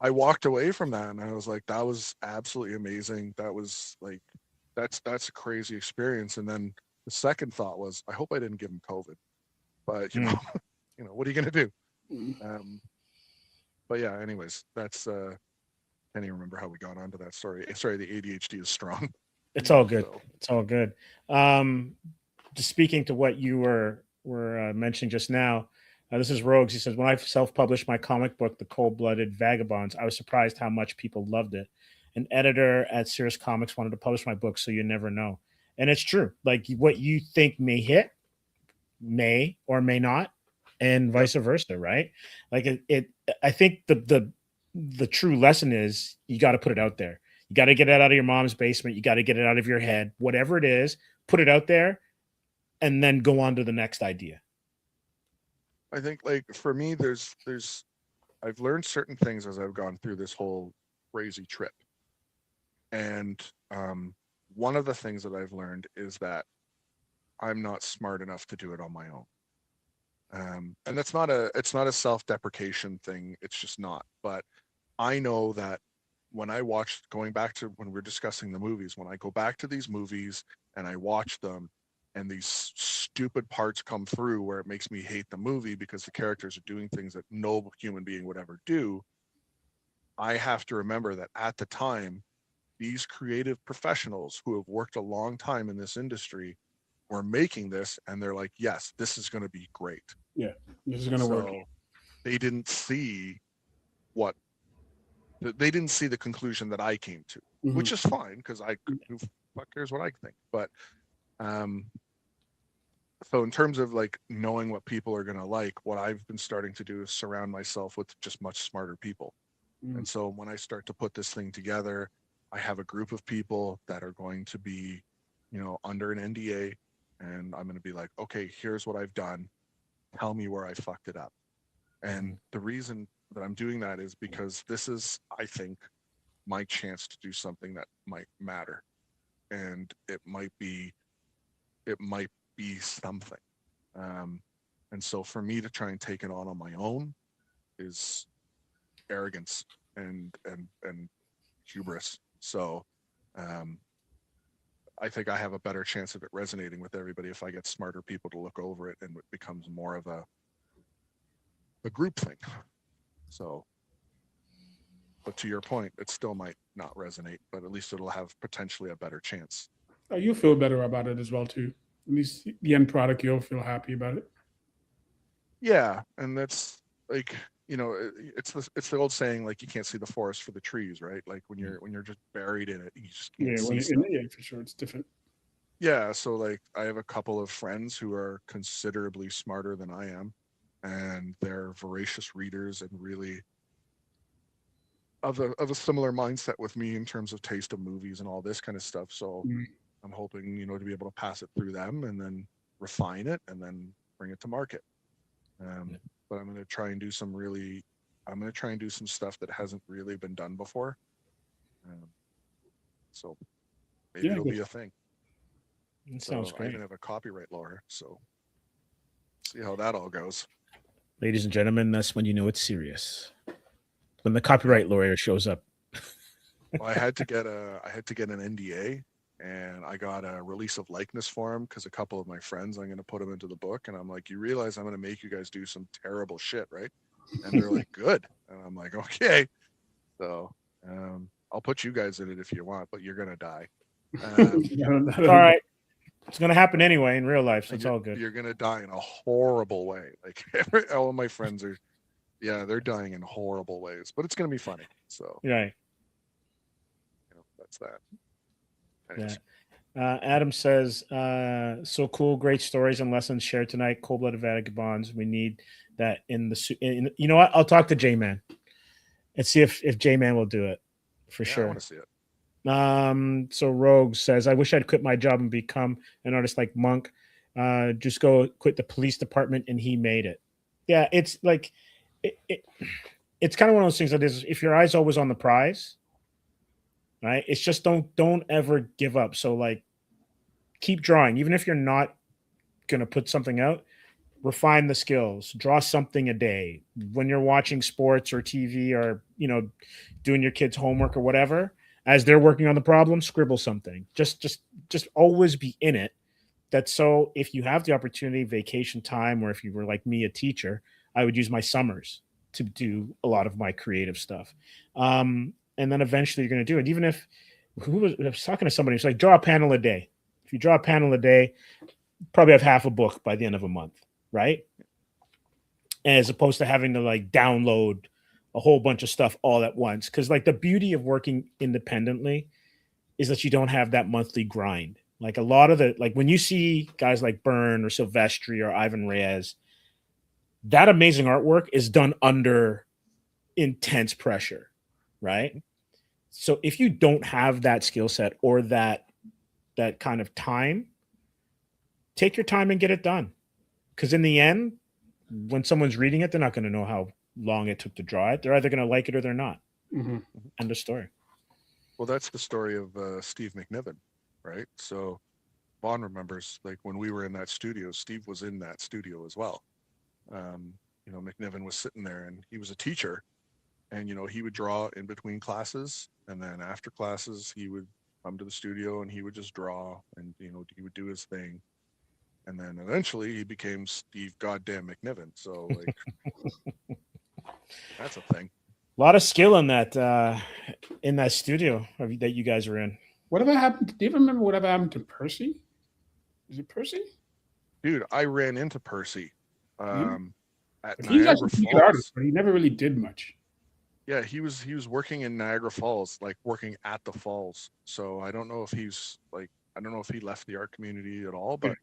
I walked away from that, and I was like, that was absolutely amazing. That was like that's a crazy experience. And then the second thought was, I hope I didn't give him COVID. But what are you gonna do? But yeah, anyways, that's can't even remember how we got onto that story. Sorry, the ADHD is strong. It's all good. So, It's all good. Just speaking to what you were mentioning just now, this is Rogues. He says, "When I self-published my comic book, The Cold-Blooded Vagabonds, I was surprised how much people loved it. An editor at Cirrus Comics wanted to publish my book, so you never know." And it's true. Like what you think may hit, may or may not, and vice versa, right? Like I think the true lesson is you got to put it out there. You got to get it out of your mom's basement. You got to get it out of your head. Whatever it is, put it out there, and then go on to the next idea. I think like for me, there's I've learned certain things as I've gone through this whole crazy trip. And one of the things that I've learned is that I'm not smart enough to do it on my own. And that's not it's not a self-deprecation thing. It's just not. But I know that when I watched, going back to when we're discussing the movies, when I go back to these movies and I watch them, and these stupid parts come through where it makes me hate the movie because the characters are doing things that no human being would ever do, I have to remember that at the time, these creative professionals who have worked a long time in this industry were making this, and they're like, "Yes, this is going to be great." Yeah, this is gonna work. They didn't see what they didn't see the conclusion that I came to, which is fine because who fuck cares what I think. But so in terms of like knowing what people are going to like, what I've been starting to do is surround myself with just much smarter people. And so when I start to put this thing together, I have a group of people that are going to be, under an NDA, and I'm going to be like, "Okay, here's what I've done. Tell me where I fucked it up." And the reason that I'm doing that is because this is, I think, my chance to do something that might matter. And it might be something. And so for me to try and take it on my own is arrogance and hubris. So I think I have a better chance of it resonating with everybody if I get smarter people to look over it, and it becomes more of a group thing. So, but to your point, it still might not resonate, but at least it'll have potentially a better chance. You'll feel better about it as well too. At least the end product, you'll feel happy about it. Yeah, and that's like, it's the old saying, like, you can't see the forest for the trees, right? Like when you're just buried in it, you just can't see stuff. Yeah, for sure, it's different. Yeah, so like I have a couple of friends who are considerably smarter than I am, and they're voracious readers and really of a similar mindset with me in terms of taste of movies and all this kind of stuff. So I'm hoping, to be able to pass it through them and then refine it and then bring it to market. But I'm going to try and do some stuff that hasn't really been done before. So maybe it'll be a thing. That sounds I great. even have a copyright lawyer. So see how that all goes. Ladies and gentlemen, that's when you know it's serious. When the copyright lawyer shows up. Well, I had to get an NDA, and I got a release of likeness for him because a couple of my friends, I'm going to put them into the book, and I'm like, you realize I'm going to make you guys do some terrible shit, right? And they're like, good. And I'm like, okay. So I'll put you guys in it if you want, but you're going to die. All right. It's going to happen anyway in real life, so it's all good. You're going to die in a horrible way. Like all of my friends are, they're dying in horrible ways, but it's going to be funny. So right. That's that. Anyways. Yeah. Adam says, so cool, great stories and lessons shared tonight. Cold-blooded vagabonds. We need that in the. You know what? I'll talk to J-Man and see if J-Man will do it for sure. I want to see it. So Rogue says, I wish I'd quit my job and become an artist like Monk. Just go quit the police department, and he made it. Yeah, it's like it's kind of one of those things that is, if your eye's always on the prize, right? It's just don't ever give up. So like, keep drawing, even if you're not gonna put something out. Refine the skills. Draw something a day when you're watching sports or TV, or doing your kids' homework or whatever. As they're working on the problem, scribble something. Just always be in it. That's so if you have the opportunity, vacation time, or if you were like me, a teacher, I would use my summers to do a lot of my creative stuff. And then eventually you're going to do it. Even if I was talking to somebody, it's like, draw a panel a day. If you draw a panel a day, probably have half a book by the end of a month, right? As opposed to having to like download a whole bunch of stuff all at once. Because like the beauty of working independently is that you don't have that monthly grind. Like a lot of when you see guys like Byrne or Silvestri or Ivan Reyes, that amazing artwork is done under intense pressure, right? So if you don't have that skill set or that kind of time, take your time and get it done. Because in the end, when someone's reading it, they're not going to know how long it took to draw it. They're either going to like it or they're not. Mm-hmm. End of story. Well, that's the story of Steve McNiven, right? So Vaughn remembers, like, when we were in that studio, Steve was in that studio as well. McNiven was sitting there, and he was a teacher, and he would draw in between classes, and then after classes he would come to the studio and he would just draw, and he would do his thing, and then eventually he became Steve goddamn McNiven. So like that's a thing. A lot of skill in that studio that you guys were in. Whatever happened? Do you remember whatever happened to Percy? Is it Percy? Dude, I ran into Percy at He's Niagara actually a Falls. good artist, but he never really did much. Yeah, he was working in Niagara Falls, like working at the falls. So I don't know if I don't know if he left the art community at all, but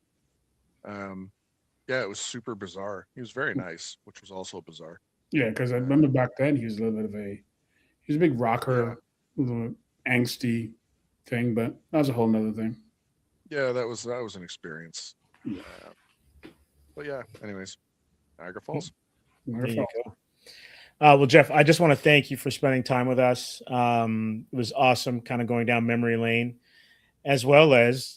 it was super bizarre. He was very nice, which was also bizarre. Yeah, because I remember back then he was a little bit of he was a big rocker, a little angsty thing, but that was a whole nother thing. Yeah, that was an experience. Yeah. But yeah, anyways, Niagara Falls. There you go. Well, Jeff, I just want to thank you for spending time with us. It was awesome kind of going down memory lane, as well as,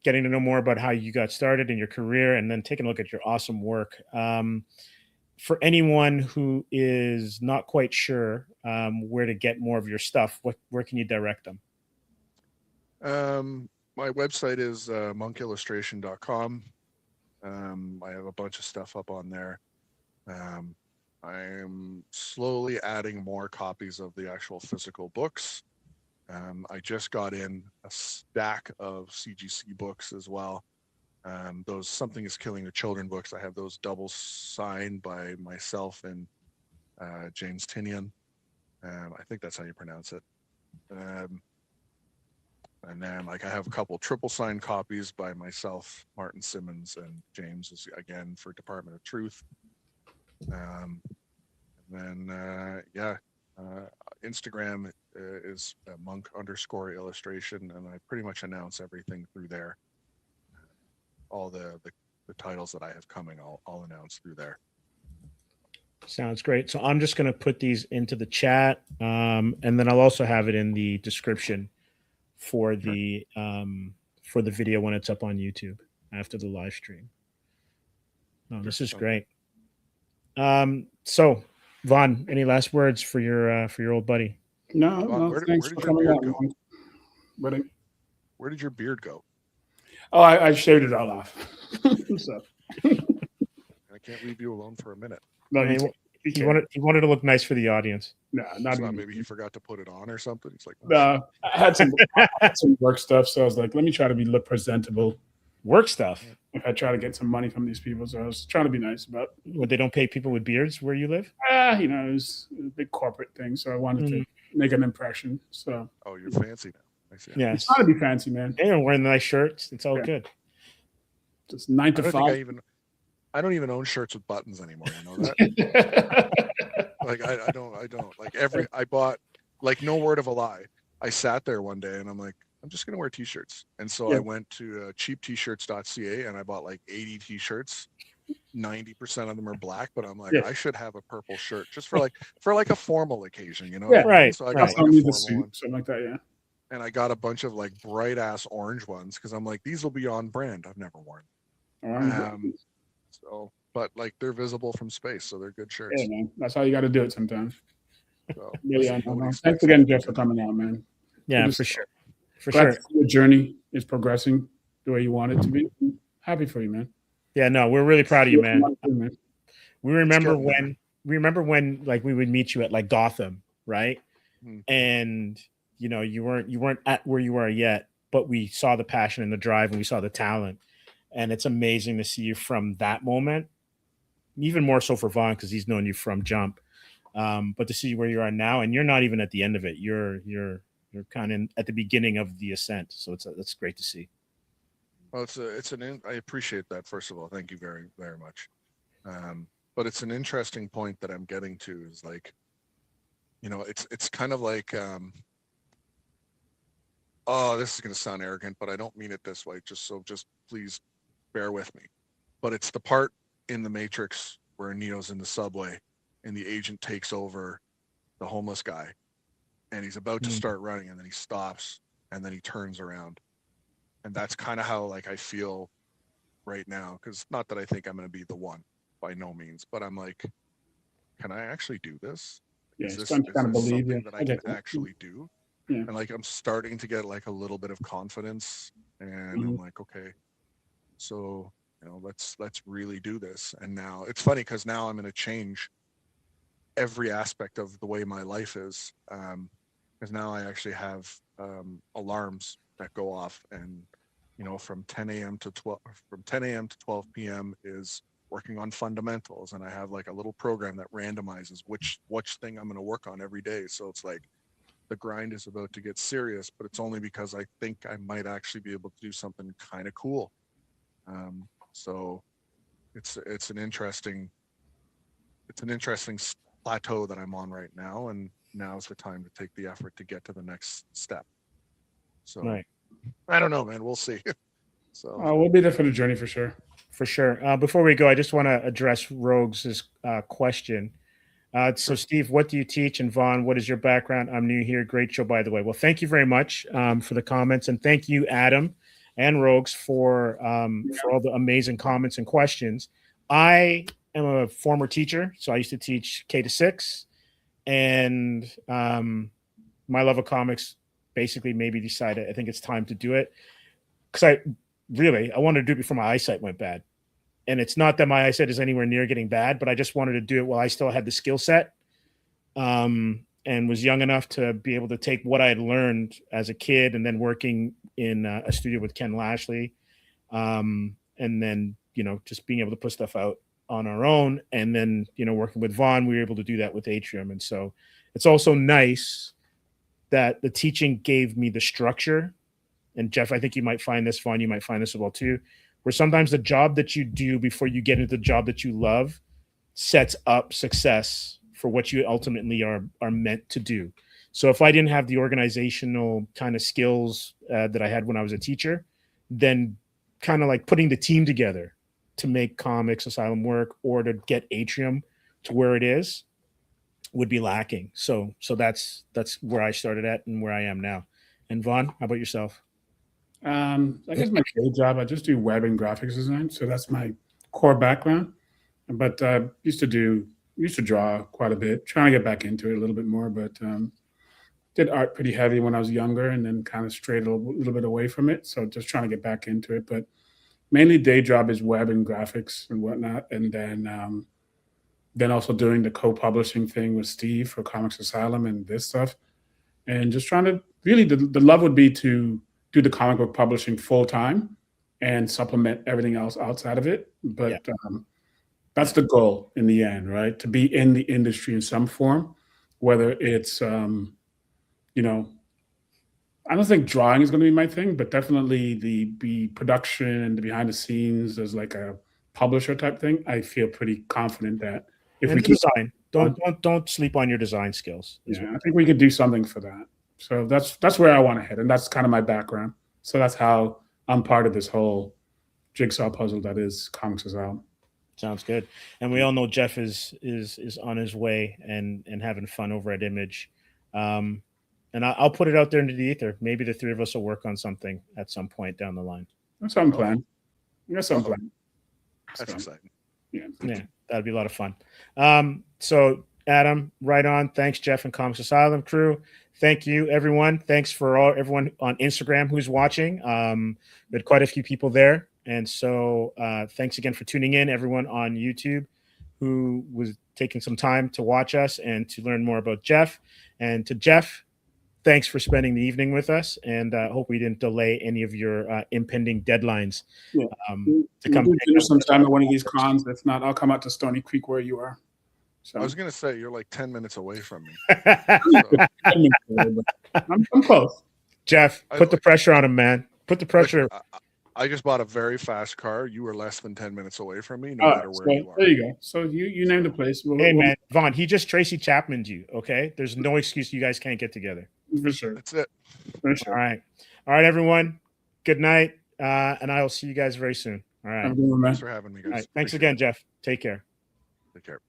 getting to know more about how you got started in your career and then taking a look at your awesome work. For anyone who is not quite sure where to get more of your stuff, where can you direct them? My website is monkillustration.com. I have a bunch of stuff up on there. I'm slowly adding more copies of the actual physical books. I just got in a stack of CGC books as well. Those Something is Killing the Children books. I have those double signed by myself and James Tinian. I think that's how you pronounce it. And then I have a couple triple signed copies by myself, Martin Simmons, and James is again for Department of Truth. And then Instagram is monk_illustration, and I pretty much announce everything through there. All the the titles that I have coming, I'll announce through there. Sounds great. So I'm just going to put these into the chat, and then I'll also have it in the description for the video when it's up on YouTube after the live stream. Oh, this is great. So, Vaughn, any last words for your old buddy? No, Vaughn, no. where Thanks did for your coming beard out. go? Man. Where did your beard go? Oh, I shaved it all off. So I can't leave you alone for a minute. no, He wanted to look nice for the audience. No, not So even. maybe he forgot to put it on or something. He's like, No, I had some work stuff, so I was like, let me try to look presentable. Work stuff. If I try to get some money from these people, so I was trying to be nice about. What, they don't pay people with beards where you live? It was a big corporate thing, so I wanted to make an impression. So oh, you're fancy now. I see. Yeah, it's trying to be fancy, man. They're wearing nice shirts. It's all good. Just 9 to 5. I don't even own shirts with buttons anymore. You know that? Like I don't like I bought, like, no word of a lie. I sat there one day and I'm like, I'm just gonna wear t-shirts. And so I went to cheaptshirts.ca and I bought like 80 t-shirts. 90% of them are black, but I'm like, I should have a purple shirt just for like a formal occasion, you know? Yeah, right. So I got like a formal suit, something like that, yeah. And I got a bunch of like bright ass orange ones because I'm like, these will be on brand. I've never worn. So, but like they're visible from space, so they're good shirts. Yeah, man. That's how you got to do it sometimes. So, really, thanks again, Jeff, for coming out, man. Yeah, for sure. For glad sure. Your journey is progressing the way you want it to be. I'm happy for you, man. Yeah, no, we're really proud of you, man. We remember when like we would meet you at like Gotham, right? And you know, you weren't at where you are yet, but we saw the passion and the drive and we saw the talent. And it's amazing to see you from that moment, even more so for Vaughn because he's known you from jump. But to see where you are now, and you're not even at the end of it. You're kind of at the beginning of the ascent. So that's great to see. Well, I appreciate that. First of all, thank you very, very much. But it's an interesting point that I'm getting to is like, you know, it's kind of like, oh, this is going to sound arrogant, but I don't mean it this way. Just please bear with me. But it's the part in the Matrix where Neo's in the subway and the agent takes over the homeless guy and he's about to start running and then he stops and then he turns around. And that's kind of how like I feel right now. Cause not that I think I'm going to be the one by no means, but I'm like, can I actually do this? Yeah, is this kind of believe something that I can actually do? Yeah. And like, I'm starting to get like a little bit of confidence and I'm like, okay, so, you know, let's really do this. And now it's funny because now I'm going to change every aspect of the way my life is. Because now I actually have alarms that go off and, you know, from 10 a.m. to 12 p.m. is working on fundamentals. And I have like a little program that randomizes which thing I'm going to work on every day. So it's like the grind is about to get serious, but it's only because I think I might actually be able to do something kind of cool. So it's an interesting plateau that I'm on right now, and now's the time to take the effort to get to the next step. So right. I don't know, man. We'll see. So we'll be there for the journey for sure. For sure. Before we go, I just want to address Rogues' question. So, Steve, what do you teach? And Vaughn, what is your background? I'm new here. Great show, by the way. Well, thank you very much for the comments. And thank you, Adam and Rogues, for all the amazing comments and questions. I am a former teacher. So I used to teach K-6. And my love of comics basically made me decide I think it's time to do it. Because I wanted to do it before my eyesight went bad. And it's not that my eyesight is anywhere near getting bad, but I just wanted to do it while I still had the skill set and was young enough to be able to take what I had learned as a kid and then working in a studio with Ken Lashley. And then, you know, just being able to put stuff out on our own. And then, you know, working with Vaughn, we were able to do that with Atrium. And so it's also nice that the teaching gave me the structure. And Jeff, I think you might find this, Vaughn, you might find this as well too, where sometimes the job that you do before you get into the job that you love sets up success for what you ultimately are meant to do. So if I didn't have the organizational kind of skills that I had when I was a teacher, then kind of like putting the team together to make Comics Asylum work or to get Atrium to where it is would be lacking. So that's where I started at and where I am now. And Vaughn, how about yourself? I guess my day job, I just do web and graphics design, so that's my core background. But used to draw quite a bit, trying to get back into it a little bit more. But did art pretty heavy when I was younger, and then kind of strayed a little bit away from it. So just trying to get back into it. But mainly day job is web and graphics and whatnot, and then also doing the co-publishing thing with Steve for Comics Asylum and this stuff, and just trying to really the love would be to do the comic book publishing full time and supplement everything else outside of it. But that's the goal in the end, right? To be in the industry in some form, whether it's I don't think drawing is going to be my thing, but definitely the production and the behind the scenes as like a publisher type thing. I feel pretty confident that if And we keep, design, don't sleep on your design skills. I think we could do something for that. So that's where I want to head, and that's kind of my background. So that's how I'm part of this whole jigsaw puzzle that is Comics Asylum. Sounds good. And we all know Jeff is on his way and having fun over at Image. And I'll put it out there into the ether. Maybe the three of us will work on something at some point down the line. That's something planned. That's something planned. That's exciting. Yeah, that'd be a lot of fun. So Adam, right on. Thanks, Jeff and Comics Asylum crew. Thank you, everyone. Thanks for everyone on Instagram who's watching. We had quite a few people there. And so thanks again for tuning in, everyone on YouTube who was taking some time to watch us and to learn more about Jeff. And to Jeff, thanks for spending the evening with us. And I hope we didn't delay any of your impending deadlines to come. We'll do sometime at one of these cons. If not, I'll come out to Stony Creek where you are. So. I was going to say, you're like 10 minutes away from me. I'm close. Jeff, put the pressure on him, man. Put the pressure. I just bought a very fast car. You were less than 10 minutes away from me, no matter where you are. There you go. So you named the place. Man, Vaughn, he just Tracy Chapman'd you, okay? There's no excuse you guys can't get together. For sure. That's it. For sure. All right, everyone. Good night, and I will see you guys very soon. All right. Thanks for having me, guys. All right. Thanks again, Jeff. Take care. Take care.